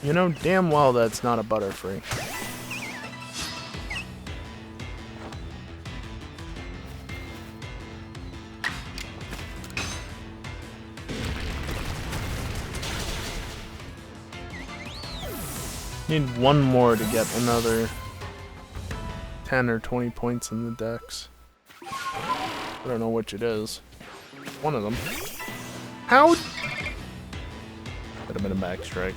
You know damn well that's not a Butterfree. Need one more to get another 10 or 20 points in the dex. I don't know which it is. One of them. How? Could have been a backstrike.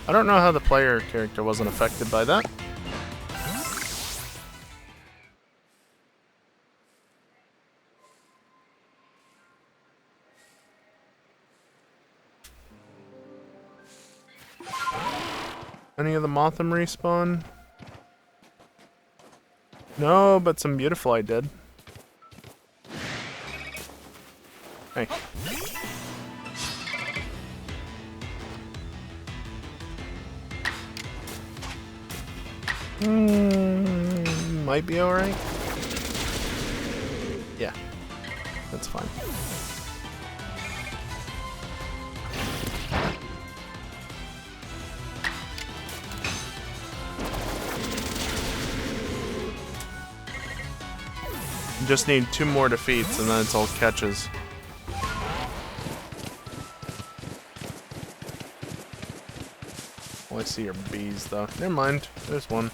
I don't know how the player character wasn't affected by that. Any of the Motham respawn? No, but some Beautiful I did. Hey. Might be alright. Yeah, that's fine. Just need 2 more defeats and then it's all catches. Oh, I see your bees though. Never mind, there's one.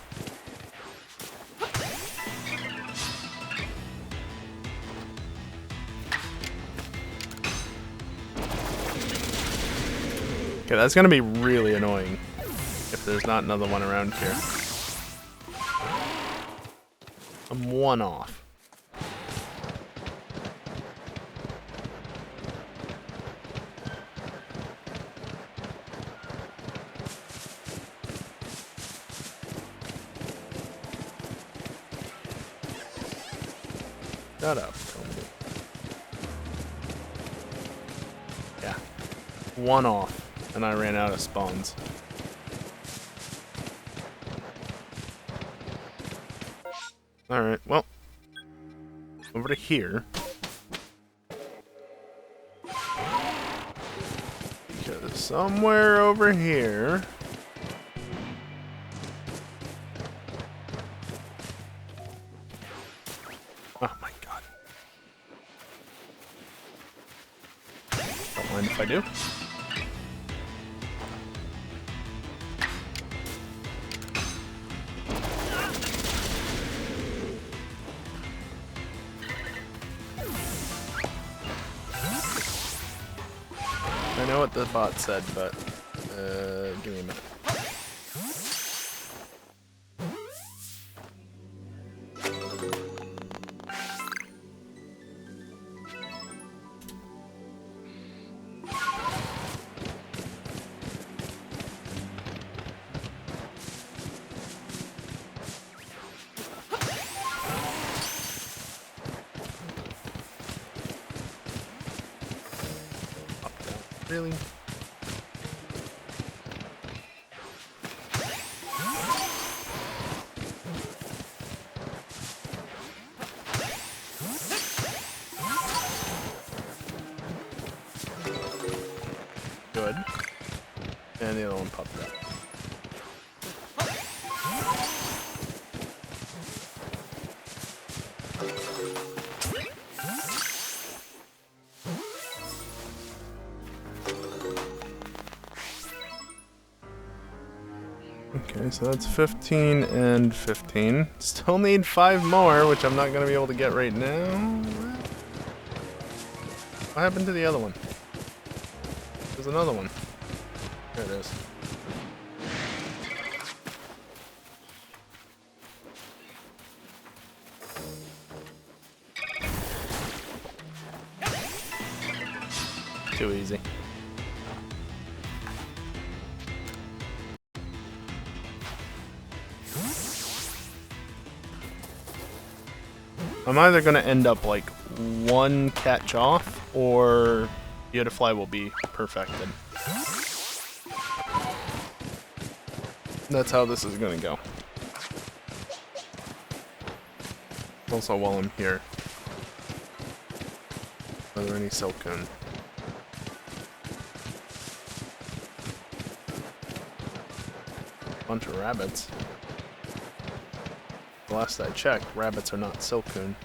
Okay, that's gonna be really annoying if there's not another one around here. I'm 1 off. Shut up. Yeah. 1 off, and I ran out of spawns. Alright, well. Over to here. Because somewhere over here I do. I know what the bot said, but give me a minute. Really? Good. And the other one popped up. Okay, so that's 15 and 15. Still need 5 more, which I'm not going to be able to get right now. What happened to the other one? There's another one. There it is. Too easy. I'm either going to end up like one catch off, or Beautifly will be perfected. That's how this is going to go. Also, while I'm here, are there any Silcoon? Bunch of rabbits. The last I checked, rabbits are not Silcoon.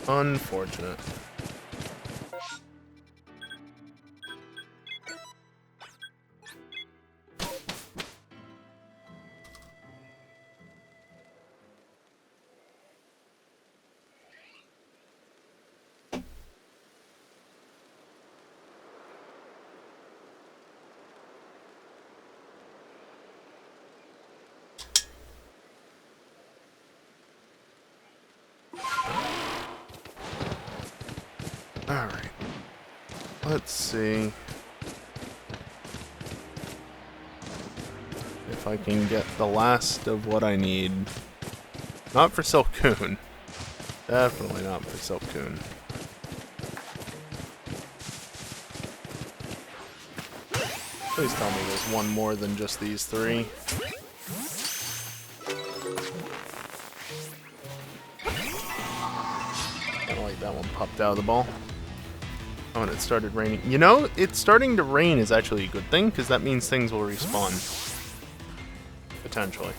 Unfortunate. Alright. Let's see if I can get the last of what I need. Not for Silcoon. Definitely not for Silcoon. Please tell me there's one more than just these 3. I don't like that one popped out of the ball. Oh, and it started raining. You know, it's starting to rain is actually a good thing, because that means things will respawn. Potentially.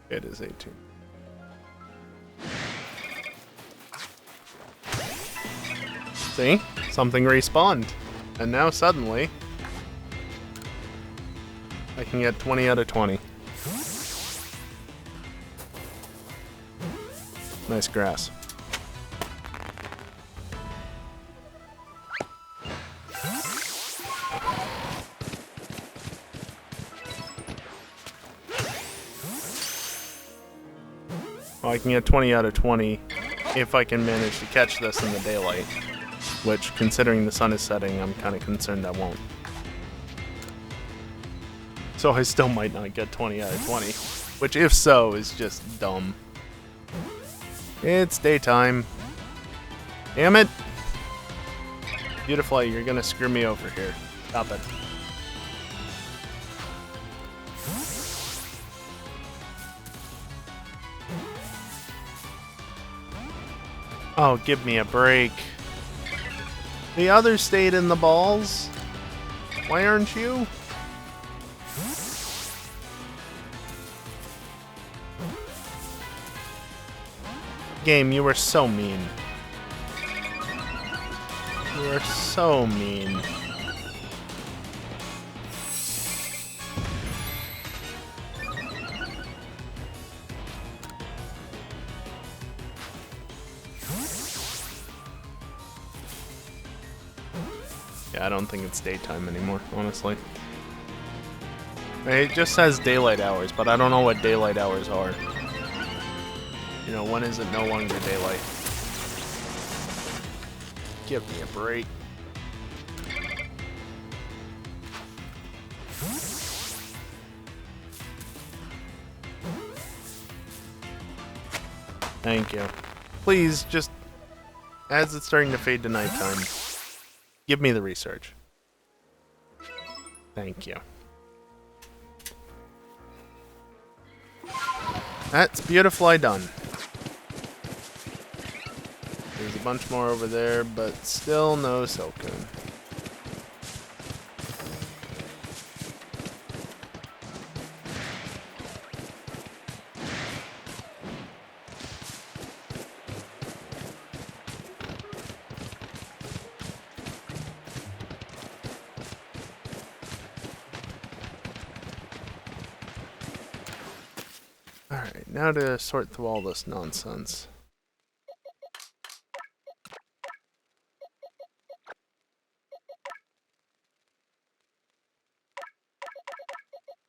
It is 18. See? Something respawned. And now suddenly I can get 20 out of 20. Nice grass. Well, I can get 20 out of 20 if I can manage to catch this in the daylight. Which, considering the sun is setting, I'm kind of concerned I won't. So I still might not get 20 out of 20. Which, if so, is just dumb. It's daytime. Damn it! Beautifly, you're gonna screw me over here. Stop it. Oh, give me a break. The others stayed in the balls. Why aren't you? Game, you were so mean. You are so mean. Yeah, I don't think it's daytime anymore, honestly. It just says daylight hours, but I don't know what daylight hours are. You know, when is it no longer daylight? Give me a break. Thank you. Please, just as it's starting to fade to nighttime, give me the research. Thank you. That's beautifully done. There's a bunch more over there, but still no Silcoon. Alright, now to sort through all this nonsense.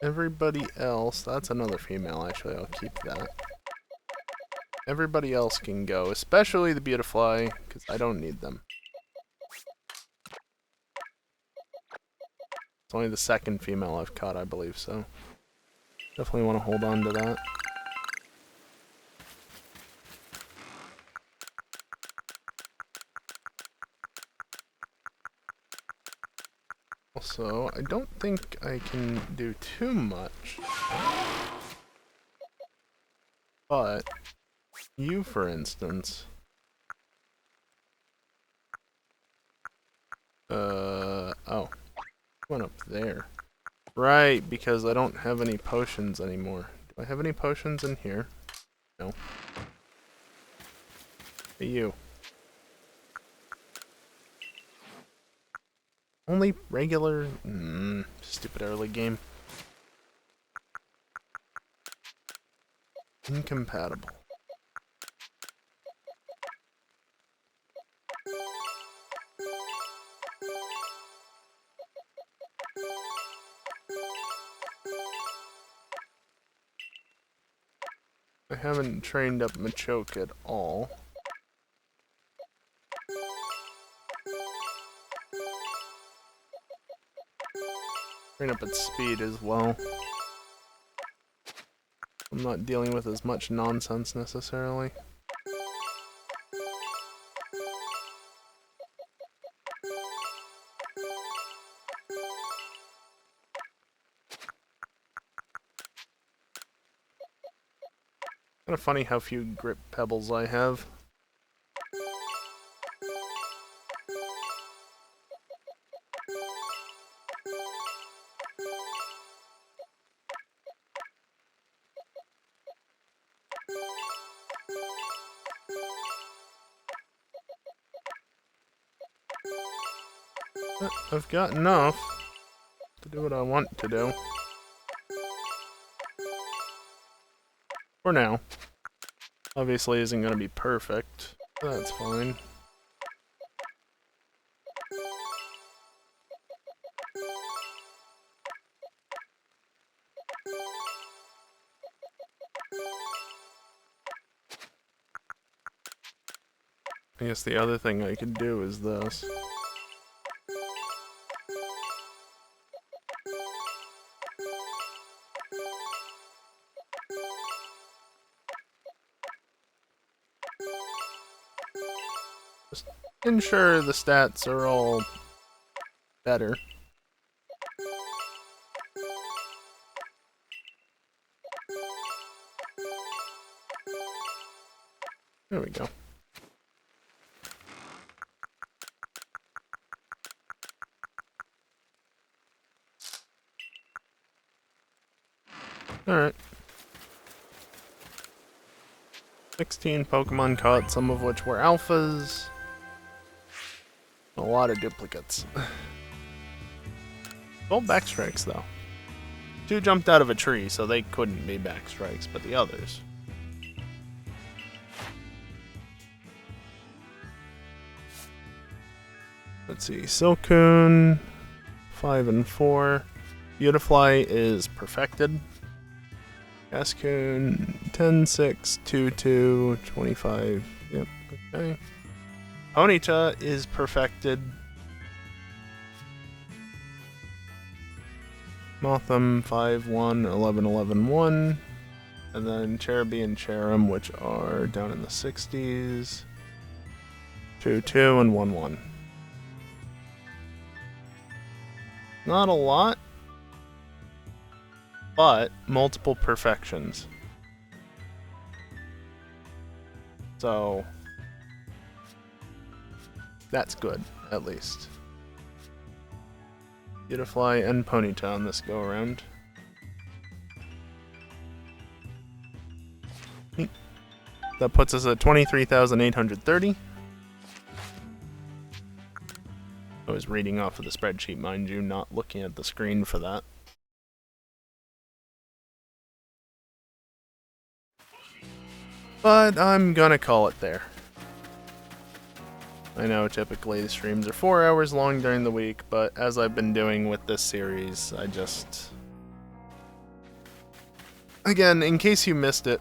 Everybody else, that's another female actually, I'll keep that. Everybody else can go, especially the Beautifly, because I don't need them. It's only the second female I've caught, I believe, so definitely want to hold on to that. Also, I don't think I can do too much. But, you for instance... oh. Went up there. Right, because I don't have any potions anymore. Do I have any potions in here? No. Hey, you. Only regular... stupid early game. Incompatible. I haven't trained up Machoke at all. Train up its speed as well. I'm not dealing with as much nonsense necessarily. Kind of funny how few grip pebbles I have. But I've got enough to do what I want to do. For now. Obviously isn't going to be perfect. That's fine. I guess the other thing I could do is this. Just ensure the stats are all better. There we go. Alright. 16 Pokemon caught, some of which were alphas. A lot of duplicates. 12 backstrikes, though. 2 jumped out of a tree, so they couldn't be backstrikes, but the others. Let's see, Silcoon, 5 and 4. Beautifly is perfected. Cascoon, 10, 6, 2, 2, 25. Yep, okay. Ponyta is perfected. Motham, 5, 1, 11, 11, 1. And then Cherubi and Cherim, which are down in the 60s. 2, 2, and 1, 1. Not a lot, but multiple perfections. So, that's good, at least. Beautifly and Ponyta on this go around. That puts us at 23,830. I was reading off of the spreadsheet, mind you, not looking at the screen for that. But I'm gonna call it there. I know typically the streams are 4 hours long during the week, but as I've been doing with this series, I just... Again, in case you missed it,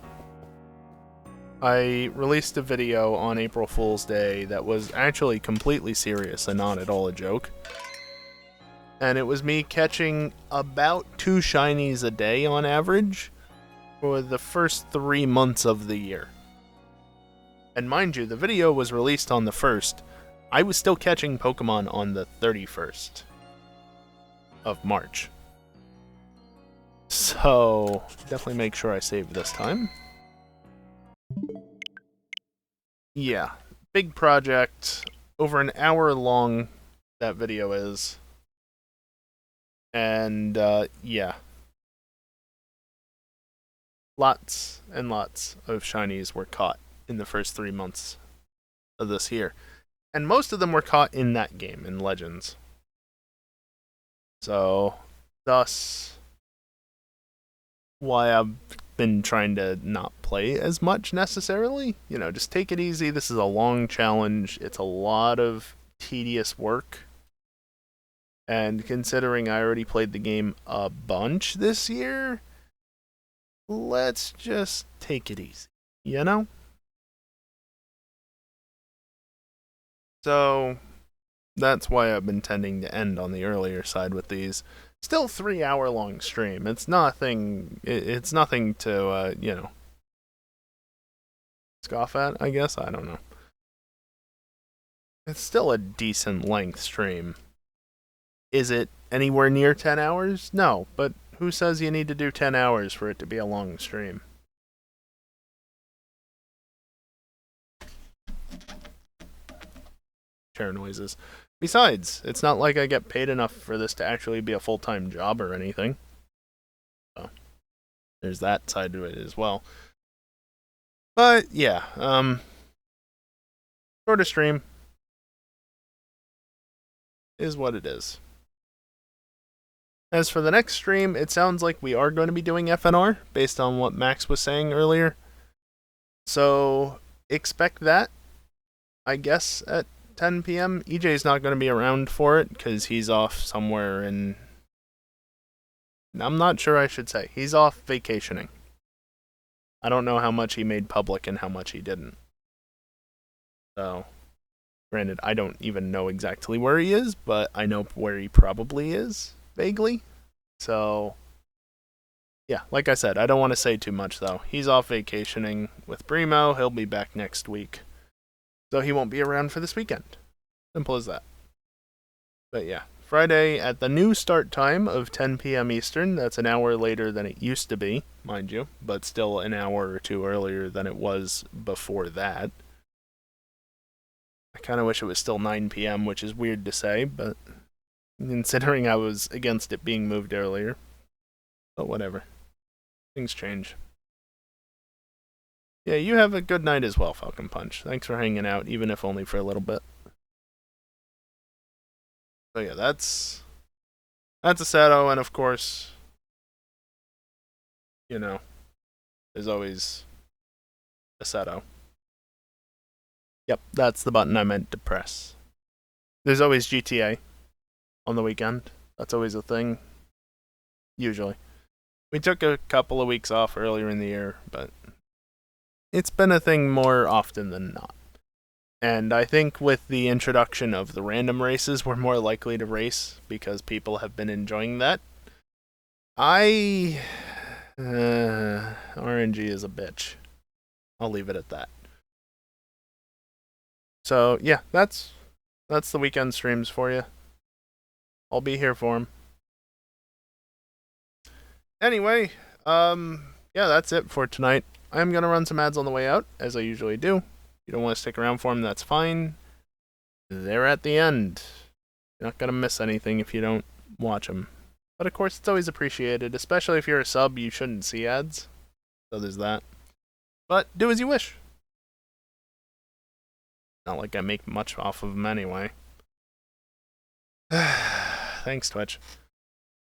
I released a video on April Fool's Day that was actually completely serious and not at all a joke. And it was me catching about 2 shinies a day on average for the first 3 months of the year. And mind you, the video was released on the 1st. I was still catching Pokemon on the 31st of March. So, definitely make sure I save this time. Yeah, big project, over an hour long that video is. And, yeah. Lots and lots of shinies were caught in the first 3 months of this year. And most of them were caught in that game, in Legends. So, thus, why I've been trying to not play as much necessarily. You know, just take it easy. This is a long challenge. It's a lot of tedious work. And considering I already played the game a bunch this year, let's just take it easy, you know? So, that's why I've been tending to end on the earlier side with these. Still 3 hour long stream. It's nothing. It's nothing to you know, scoff at, I guess. I don't know. It's still a decent length stream. Is it anywhere near 10 hours? No, but who says you need to do 10 hours for it to be a long stream? Chair noises. Besides, it's not like I get paid enough for this to actually be a full-time job or anything. So, there's that side to it as well. But, yeah, shorter stream is what it is. As for the next stream, it sounds like we are going to be doing FNR, based on what Max was saying earlier. So, expect that, I guess, at 10 p.m. EJ's not going to be around for it because he's off somewhere in... I'm not sure I should say. He's off vacationing. I don't know how much he made public and how much he didn't. So, granted, I don't even know exactly where he is, but I know where he probably is, vaguely. So, yeah, like I said, I don't want to say too much, though. He's off vacationing with Brimo. He'll be back next week. So he won't be around for this weekend. Simple as that. But yeah, Friday at the new start time of 10 p.m. Eastern. That's an hour later than it used to be, mind you, but still an hour or two earlier than it was before that. I kind of wish it was still 9 p.m., which is weird to say, but considering I was against it being moved earlier. But whatever. Things change. Yeah, you have a good night as well, Falcon Punch. Thanks for hanging out, even if only for a little bit. So yeah, that's a Sato, and of course, you know, there's always a Sato. Yep, that's the button I meant to press. There's always GTA on the weekend. That's always a thing. Usually. We took a couple of weeks off earlier in the year, but it's been a thing more often than not. And I think with the introduction of the random races, we're more likely to race because people have been enjoying that. RNG is a bitch. I'll leave it at that. So yeah, that's the weekend streams for you. I'll be here for them. Anyway, yeah, that's it for tonight. I'm gonna run some ads on the way out, as I usually do. If you don't want to stick around for them, that's fine. They're at the end. You're not gonna miss anything if you don't watch them. But of course, it's always appreciated, especially if you're a sub. You shouldn't see ads, so there's that. But do as you wish. Not like I make much off of them anyway. Thanks, Twitch.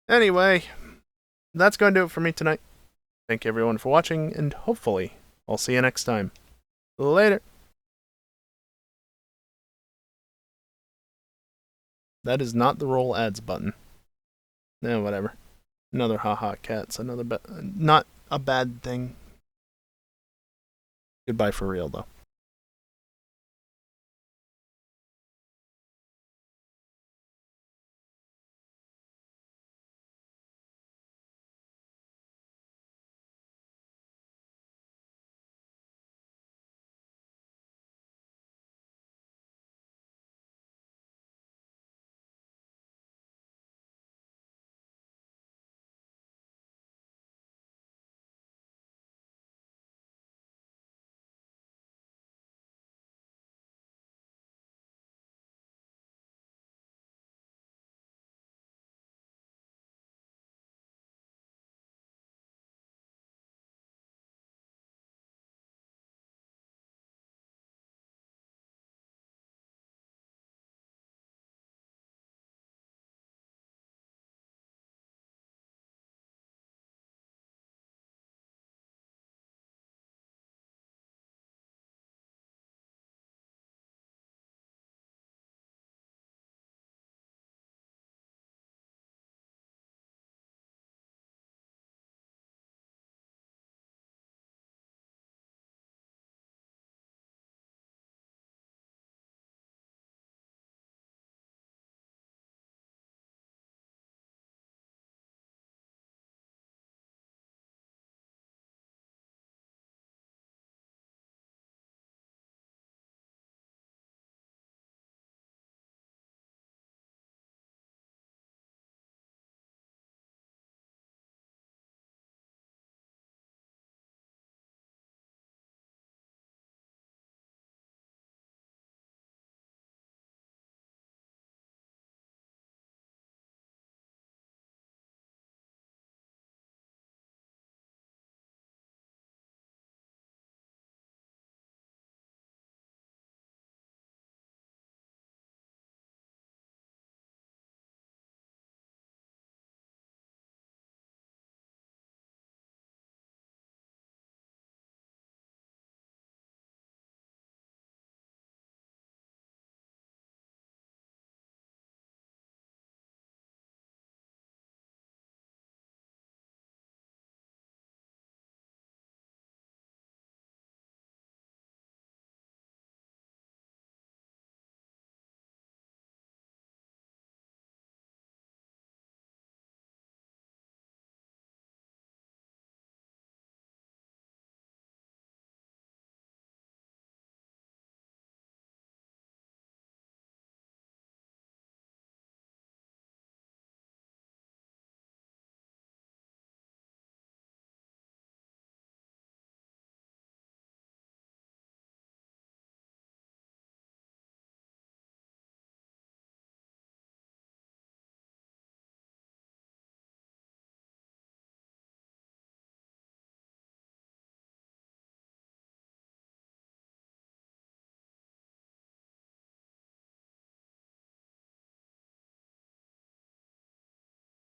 Anyway, that's going to do it for me tonight. Thank you everyone for watching, and hopefully I'll see you next time. Later. That is not the roll ads button. No, whatever. Another haha cats. Another not a bad thing. Goodbye for real though.